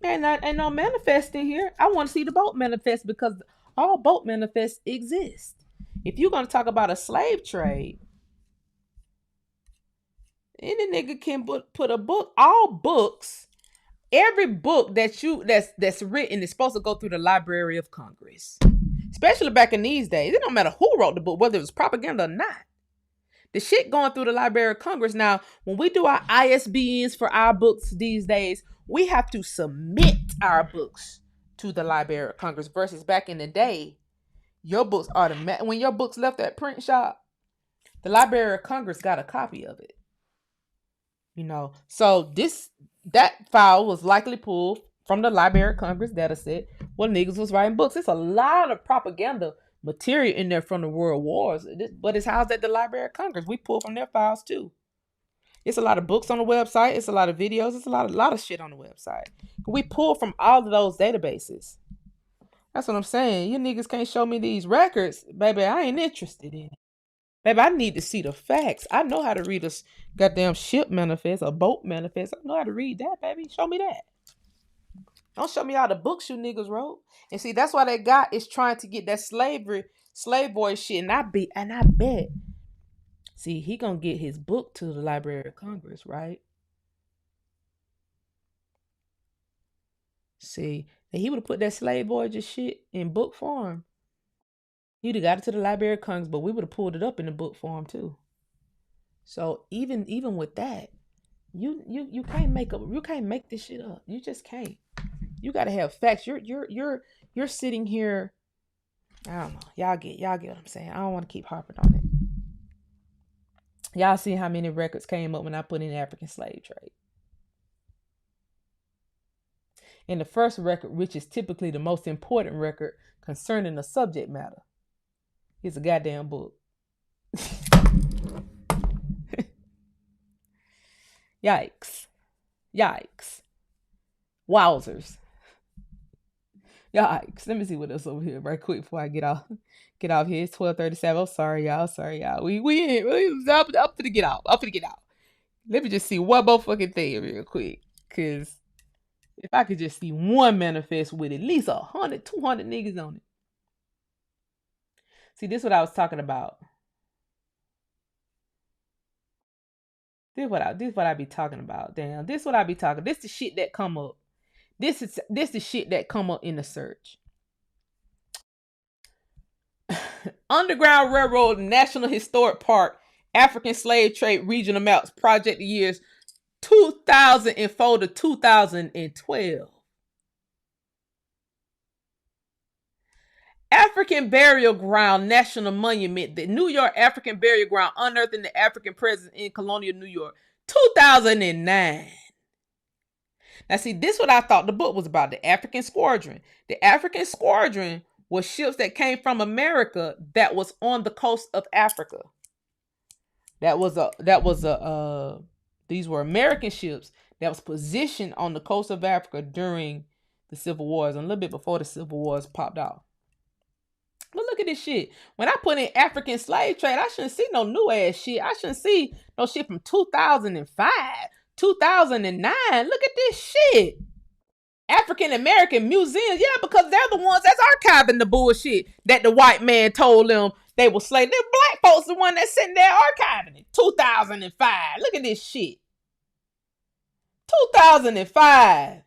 Man, ain't no manifest in here. I want to see the boat manifest, because all boat manifests exist. If you're going to talk about a slave trade, any nigga can put a book. All books, every book that's written is supposed to go through the Library of Congress. Especially back in these days. It don't matter who wrote the book, whether it was propaganda or not. The shit going through the Library of Congress. Now, when we do our ISBNs for our books these days, we have to submit our books to the Library of Congress versus back in the day, your books automatic. When your books left that print shop, the Library of Congress got a copy of it. You know, so that file was likely pulled from the Library of Congress data set where niggas was writing books. It's a lot of propaganda material in there from the World Wars, but it's housed at the Library of Congress. We pull from their files too. It's a lot of books on the website. It's a lot of videos. It's a lot of shit on the website. We pull from all of those databases. That's what I'm saying. You niggas can't show me these records, baby. I ain't interested in it. Baby, I need to see the facts. I know how to read a goddamn ship manifest, a boat manifest. I know how to read that, baby. Show me that. Don't show me all the books you niggas wrote. And see, that's why that guy is trying to get that slave boy shit. And I bet. See, he gonna get his book to the Library of Congress, right? See, he would have put that slave boy just shit in book form. He'd have got it to the Library of Congress, but we would have pulled it up in the book form too. So even with that, you can't make this shit up. You just can't. You gotta have facts. You're sitting here. I don't know. Y'all get what I'm saying. I don't want to keep harping on it. Y'all see how many records came up when I put in African slave trade. And the first record, which is typically the most important record concerning the subject matter, is a goddamn book. Yikes. Wowzers. Yikes. Let me see what else over here right quick before I get off here. It's 12:37. I'm sorry, y'all. We up to get out. Let me just see one more fucking thing real quick. Cause if I could just see one manifest with at least 100, 200 niggas on it. See, this is what I was talking about. This is what I be talking about. Damn, this is what I be talking. This is the shit that come up. This is the shit that come up in the search. Underground Railroad National Historic Park African Slave Trade Regional Maps Project years 2004 to 2012. African Burial Ground National Monument, the New York African Burial Ground, unearthing the African presence in colonial New York, 2009. Now, see, this is what I thought the book was about, the African Squadron. The African Squadron was ships that came from America that was on the coast of Africa. These were American ships that was positioned on the coast of Africa during the Civil Wars, and a little bit before the Civil Wars popped off. But look at this shit. When I put in African slave trade, I shouldn't see no new ass shit. I shouldn't see no shit from 2005, 2009. Look at this shit. African American museums. Yeah, because they're the ones that's archiving the bullshit that the white man told them they were slaves. The black folks the one that's sitting there archiving it. 2005. Look at this shit. 2005.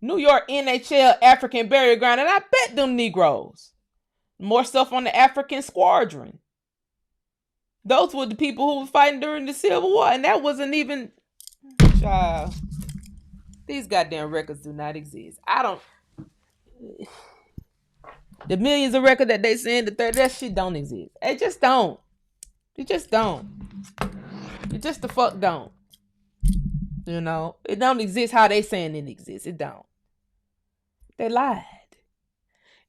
New York NHL African Burial Ground, and I bet them Negroes. More stuff on the African Squadron. Those were the people who were fighting during the Civil War, and that wasn't even... Child. These goddamn records do not exist. The millions of records that they send, that shit don't exist. It just don't. It just don't. It just the fuck don't. You know? It don't exist how they saying it exists. It don't. They lied.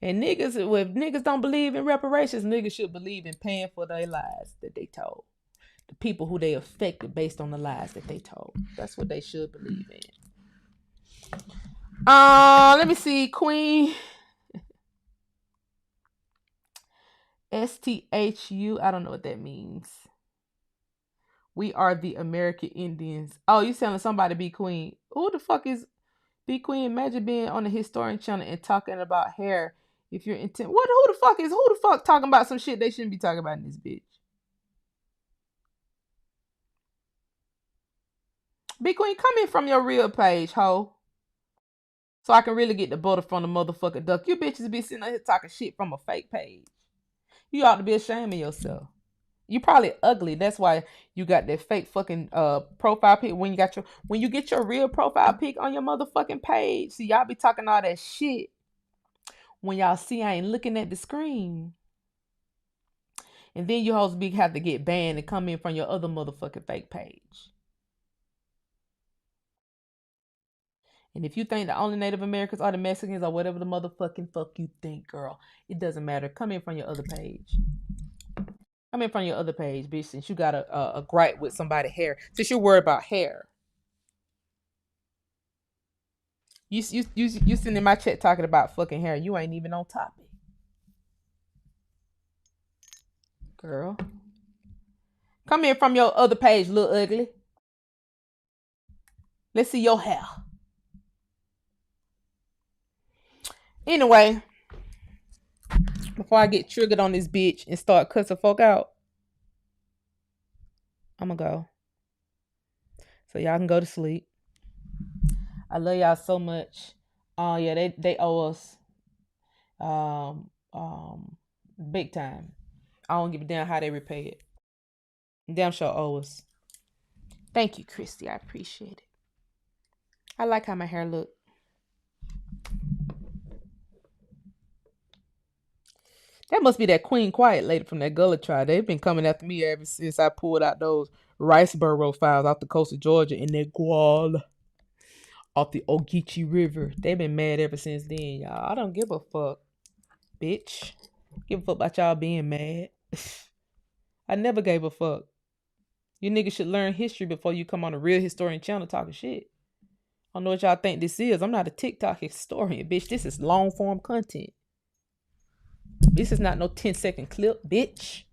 And if niggas don't believe in reparations, niggas should believe in paying for their lies that they told. The people who they affected based on the lies that they told. That's what they should believe in. Let me see. Queen STHU. I don't know what that means. We are the American Indians. Oh, you telling somebody be queen. Who the fuck is be queen? Imagine being on the historian channel and talking about hair if you're intent. Who the fuck talking about some shit they shouldn't be talking about in this bitch? Be queen, come in from your real page, ho. So I can really get the butter from the motherfucking duck. You bitches be sitting out here talking shit from a fake page. You ought to be ashamed of yourself. You probably ugly. That's why you got that fake fucking profile pic. When you get your real profile pic on your motherfucking page, see y'all be talking all that shit. When y'all see I ain't looking at the screen. And then you hoes have to get banned and come in from your other motherfucking fake page. And if you think the only Native Americans are the Mexicans or whatever the motherfucking fuck you think, girl, it doesn't matter. Come in from your other page. Come in from your other page, bitch, since you got a gripe with somebody's hair. Since you're worried about hair. You sitting in my chat talking about fucking hair. You ain't even on topic. Girl. Come in from your other page, little ugly. Let's see your hair. Anyway, before I get triggered on this bitch and start cussing folk out, I'm gonna go. So y'all can go to sleep. I love y'all so much. Yeah, they owe us big time. I don't give a damn how they repay it. Damn sure owe us. Thank you, Christy. I appreciate it. I like how my hair look. That must be that Queen Quiet lady from that Gullah tribe. They've been coming after me ever since I pulled out those Riceboro files off the coast of Georgia in that Gual off the Ogeechee River. They've been mad ever since then, y'all. I don't give a fuck, bitch. Give a fuck about y'all being mad. I never gave a fuck. You niggas should learn history before you come on a real historian channel talking shit. I don't know what y'all think this is. I'm not a TikTok historian, bitch. This is long form content. This is not no 10-second clip, bitch.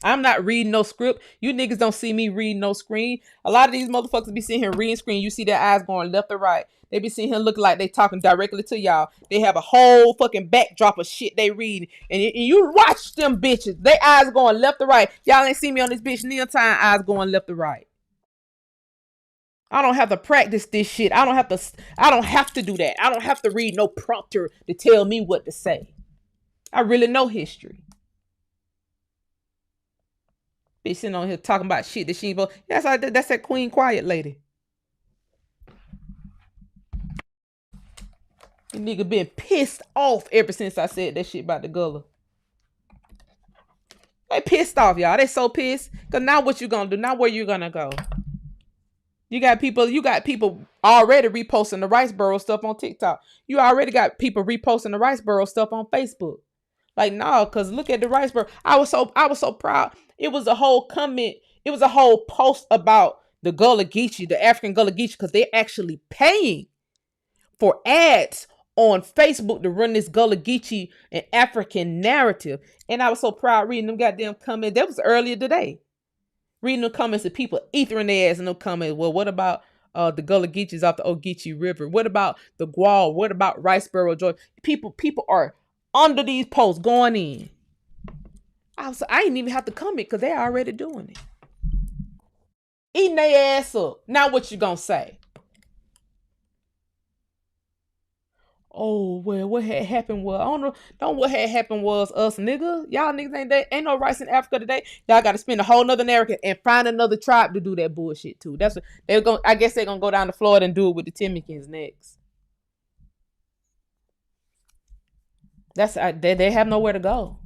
I'm not reading no script. You niggas don't see me reading no screen. A lot of these motherfuckers be sitting here reading screen. You see their eyes going left or right. They be sitting here looking like they talking directly to y'all. They have a whole fucking backdrop of shit they reading. And you watch them bitches. Their eyes going left or right. Y'all ain't see me on this bitch near time eyes going left or right. I don't have to practice this shit. I don't have to do that. I don't have to read no prompter to tell me what to say. I really know history. Bitch sitting on here talking about shit that she ain't supposed. That's that Queen Quiet lady. You nigga been pissed off ever since I said that shit about the Gullah. They pissed off, y'all. They so pissed. Cause now what you gonna do? Now where you gonna go? You got people already reposting the Riceboro stuff on TikTok. You already got people reposting the Riceboro stuff on Facebook. Like, no, cause look at the Riceboro. I was so proud. It was a whole comment. It was a whole post about the Gullah Geechee, the African Gullah Geechee, because they're actually paying for ads on Facebook to run this Gullah Geechee and African narrative. And I was so proud reading them goddamn comments. That was earlier today. Reading the comments of people ethering their ass in the comments. Well, what about the Gullah Geechees off the Ogeechee River? What about the Gual? What about Riceboro, Georgia? People are under these posts going in. I didn't even have to comment because they're already doing it. Eating their ass up. Now what you gonna say? Oh, well, what had happened was, I don't know what had happened was us, nigga. Y'all niggas ain't no rights in Africa today. Y'all got to spend a whole nother narrative and find another tribe to do that bullshit too. That's what they're going. I guess they're gonna go down to Florida and do it with the Timikins next. That's they have nowhere to go.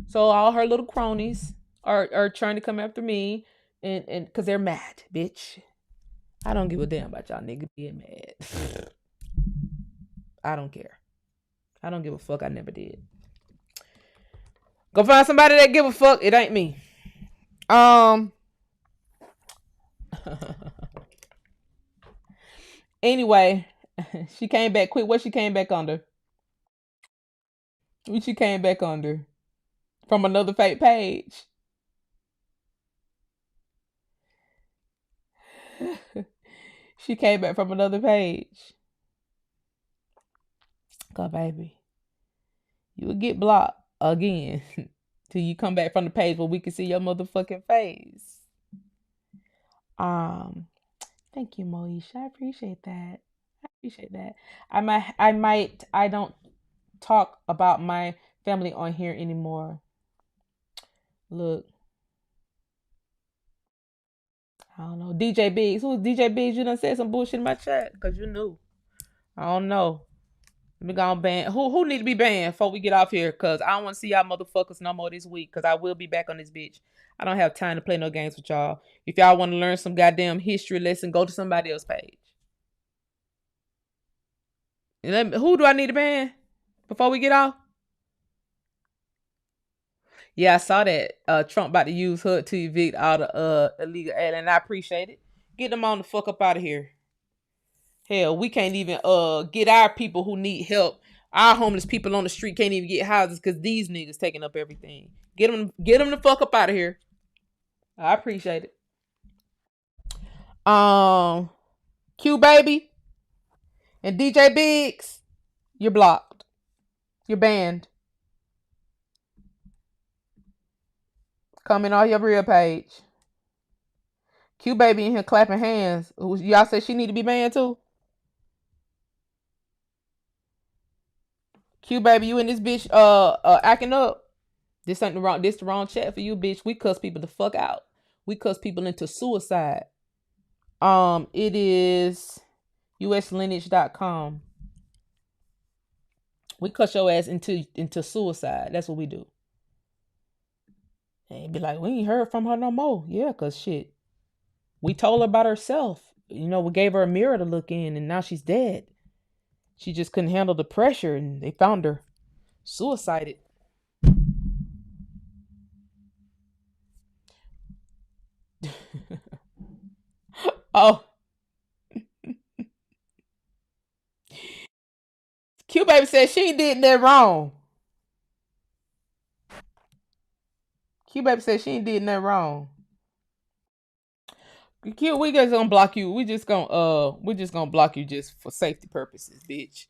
So all her little cronies are trying to come after me, and because they're mad, bitch. I don't give a damn about y'all niggas being mad. I don't care. I don't give a fuck. I never did. Go find somebody that give a fuck. It ain't me. Anyway, she came back quick. What she came back under? What she came back under? From another fake page. She came back from another page. Go, baby. You will get blocked again till you come back from the page where we can see your motherfucking face. Thank you, Moesha. I appreciate that. Appreciate that. I don't talk about my family on here anymore. Look, I don't know. DJ Biggs. Who's DJ Biggs? You done said some bullshit in my chat because you knew. I don't know. Let me go on ban. Who need to be banned before we get off here? Because I don't want to see y'all motherfuckers no more this week. Because I will be back on this bitch. I don't have time to play no games with y'all. If y'all want to learn some goddamn history lesson, go to somebody else's page. Who do I need to ban before we get off? Yeah, I saw that Trump about to use HUD to evict all the illegal aliens. I appreciate it. Get them on the fuck up out of here. Hell, we can't even get our people who need help. Our homeless people on the street can't even get houses because these niggas taking up everything. Get them the fuck up out of here. I appreciate it. Q Baby and DJ Biggs, you're blocked. You're banned. Comment on your real page. Q Baby in here clapping hands. Y'all say she need to be banned too? Q Baby, you in this bitch acting up. This ain't the wrong. This the wrong chat for you, bitch. We cuss people the fuck out. We cuss people into suicide. It is uslineage.com. We cuss your ass into suicide. That's what we do. And be like, we ain't heard from her no more. Yeah, cause shit. We told her about herself. You know, we gave her a mirror to look in, and now she's dead. She just couldn't handle the pressure, and they found her suicided. Oh. Q Baby said she ain't did that wrong. Q Baby said she ain't did nothing wrong. Q, we just gonna block you. We just gonna block you just for safety purposes, bitch.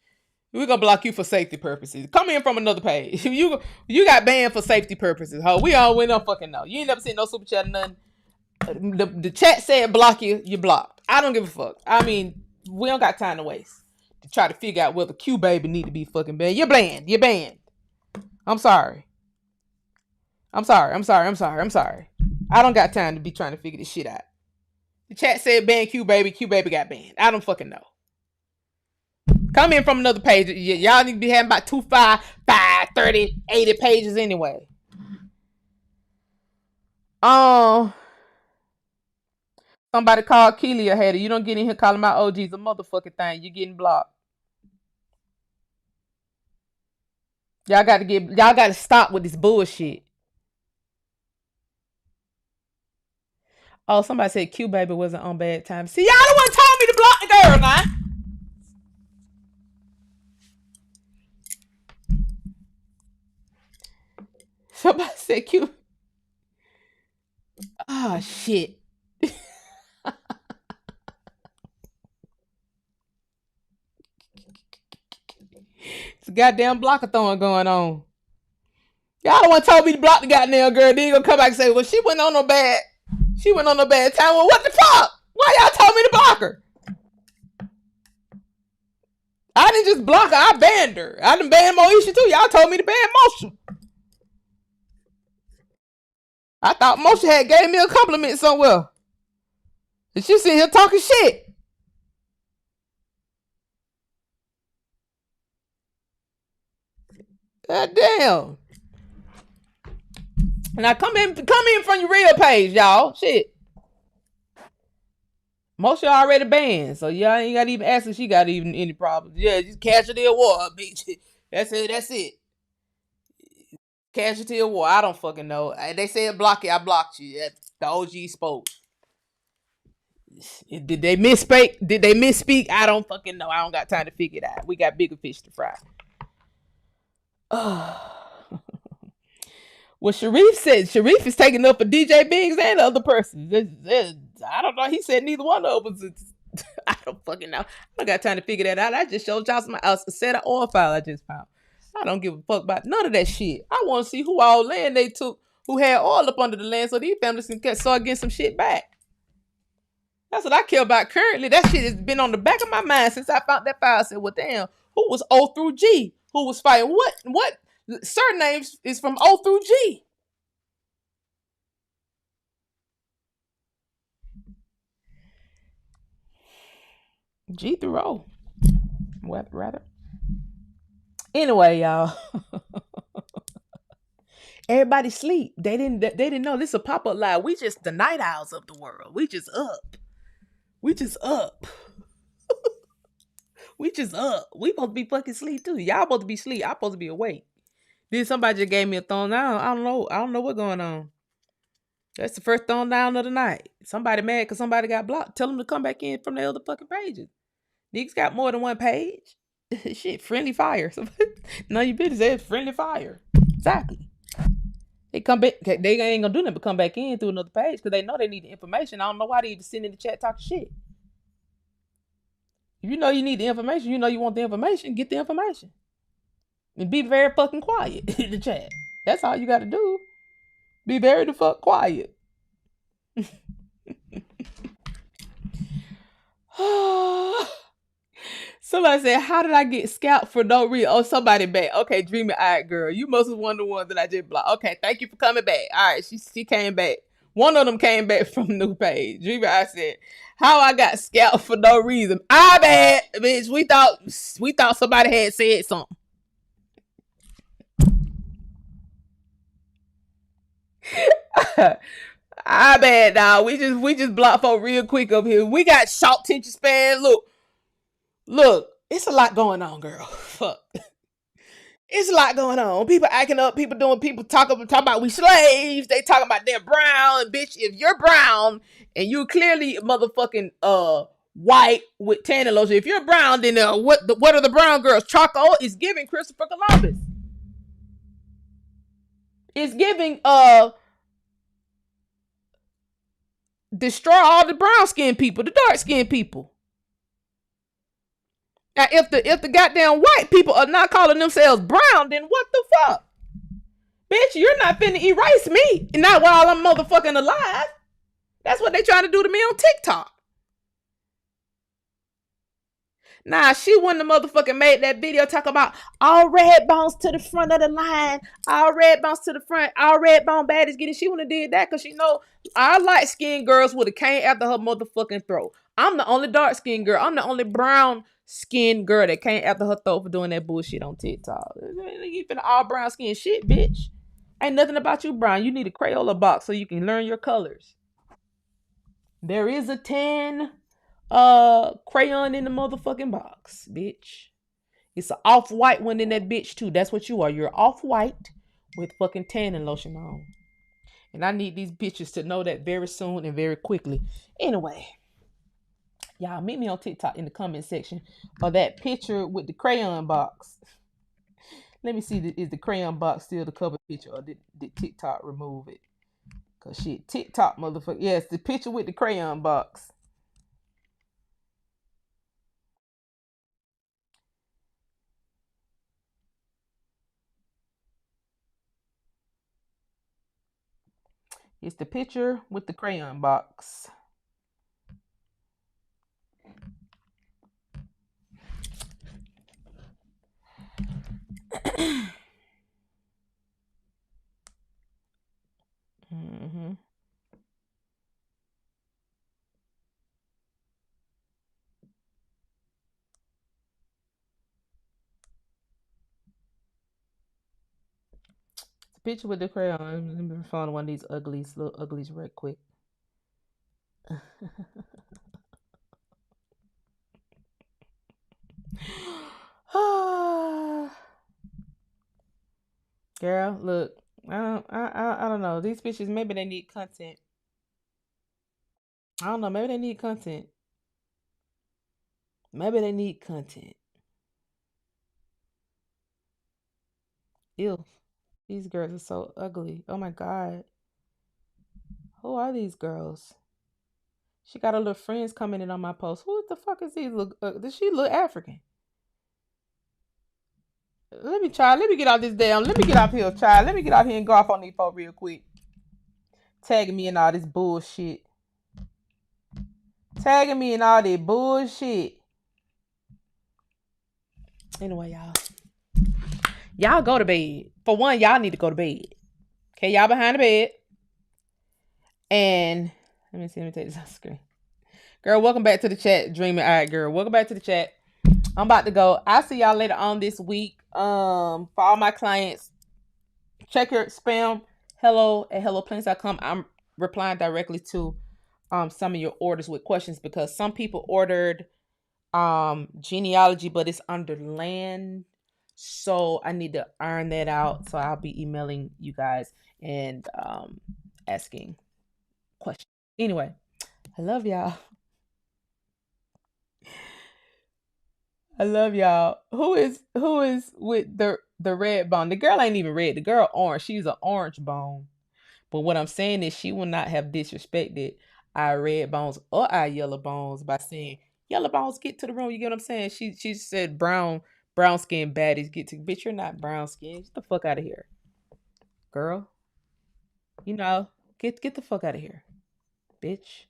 We're gonna block you for safety purposes. Come in from another page. You got banned for safety purposes, ho. We don't fucking know. You ain't never seen no super chat or nothing. The chat said block you, you blocked. I don't give a fuck. I mean, we don't got time to waste to try to figure out whether Q Baby need to be fucking banned. You're banned. You're banned. I'm sorry. I don't got time to be trying to figure this shit out. The chat said ban Q Baby. Q Baby got banned. I don't fucking know. Come in from another page. Y'all need to be having about 25, 30, 80 pages anyway. Somebody called Keely a hater. You don't get in here calling my OGs a motherfucking thing. You're getting blocked. Y'all gotta stop with this bullshit. Oh, somebody said Q Baby wasn't on bad time. See, y'all the one told me to block the girl now. Somebody said Q. Oh, shit. It's a goddamn blockathon going on. Y'all the one told me to block the goddamn girl. Then you gonna come back and say, well, she went on no bad time. Well, what the fuck? Why y'all told me to block her? I didn't just block her. I banned her. I done banned Moesha too. Y'all told me to ban Moesha. I thought Moesha had gave me a compliment somewhere. And she sitting here talking shit. God damn. Now come in from your real page, y'all. Shit. Moesha already banned, so y'all ain't got to even ask if she got even any problems. Yeah, just casualty of war, bitch. That's it. Casualty of war. I don't fucking know. They said block you. I blocked you. The OG spoke. Did they misspeak? I don't fucking know. I don't got time to figure it out. We got bigger fish to fry. Well, Sharif is taking up for DJ Biggs and the other person. I don't know. He said neither one of them. I don't fucking know. I don't got time to figure that out. I just showed y'all a set of oil file I just found. I don't give a fuck about none of that shit. I want to see who all land they took, who had oil up under the land, so these families can start getting some shit back. That's what I care about currently. That shit has been on the back of my mind since I found that file. I said, well, damn, who was O through G? Who was fighting what surnames is from O through G? G through O. What, rather? Anyway, y'all. Everybody sleep. They didn't know this is a pop-up live. We just the night owls of the world. We just up. We just up. We just up. We supposed to be fucking sleep too. Y'all supposed to be sleep. I'm supposed to be awake. Then somebody just gave me a thumb down. I don't know what's going on. That's the first thumb down of the night. Somebody mad because somebody got blocked. Tell them to come back in from the other fucking pages. Niggas got more than one page. Shit, friendly fire. None of your business. It's friendly fire. Exactly. They come back. They ain't gonna do nothing but come back in through another page because they know they need the information. I don't know why they even send in the chat talking shit. If you know you need the information, you know you want the information, get the information. And be very fucking quiet in the chat. That's all you gotta do. Be very the fuck quiet. Somebody said, how did I get scalped for no reason? Oh, somebody back. Okay, dreamy eyed girl. You must have one of the ones that I just blocked. Okay, thank you for coming back. All right, she came back. One of them came back from the new page. Dreamy eyed said, how I got scalped for no reason. I bad, bitch. We thought somebody had said something. I bad now. We just blocked folk real quick up here. We got short attention span. Look, it's a lot going on, girl. Fuck. It's a lot going on. People acting up, people talking about we slaves. They talking about they're brown. And bitch, if you're brown and you're clearly motherfucking white with tanning lotion, if you're brown, then what are the brown girls? Charcoal is giving Christopher Columbus. It's giving destroy all the brown skinned people, the dark skinned people. Now, if the goddamn white people are not calling themselves brown, then what the fuck? Bitch, you're not finna erase me. Not while I'm motherfucking alive. That's what they trying to do to me on TikTok. Nah, she wouldn't have motherfucking made that video talk about all red bones to the front of the line. All red bones to the front. All red bone baddies get it. She wouldn't have did that because she know our light-skinned girls would have came after her motherfucking throat. I'm the only dark-skinned girl. I'm the only brown-skinned girl that came after her throat for doing that bullshit on TikTok. You finna all brown-skinned shit, bitch. Ain't nothing about you brown. You need a Crayola box so you can learn your colors. There is a tan crayon in the motherfucking box, bitch. It's an off-white one in that bitch too. That's what you are. You're off-white with fucking tanning lotion on. And I need these bitches to know that very soon and very quickly. Anyway, y'all meet me on TikTok in the comment section of that picture with the crayon box. Let me see, is the crayon box still the cover picture or did TikTok remove it? Cause shit, TikTok motherfucker. Yes, the picture with the crayon box. It's the picture with the crayon box. Mm-hmm. Picture with the crayon. Let me find one of these uglies, little uglies, right quick. Girl, look, I don't know. These bitches, maybe they need content. I don't know. Maybe they need content. Maybe they need content. Ew. These girls are so ugly. Oh my God. Who are these girls? She got her little friends coming in on my post. Who the fuck is these? Does she look African? Let me get out this damn. Let me get off here, child. Let me get out here and go off on these folks real quick. Tagging me in all this bullshit. Tagging me in all that bullshit. Anyway, y'all go to bed. For one, y'all need to go to bed. Okay, y'all behind the bed. And let me take this off screen. Girl, welcome back to the chat. Dreaming. All right, girl. Welcome back to the chat. I'm about to go. I'll see y'all later on this week. For all my clients, check your spam. hello@helloplanes.com. I'm replying directly to some of your orders with questions because some people ordered genealogy, but it's under land. So I need to iron that out. So I'll be emailing you guys and asking questions. Anyway, I love y'all. I love y'all. Who is with the red bone? The girl ain't even red. The girl orange. She's an orange bone. But what I'm saying is she will not have disrespected our red bones or our yellow bones by saying, yellow bones, get to the room. You get what I'm saying? She said brown skin baddies get to, bitch, you're not brown skin. Get the fuck out of here. Girl. You know, get the fuck out of here. Bitch.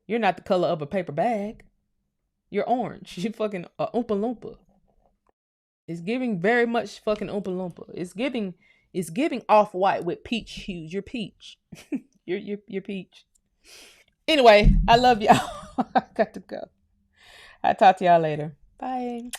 You're not the color of a paper bag. You're orange. You fucking Oompa Loompa. It's giving very much fucking Oompa Loompa. It's giving off-white with peach hues. You're peach. you're peach. Anyway, I love y'all. I got to go. I'll talk to y'all later. Bye.